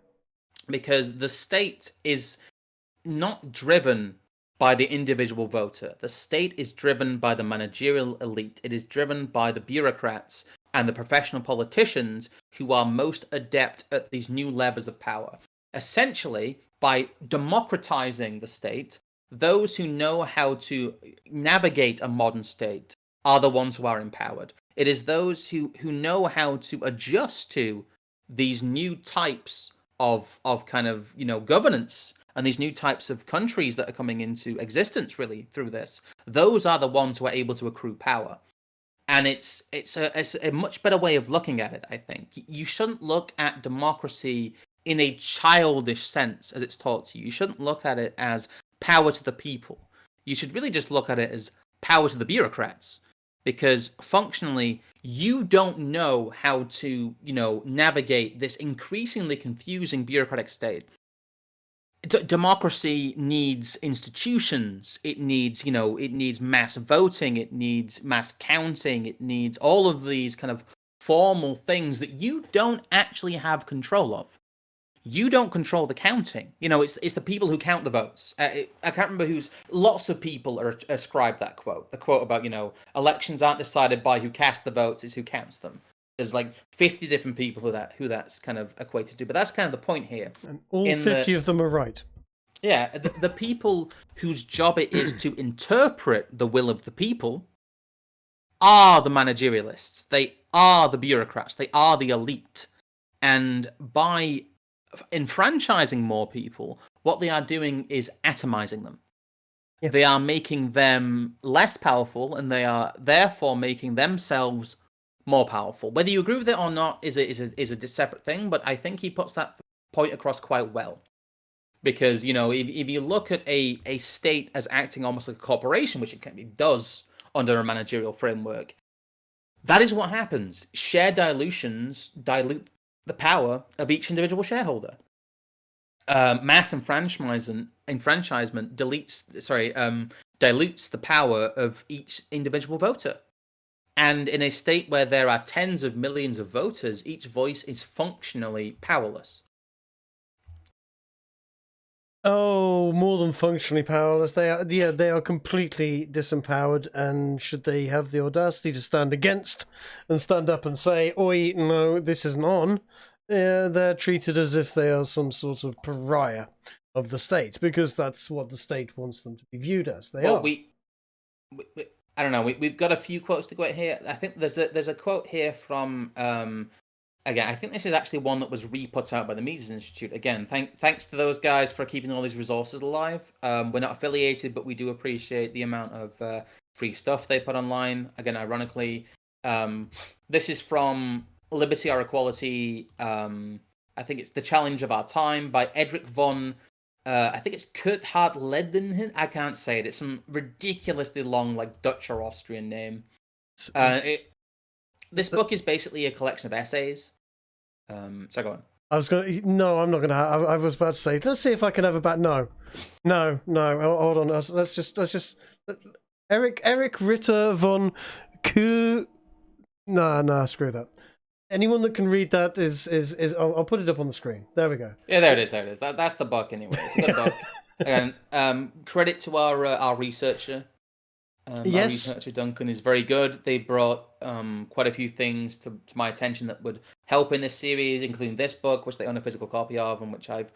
Because the state is not driven by the individual voter. The state is driven by the managerial elite. It is driven by the bureaucrats and the professional politicians who are most adept at these new levers of power. Essentially, by democratizing the state, those who know how to navigate a modern state are the ones who are empowered. It is those who know how to adjust to these new types of kind of, governance and these new types of countries that are coming into existence really through this. Those are the ones who are able to accrue power. And it's a much better way of looking at it, I think. You shouldn't look at democracy in a childish sense as it's taught to you. You shouldn't look at it as power to the people. You should really just look at it as power to the bureaucrats. Because functionally, you don't know how to, navigate this increasingly confusing bureaucratic state. Democracy needs institutions. It needs, it needs mass voting. It needs mass counting. It needs all of these kind of formal things that you don't actually have control of. You don't control the counting. It's the people who count the votes. I can't remember who's. Lots of people are ascribed that quote. The quote about, elections aren't decided by who cast the votes, it's who counts them. There's like 50 different people who that's kind of equated to. But that's kind of the point here. And all 50 of them are right. Yeah, the people whose job it is to interpret the will of the people are the managerialists. They are the bureaucrats. They are the elite. And by enfranchising more people, what they are doing is atomizing them. Yep. They are making them less powerful, and they are therefore making themselves more powerful. Whether you agree with it or not is a separate thing, but I think he puts that point across quite well. Because, if you look at a state as acting almost like a corporation, which it does under a managerial framework, that is what happens. Share dilutions dilute the power of each individual shareholder. Mass enfranchisement dilutes the power of each individual voter. And in a state where there are tens of millions of voters, each voice is functionally powerless. Oh, more than functionally powerless. They are completely disempowered, and should they have the audacity to stand up and say, "Oi, no, this isn't on," they're treated as if they are some sort of pariah of the state, because that's what the state wants them to be viewed as. They are. I don't know. We've got a few quotes to go at here. I think there's a quote here from again, I think this is actually one that was re-put out by the Mises Institute. Again, thanks to those guys for keeping all these resources alive. We're not affiliated, but we do appreciate the amount of free stuff they put online. Again, ironically, this is from Liberty or Equality. I think it's The Challenge of Our Time by Edric von, I think it's Kurthard Leden. I can't say it. It's some ridiculously long, like Dutch or Austrian name. This book is basically a collection of essays. So go on. I'm not gonna. I was about to say, let's see if I can have a bat. No. Hold on. Let's just. Eric Ritter von Ku. No, screw that. Anyone that can read that is. I'll put it up on the screen. There we go. Yeah, there it is. That's the book anyway. It's a good book. Again, credit to our researcher. Yes. Our researcher Duncan is very good. They brought quite a few things to my attention that would help in this series, including this book, which they own a physical copy of, and which I've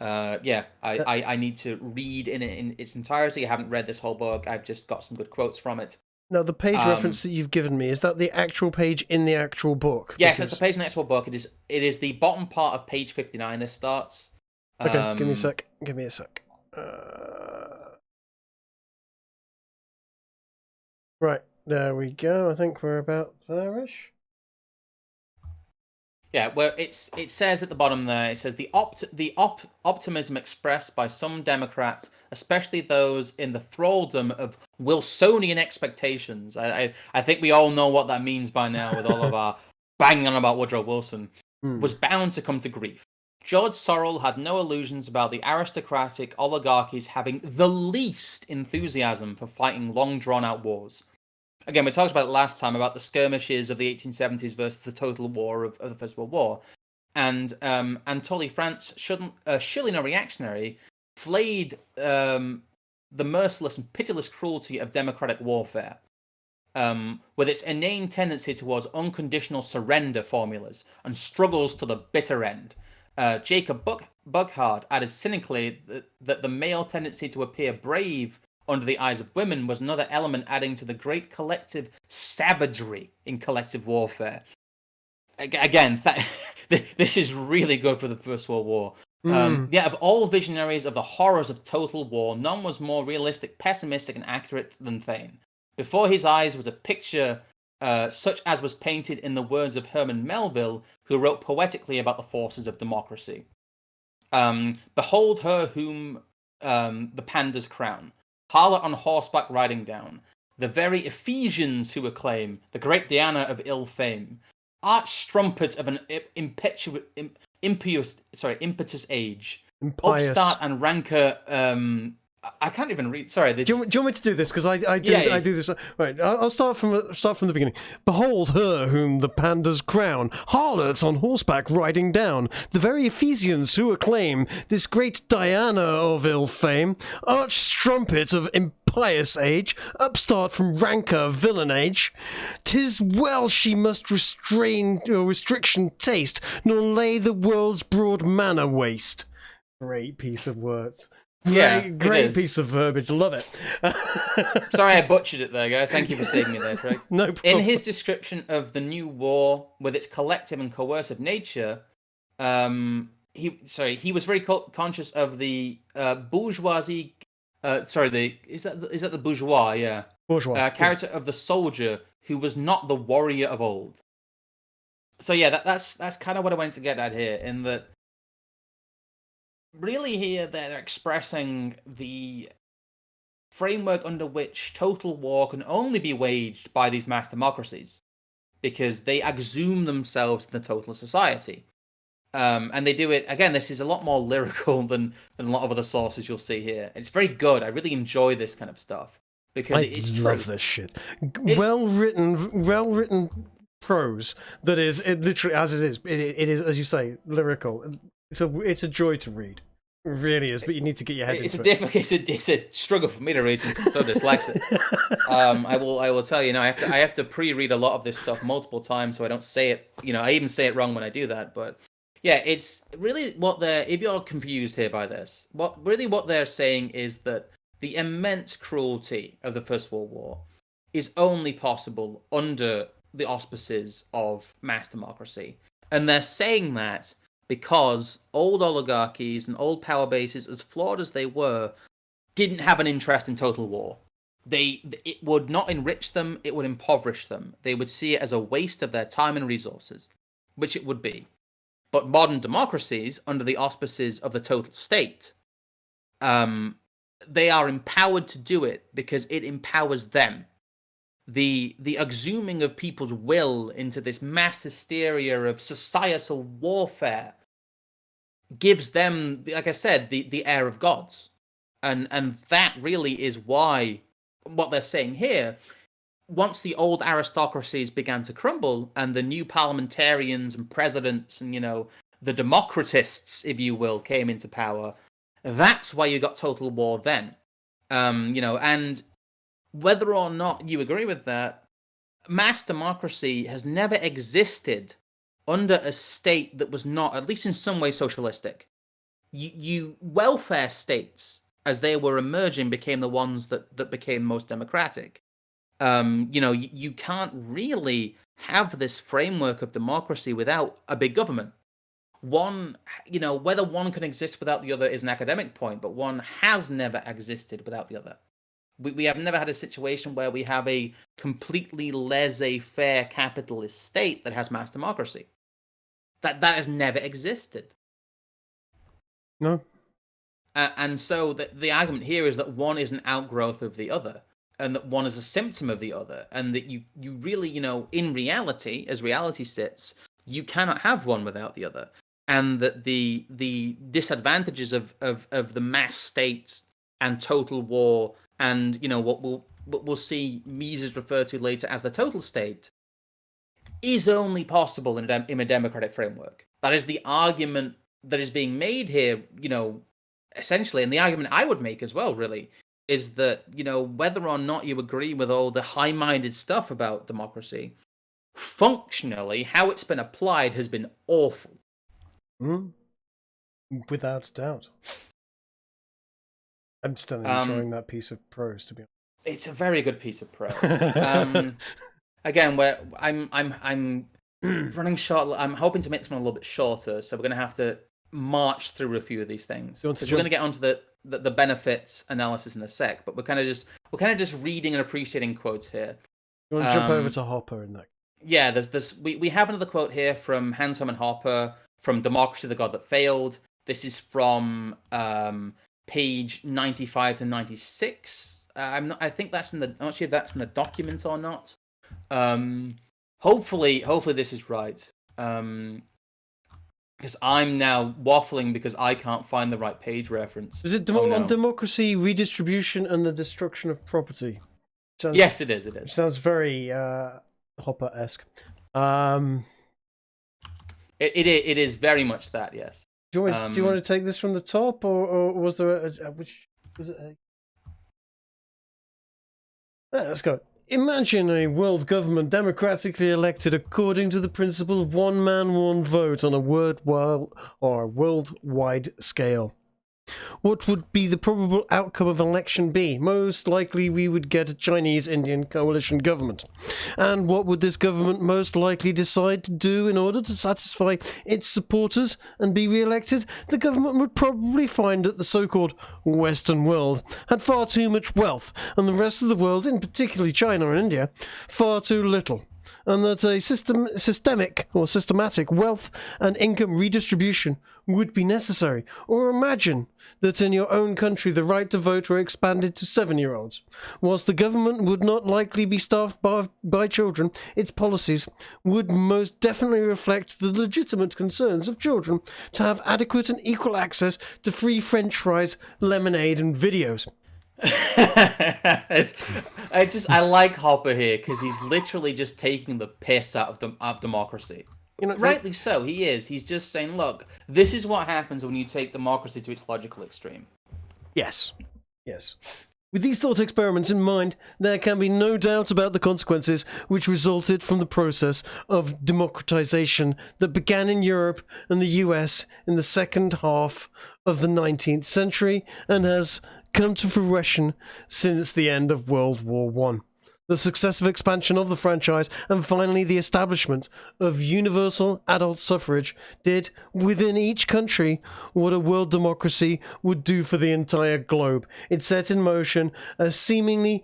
I need to read in its entirety. I haven't read this whole book. I've just got some good quotes from it. Now, the page reference that you've given me, is that the actual page in the actual book? Yes, that's the page in the actual book. It is the bottom part of page 59. This starts. Okay, give me a sec. Right, there we go. I think we're about there-ish. Yeah, where it says at the bottom there, it says the optimism expressed by some Democrats, especially those in the thraldom of Wilsonian expectations. I think we all know what that means by now with all of our banging on about Woodrow Wilson, was bound to come to grief. George Sorrell had no illusions about the aristocratic oligarchies having the least enthusiasm for fighting long drawn-out wars. Again, we talked about it last time about the skirmishes of the 1870s versus the total war of the First World War. And Anatole France, shilling a reactionary, flayed the merciless and pitiless cruelty of democratic warfare, with its inane tendency towards unconditional surrender formulas and struggles to the bitter end. Jacob Burckhardt added cynically that the male tendency to appear brave under the eyes of women was another element adding to the great collective savagery in collective warfare. Again, this is really good for the First World War. Yeah, of all visionaries of the horrors of total war, none was more realistic, pessimistic, and accurate than Thane. Before his eyes was a picture such as was painted in the words of Herman Melville, who wrote poetically about the forces of democracy. Behold her whom the pandas crown, harlot on horseback riding down, the very Ephesians who acclaim, the great Diana of ill fame, arch strumpet of an impetus age, upstart and rancor. I can't even read. Sorry. Do you want me to do this? Because I do this. Right. I'll start from the beginning. Behold her whom the pandas crown, harlots on horseback riding down, the very Ephesians who acclaim this great Diana of ill fame, arch strumpet of impious age, upstart from rancor villain age. 'Tis well she must restriction taste, nor lay the world's broad manner waste. Great piece of words. Great piece of verbiage. Love it. Sorry, I butchered it there, guys. Thank you for saving me there, Craig. No problem. In his description of the new war with its collective and coercive nature, he was very conscious of the bourgeoisie. Is that the bourgeois? Yeah, bourgeois character of the soldier who was not the warrior of old. So yeah, that's kind of what I wanted to get at here, in that. Really here they're expressing the framework under which total war can only be waged by these mass democracies, because they exhume themselves in the total society. And they do it, again, this is a lot more lyrical than a lot of other sources you'll see here. It's very good. I really enjoy this kind of stuff, because it's true. I love this shit. Well written prose that is literally, as it is, it is, as you say, lyrical. It's a joy to read. It really is, but you need to get your head into it. It's a struggle for me to read since I'm so dyslexic. I will tell you now. I have to pre-read a lot of this stuff multiple times so I don't say it. I even say it wrong when I do that. But yeah, it's really if you're confused here by this, what they're saying is that the immense cruelty of the First World War is only possible under the auspices of mass democracy, and they're saying that because old oligarchies and old power bases, as flawed as they were, didn't have an interest in total war. It would not enrich them, it would impoverish them. They would see it as a waste of their time and resources, which it would be. But modern democracies, under the auspices of the total state, they are empowered to do it because it empowers them. The exhuming of people's will into this mass hysteria of societal warfare gives them, like I said, the air of gods. And that really is why what they're saying here, once the old aristocracies began to crumble and the new parliamentarians and presidents and, the democratists, if you will, came into power, that's why you got total war then. And whether or not you agree with that, mass democracy has never existed under a state that was not, at least in some way, socialistic. You welfare states, as they were emerging, became the ones that became most democratic. You can't really have this framework of democracy without a big government. One, whether one can exist without the other is an academic point, but one has never existed without the other. We have never had a situation where we have a completely laissez-faire capitalist state that has mass democracy. That has never existed. No. And so the argument here is that one is an outgrowth of the other, and that one is a symptom of the other, and that you really, in reality, as reality sits, you cannot have one without the other. And that the disadvantages of the mass state and total war, and what we'll see Mises refer to later as the total state, is only possible in a democratic framework. That is the argument that is being made here, essentially, and the argument I would make as well, really, is that, whether or not you agree with all the high-minded stuff about democracy, functionally, how it's been applied has been awful. Without a doubt. I'm still enjoying that piece of prose, to be honest. It's a very good piece of prose. Again, where I'm running short. I'm hoping to make this one a little bit shorter, so we're going to have to march through a few of these things. Because we're going to get onto the benefits analysis in a sec, but we're kind of just reading and appreciating quotes here. You want to jump over to Hopper in that? Yeah, we have another quote here from Hans Hermann Hoppe from Democracy: The God That Failed. This is from page 95 to 96. I'm not sure if that's in the document or not. Hopefully this is right. Because I'm now waffling because I can't find the right page reference. Is it on democracy, redistribution, and the destruction of property? Yes, it is. It sounds very Hopper-esque. It is very much that, yes. Do you want to take this from the top, or was there which was it? Let's go. Imagine a world government democratically elected according to the principle of one man, one vote on a worldwide scale. What would be the probable outcome of election be? Most likely we would get a Chinese-Indian coalition government. And what would this government most likely decide to do in order to satisfy its supporters and be re-elected? The government would probably find that the so-called Western world had far too much wealth, and the rest of the world, in particularly China and India, far too little. And that a systematic wealth and income redistribution would be necessary. Or imagine that in your own country the right to vote were expanded to 7-year-olds. Whilst the government would not likely be staffed by children, its policies would most definitely reflect the legitimate concerns of children to have adequate and equal access to free French fries, lemonade and videos. I like Hopper here because he's literally just taking the piss out of democracy. Rightly so, he is. He's just saying, look, this is what happens when you take democracy to its logical extreme. Yes. With these thought experiments in mind, there can be no doubt about the consequences which resulted from the process of democratization that began in Europe and the US in the second half of the 19th century and has come to fruition since the end of World War I. The successive expansion of the franchise and finally the establishment of universal adult suffrage did within each country what a world democracy would do for the entire globe. It set in motion a seemingly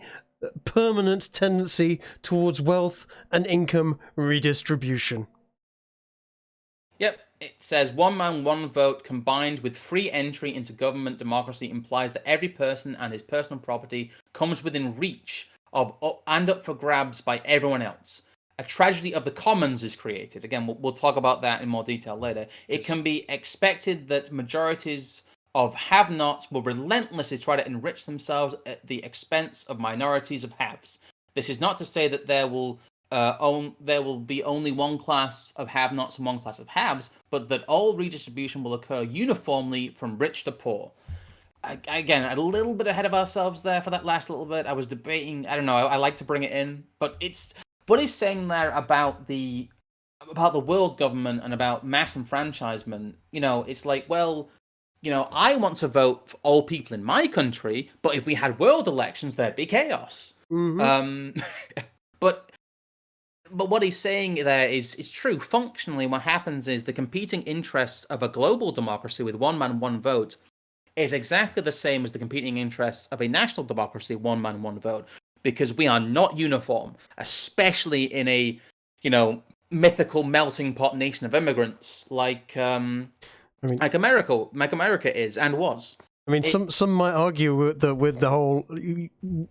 permanent tendency towards wealth and income redistribution. Yep. It says one man, one vote combined with free entry into government democracy implies that every person and his personal property comes within reach of and up for grabs by everyone else. A tragedy of the commons is created. Again, we'll talk about that in more detail later. It can be expected that majorities of have-nots will relentlessly try to enrich themselves at the expense of minorities of haves. This is not to say that there will be only one class of have-nots and one class of haves, but that all redistribution will occur uniformly from rich to poor. Again, a little bit ahead of ourselves there for that last little bit. I was debating, I don't know, I like to bring it in, but it's what he's saying there about the world government and about mass enfranchisement. It's like, well, I want to vote for all people in my country, but if we had world elections, there'd be chaos. Mm-hmm. But what he's saying there is true. Functionally, what happens is the competing interests of a global democracy with one man, one vote is exactly the same as the competing interests of a national democracy, one man, one vote, because we are not uniform, especially in a, mythical melting pot nation of immigrants like America is and was. I mean, some might argue with the whole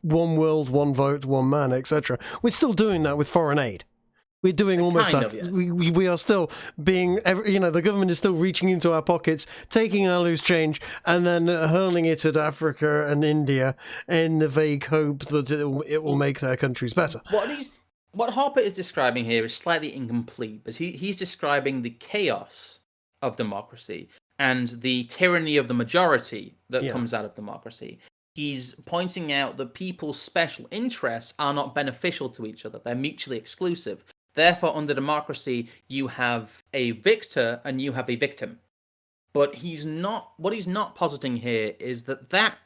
one world, one vote, one man, etc. We're still doing that with foreign aid. We're doing almost that. Yes. We are still being, the government is still reaching into our pockets, taking our loose change, and then hurling it at Africa and India in the vague hope that it will make their countries better. What Hopper is describing here is slightly incomplete, but he's describing the chaos of democracy and the tyranny of the majority that comes out of democracy. he's pointing out that people's special interests are not beneficial to each other. They're mutually exclusive. Therefore, under democracy, you have a victor and you have a victim. But what he's not positing here is that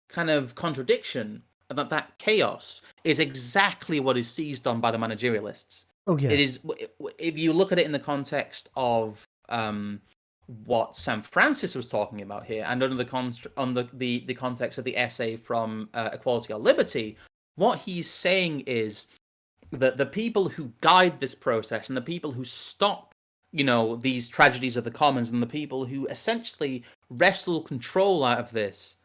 kind of contradiction and that chaos is exactly what is seized on by the managerialists. Oh yeah. It is, if you look at it in the context of what Sam Francis was talking about here, and under the context of the essay from Equality or Liberty, what he's saying is that the people who guide this process and the people who stop, these tragedies of the commons, and the people who essentially wrestle control out of this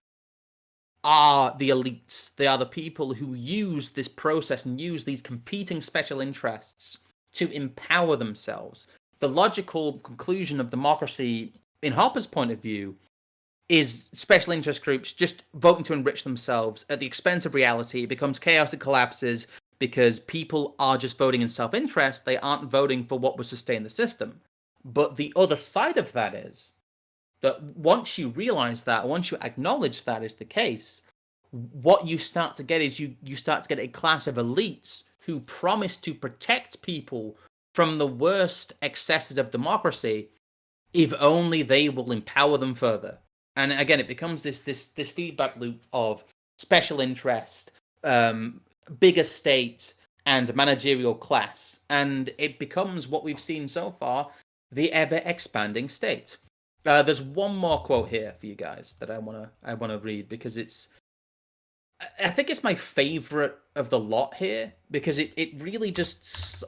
are the elites. They are the people who use this process and use these competing special interests to empower themselves. The logical conclusion of democracy, in Harper's point of view, is special interest groups just voting to enrich themselves at the expense of reality. It becomes chaos, it collapses, because people are just voting in self-interest. They aren't voting for what will sustain the system. But the other side of that is that once you realize that, once you acknowledge that is the case, what you start to get is you start to get a class of elites who promise to protect people from the worst excesses of democracy, if only they will empower them further. And again, it becomes this feedback loop of special interest, bigger state, and managerial class, and it becomes what we've seen so far: the ever-expanding state. There's one more quote here for you guys that I wanna read, because I think it's my favorite of the lot here, because it really just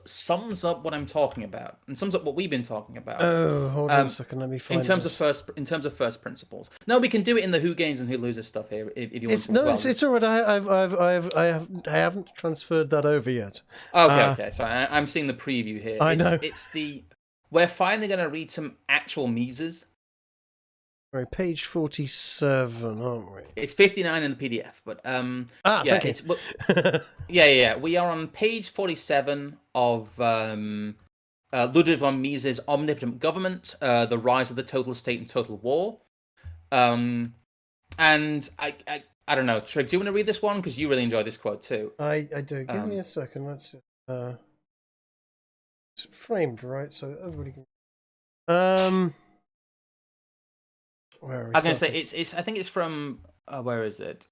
sums up what I'm talking about and sums up what we've been talking about. Oh, hold on a second, let me find in terms of first principles. No, we can do it in the who gains and who loses stuff here if you want to. No, it's all right. I haven't transferred that over yet. Okay. So I'm seeing the preview here. I know. We're finally going to read some actual Mises. Right, page 47, aren't we? It's 59 in the PDF, but thank you. Yeah. We are on page 47 of Ludwig von Mises' Omnipotent Government: The Rise of the Total State and Total War. And I don't know, Trig, do you want to read this one, because you really enjoy this quote too? I do. Give me a second. Let's it's framed right, so everybody can. Where are we? I was going to say it's. I think it's from. Where is it?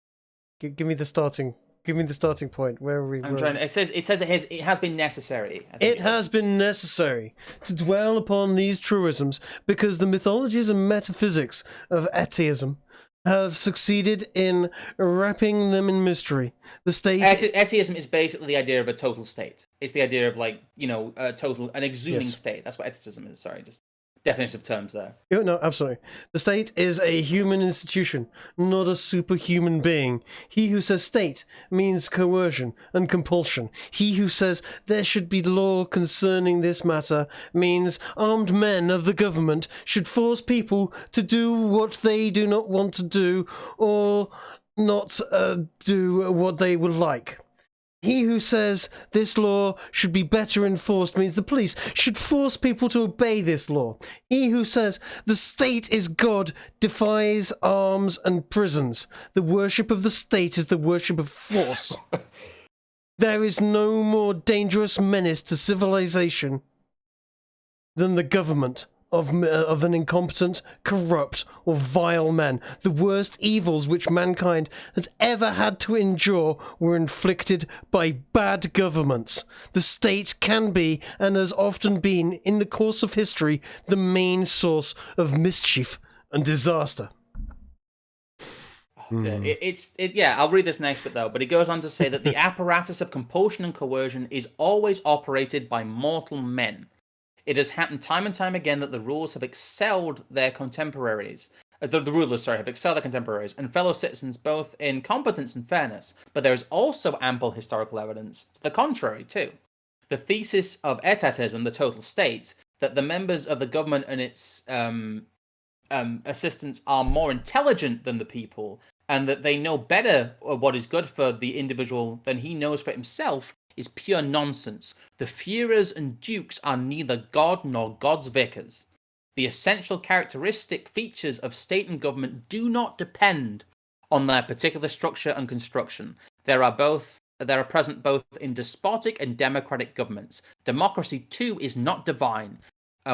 Give me the starting. Give me the starting point. Where are we? I'm trying. It says it has been necessary. It has been necessary to dwell upon these truisms, because the mythologies and metaphysics of atheism have succeeded in wrapping them in mystery. The state. Atheism is basically the idea of a total state. It's the idea of an exuding state. That's what atheism is. Sorry, just definition of terms there. No, absolutely. The state is a human institution, not a superhuman being. He who says state means coercion and compulsion. He who says there should be law concerning this matter means armed men of the government should force people to do what they do not want to do, or not do what they would like. He who says this law should be better enforced means the police should force people to obey this law. He who says the state is God defies arms and prisons. The worship of the state is the worship of force. There is no more dangerous menace to civilization than the government of an incompetent, corrupt, or vile man. The worst evils which mankind has ever had to endure were inflicted by bad governments. The state can be, and has often been, in the course of history, the main source of mischief and disaster. I'll read this next bit though, but it goes on to say that the apparatus of compulsion and coercion is always operated by mortal men. It has happened time and time again that the rulers have excelled their contemporaries. The rulers, have excelled their contemporaries and fellow citizens both in competence and fairness, but there is also ample historical evidence to the contrary too. The thesis of etatism, the total state, that the members of the government and its assistants are more intelligent than the people, and that they know better what is good for the individual than he knows for himself, is pure nonsense. The Führers and dukes are neither God nor God's vicars. The essential characteristic features of state and government do not depend on their particular structure and construction. They are present both in despotic and democratic governments. Democracy, too, is not divine.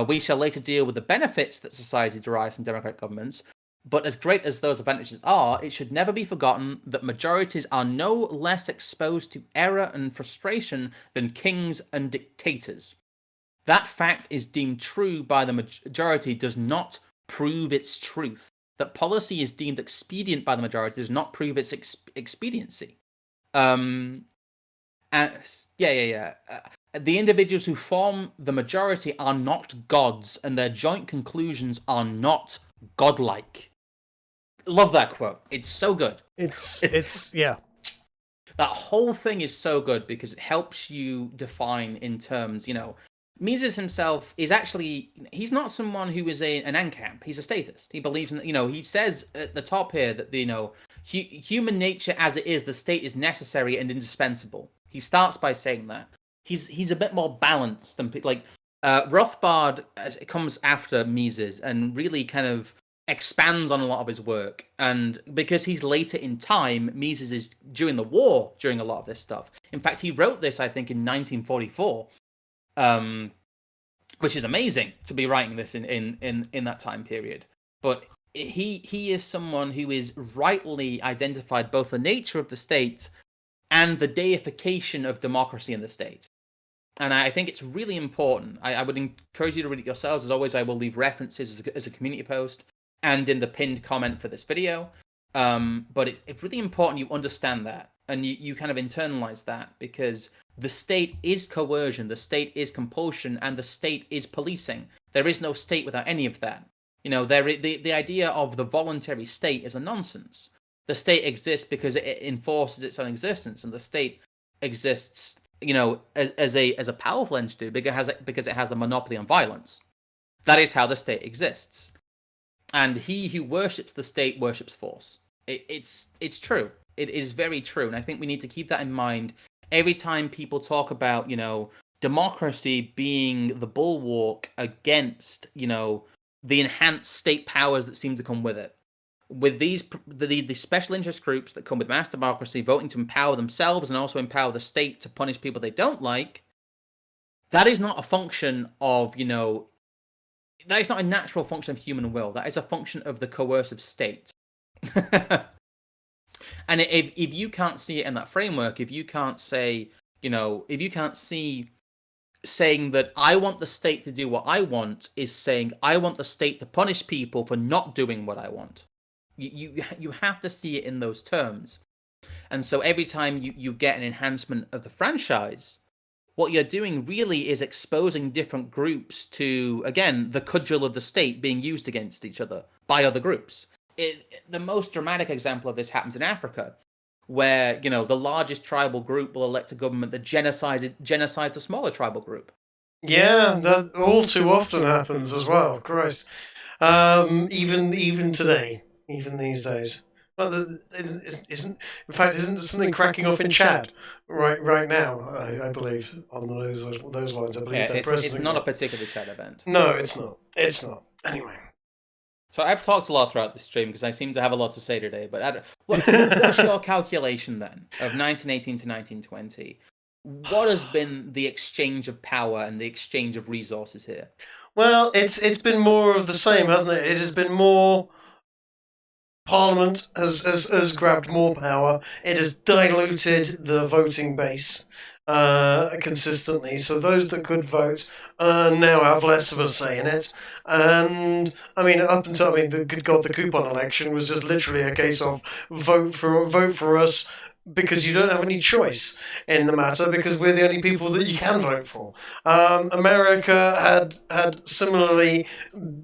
We shall later deal with the benefits that society derives from democratic governments, but as great as those advantages are, it should never be forgotten that majorities are no less exposed to error and frustration than kings and dictators. That fact is deemed true by the majority does not prove its truth. That policy is deemed expedient by the majority does not prove its expediency. The individuals who form the majority are not gods, and their joint conclusions are not godlike. Love that quote. It's so good. It's yeah. That whole thing is so good because it helps you define in terms, Mises himself is actually, he's not someone who is an ANCAP. He's a statist. He believes in, he says at the top here that, human nature as it is, the state is necessary and indispensable. He starts by saying that. He's a bit more balanced than, Rothbard comes after Mises and really kind of expands on a lot of his work. And because he's later in time, Mises is during the war, during a lot of this stuff. In fact, he wrote this, I think, in 1944. Which is amazing to be writing this in that time period. But he is someone who is rightly identified both the nature of the state and the deification of democracy in the state. And I think it's really important. I would encourage you to read it yourselves. As always, I will leave references as a community post and in the pinned comment for this video. But it's really important you understand that and you kind of internalize that, because the state is coercion, the state is compulsion, and the state is policing. There is no state without any of that. The idea of the voluntary state is a nonsense. The state exists because it enforces its own existence, and the state exists, as a powerful entity because it has the monopoly on violence. That is how the state exists. And he who worships the state worships force. It's true. It is very true, and I think we need to keep that in mind every time people talk about, democracy being the bulwark against, the enhanced state powers that seem to come with it. With the special interest groups that come with mass democracy voting to empower themselves and also empower the state to punish people they don't like, that is not a function of, that is not a natural function of human will. That is a function of the coercive state. And if you can't see it in that framework, if you can't say, if you can't see saying that I want the state to do what I want is saying I want the state to punish people for not doing what I want. You have to see it in those terms. And so every time you get an enhancement of the franchise, what you're doing really is exposing different groups to, again, the cudgel of the state being used against each other by other groups. The most dramatic example of this happens in Africa, where, the largest tribal group will elect a government that genocides the smaller tribal group. Yeah, that all too often happens as well. Christ. Even today, even these days. Well, isn't something cracking off in Chad right now? I believe on those lines. I believe it's not a particular Chad event. No, it's not. It's not. Anyway. So I've talked a lot throughout the stream because I seem to have a lot to say today. But what's your calculation then of 1918 to 1920? What has been the exchange of power and the exchange of resources here? Well, it's been more of the same, hasn't it? It has been more. Parliament has grabbed more power. It has diluted the voting base consistently. So those that could vote now have less of a say in it. And up until the coupon election was just literally a case of vote for us, because you don't have any choice in the matter, because we're the only people that you can vote for. America had similarly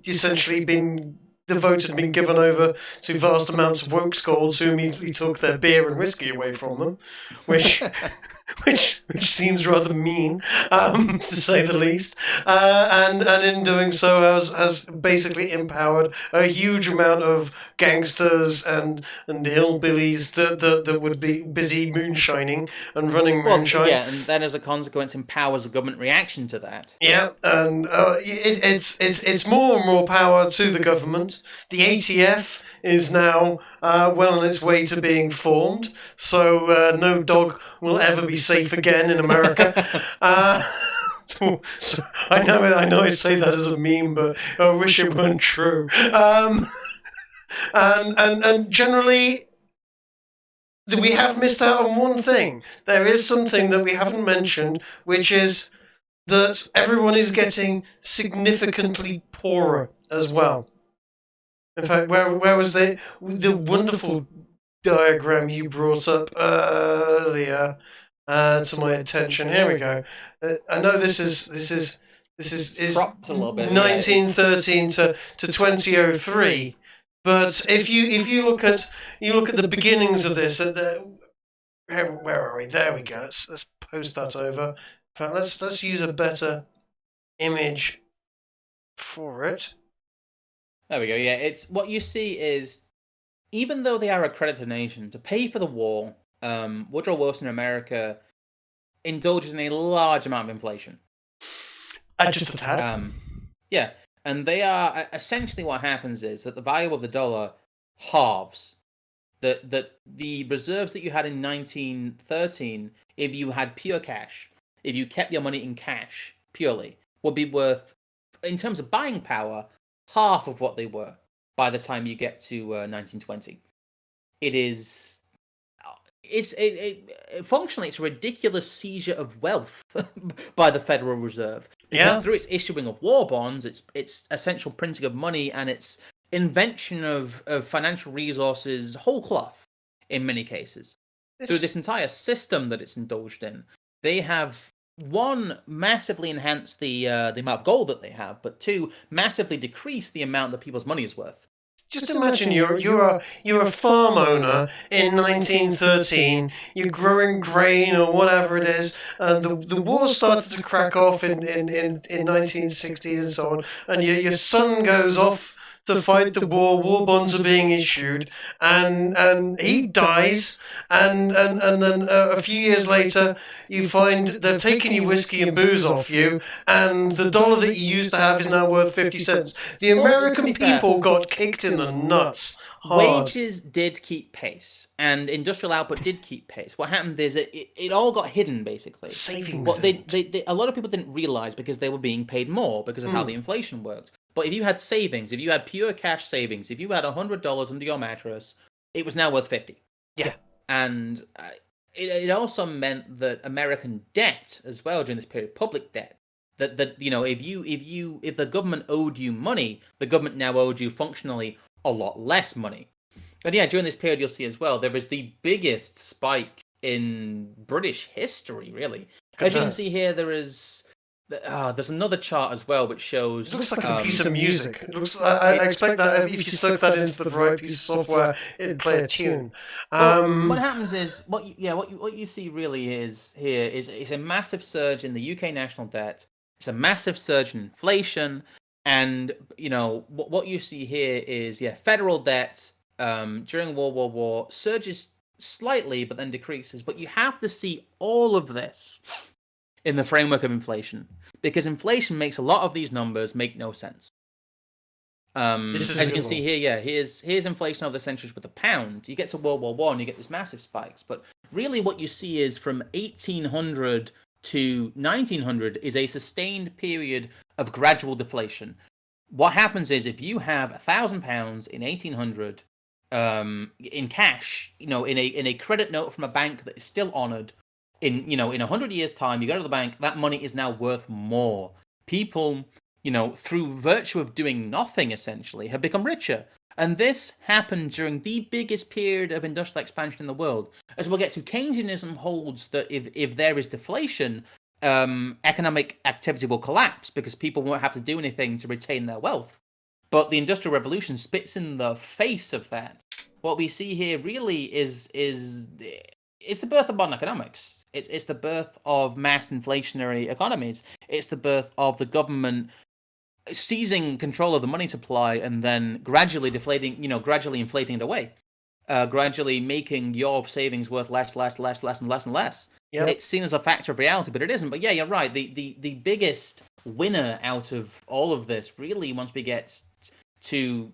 essentially been given over to vast amounts of woke scolds who immediately took their beer and whiskey away from them, which seems rather mean, to say the least. And in doing so has basically empowered a huge amount of gangsters and hillbillies that would be busy moonshining and running moonshine. Yeah, and then as a consequence empowers a government reaction to that. Yeah, and it's more and more power to the government. The ATF is now well on its way to being formed. So no dog will ever be safe again in America. So I know I say that as a meme, but I wish it weren't true. And generally, we have missed out on one thing. There is something that we haven't mentioned, which is that everyone is getting significantly poorer as well. In fact, where was the wonderful diagram you brought up earlier to my attention? Here we go. I know this is 1913 to 2003, but if you look at the beginnings of this, where are we? There we go. Let's post that over. In fact, let's use a better image for it. There we go. Yeah, it's what you see is, even though they are a creditor nation, to pay for the war, Woodrow Wilson in America indulges in a large amount of inflation. Just a tad. Yeah, and they are essentially what happens is that the value of the dollar halves. That the reserves that you had in 1913, if you had pure cash, if you kept your money in cash purely, would be worth, in terms of buying power, half of what they were by the time you get to 1920. Functionally, it's a ridiculous seizure of wealth by the Federal Reserve. Because through its issuing of war bonds, its essential printing of money, and its invention of financial resources whole cloth in many cases. Through this entire system that it's indulged in, they have, one, massively enhanced the amount of gold that they have, but two, massively decreased the amount that people's money is worth. Just imagine you're a farm owner in 1913. You're growing grain or whatever it is, and the war started to crack off in 1960 and so on. And your son goes off to fight the war. War bonds are being issued, and he dies. And then a few years later, you find they've taken your whiskey and booze off you, and the dollar that you used to have is now worth 50 cents. The American people got kicked in the nuts hard. Wages did keep pace, and industrial output did keep pace. What happened is it all got hidden, basically. Savings. What a lot of people didn't realize, because they were being paid more because of how the inflation worked. But if you had savings, if you had pure cash savings, if you had $100 under your mattress, it was now worth 50. Yeah. And it also meant that American debt as well during this period, public debt, that if the government owed you money, the government now owed you functionally a lot less money. And yeah, during this period you'll see as well, there is the biggest spike in British history, really. As you can see here, there's another chart as well which shows. It looks like a piece of music. It looks. I expect that if you stuck that into the right piece of software, it'd play a tune. What happens is what you see really is here is a massive surge in the UK national debt. It's a massive surge in inflation, and what you see here is federal debt during World War surges slightly, but then decreases. But you have to see all of this in the framework of inflation, because inflation makes a lot of these numbers make no sense. As you can see here, here's inflation over the centuries with the pound. You get to World War I, you get these massive spikes. But really what you see is from 1800 to 1900 is a sustained period of gradual deflation. What happens is if you have £1,000 in 1800 in cash, in a credit note from a bank that is still honoured, in 100 years' time, you go to the bank, that money is now worth more. People, through virtue of doing nothing, essentially, have become richer. And this happened during the biggest period of industrial expansion in the world. As we'll get to, Keynesianism holds that if there is deflation, economic activity will collapse because people won't have to do anything to retain their wealth. But the Industrial Revolution spits in the face of that. What we see here really is it's the birth of modern economics. It's the birth of mass inflationary economies. It's the birth of the government seizing control of the money supply and then gradually inflating it away. Gradually making your savings worth less and less. Yep. It's seen as a factor of reality, but it isn't. But yeah, you're right. The biggest winner out of all of this, really, once we get to,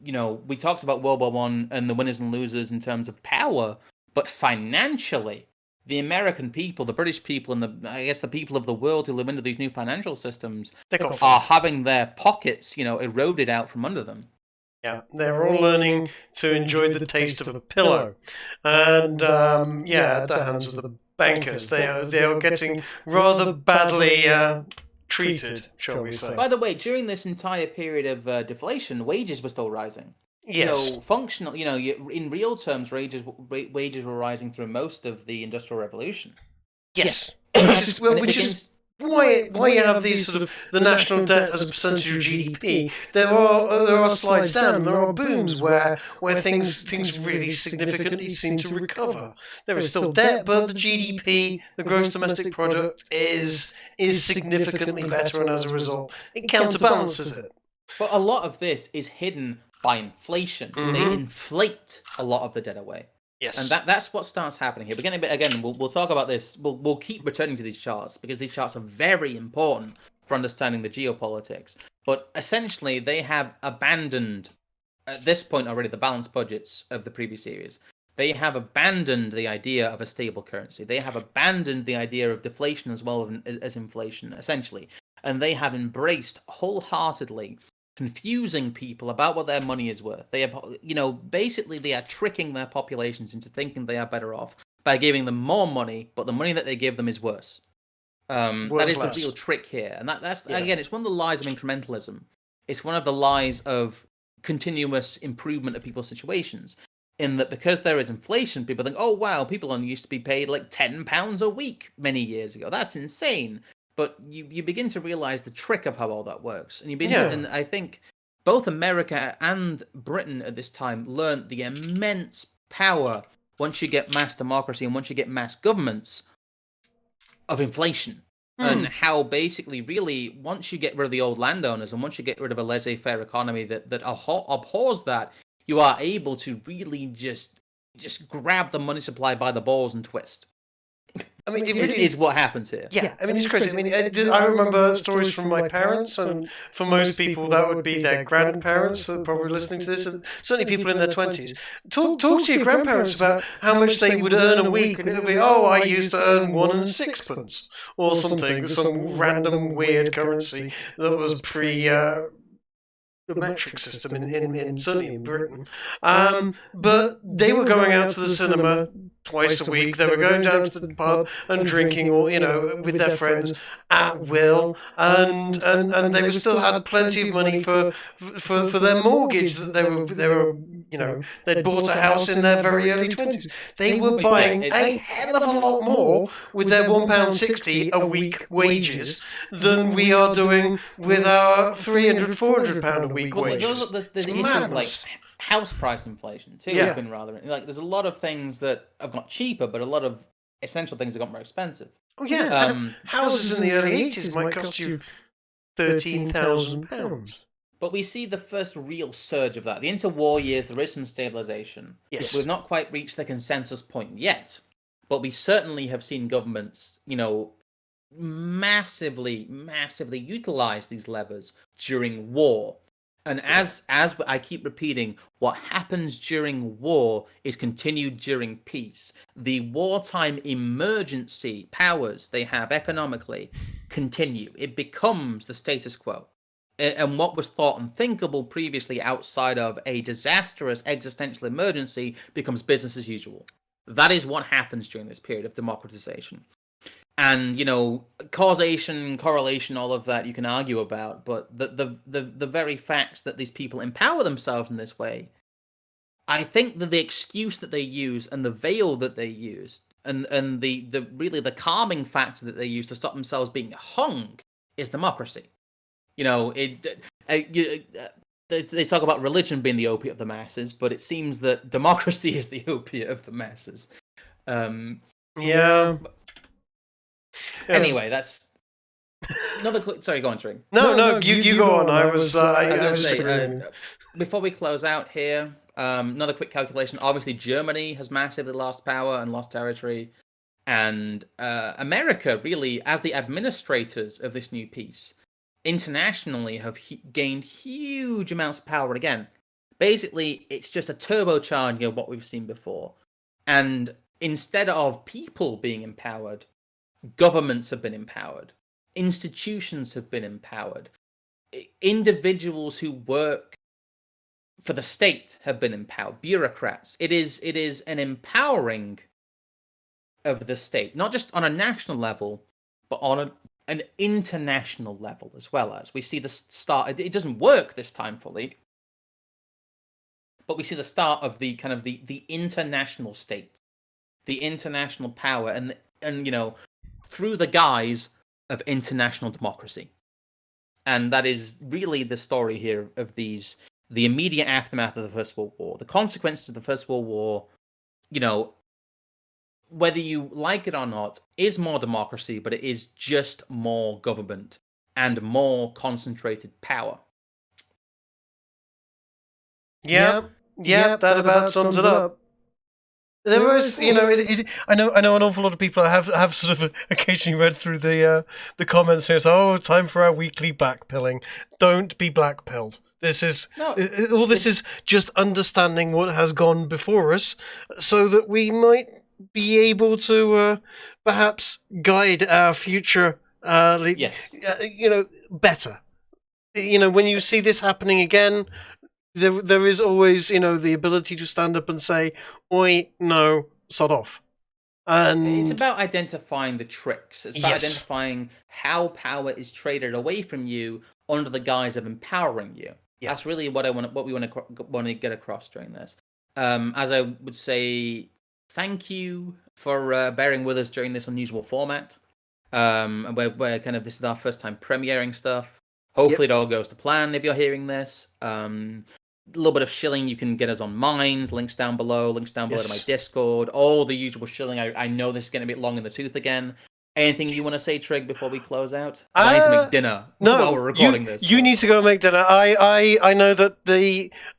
we talked about World War One and the winners and losers in terms of power, but financially, the American people, the British people, and the people of the world who live under these new financial systems are having their pockets, eroded out from under them. Yeah, they're all learning to enjoy the taste of a pillow, and at the hands of the bankers, they are getting rather badly treated, shall we say. By the way, during this entire period of deflation, wages were still rising. Yes. So functional, in real terms, wages were rising through most of the Industrial Revolution. Yes. Which is why you have these sort of the national debt as a percentage of GDP. There are slides down, there are booms where things really significantly seem to recover. There is still debt, but the GDP, the gross domestic product, is significantly better, and as a result, it counterbalances it. But a lot of this is hidden by inflation. Mm-hmm. They inflate a lot of the debt away. Yes. And that's what starts happening here. Again, we'll talk about this. We'll keep returning to these charts because these charts are very important for understanding the geopolitics. But essentially, they have abandoned, at this point already, the balanced budgets of the previous series. They have abandoned the idea of a stable currency. They have abandoned the idea of deflation as well as inflation, essentially. And they have embraced wholeheartedly confusing people about what their money is worth. They have, basically they are tricking their populations into thinking they are better off by giving them more money, but the money that they give them is worse. That is the real trick here. And that's again, it's one of the lies of incrementalism. It's one of the lies of continuous improvement of people's situations. In that because there is inflation, people think, oh wow, people only used to be paid like £10 a week many years ago. That's insane. But you begin to realize the trick of how all that works. And and I think both America and Britain at this time learned the immense power, once you get mass democracy and once you get mass governments, of inflation. And how basically, really, once you get rid of the old landowners and once you get rid of a laissez-faire economy that abhors that, you are able to really just grab the money supply by the balls and twist. I mean, it is what happens here. Yeah, I mean, it's crazy. I mean, I remember stories from my parents, and for most people, that would be their grandparents that are probably listening to this, and certainly people in their 20s. Talk to your grandparents about how much they would earn a week, and it would be, I used to earn 1 6pence, or something, some random weird currency that was the metric system in certainly in Britain. But they were going out to the cinema twice a week. They were going down to the pub and drinking, or with their friends at will, and they still had plenty of money for their mortgage that they were they'd bought a house in their very early 20s. They were buying a hell of a lot more with their £1.60 a week wages than we are doing with our £300-400 a week wages. There's the issue of like house price inflation too. Has been rather like there's a lot of things that have got cheaper, but a lot of essential things have got more expensive. Oh yeah, houses in the early 80s might cost you £13,000. But we see the first real surge of that. The interwar years, there is some stabilization. Yes. We've not quite reached the consensus point yet, but we certainly have seen governments, massively utilize these levers during war. And as I keep repeating, what happens during war is continued during peace. The wartime emergency powers they have economically continue. It becomes the status quo. And what was thought unthinkable previously outside of a disastrous existential emergency becomes business as usual. That is what happens during this period of democratization. And, causation, correlation, all of that you can argue about, but the very fact that these people empower themselves in this way, I think that the excuse that they use and the veil that they use and the really the calming factor that they use to stop themselves being hung is democracy. They talk about religion being the opiate of the masses, but it seems that democracy is the opiate of the masses. Anyway, that's another quick. Sorry, go on, Trig. No, you go on. I was before we close out here, another quick calculation. Obviously, Germany has massively lost power and lost territory, and America, really, as the administrators of this new peace, internationally have gained huge amounts of power again. basically it's just a turbocharging of what we've seen before. And instead of people being empowered, governments have been empowered, institutions have been empowered, individuals who work for the state have been empowered, bureaucrats. It is an empowering of the state, not just on a national level, but on an international level as well. As we see the start, it doesn't work this time fully, but we see the start of the kind of the international state, the international power, and through the guise of international democracy. And that is really the story here of the immediate aftermath of the First World War, the consequences of the First World War. Whether you like it or not, is more democracy, but it is just more government and more concentrated power. Yeah, that about sums it up. There was, I know an awful lot of people. I have sort of occasionally read through the comments here. So, time for our weekly blackpilling. Don't be blackpilled. This is is just understanding what has gone before us, so that we might be able to perhaps guide our future. Yes. Better. When you see this happening again. There is always, the ability to stand up and say, "Oi, no, sod off." And it's about identifying the tricks. It's about identifying how power is traded away from you under the guise of empowering you. Yeah. That's really what we want to get across during this. As I would say, thank you for bearing with us during this unusual format. Where kind of this is our first time premiering stuff. Hopefully it all goes to plan if you're hearing this. A little bit of shilling you can get us on Minds, links down below to my Discord, all the usual shilling. I know this is getting a bit long in the tooth again. Anything you want to say, Trig, before we close out? I need to make dinner while we're recording this. You need to go make dinner. I know that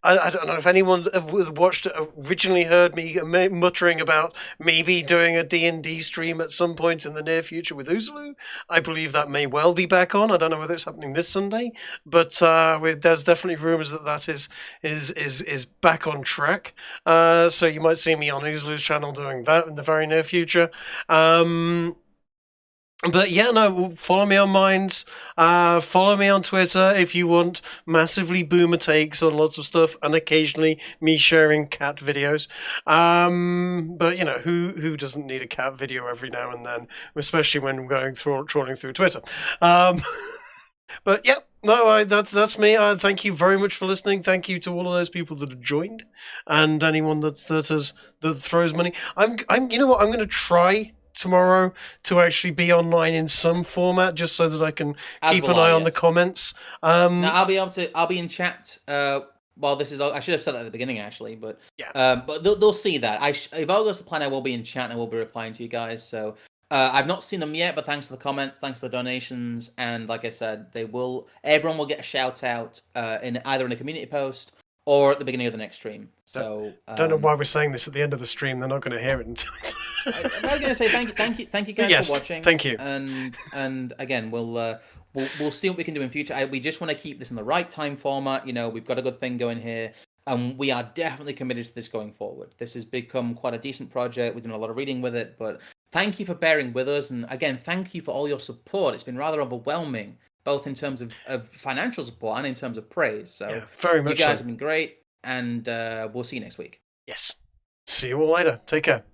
I don't know if anyone watched originally heard me muttering about maybe doing a D&D stream at some point in the near future with Uzlu. I believe that may well be back on. I don't know whether it's happening this Sunday, but there's definitely rumours that is back on track. So you might see me on Uzlu's channel doing that in the very near future. But follow me on Minds, follow me on Twitter if you want massively boomer takes on lots of stuff, and occasionally me sharing cat videos. But who doesn't need a cat video every now and then, especially when going trawling through Twitter. But that's me. Thank you very much for listening. Thank you to all of those people that have joined, and anyone that throws money. I'm going to try tomorrow to actually be online in some format, just so that I can keep an eye on the comments. Now I'll be in chat while this is. I should have said that at the beginning, actually, but but they'll see that. If all goes to plan, I will be in chat and I will be replying to you guys. So I've not seen them yet, but thanks for the comments, thanks for the donations, and like I said, everyone will get a shout out in either in a community post or at the beginning of the next stream. So don't know why we're saying this at the end of the stream. They're not going to hear it until. I was going to say thank you guys for watching. Thank you. And again, we'll see what we can do in future. We just want to keep this in the right time format. We've got a good thing going here, and we are definitely committed to this going forward. This has become quite a decent project. We've done a lot of reading with it, but thank you for bearing with us, and again, thank you for all your support. It's been rather overwhelming, both in terms of financial support and in terms of praise. So very much. You guys have been great, and we'll see you next week. Yes. See you all later. Take care.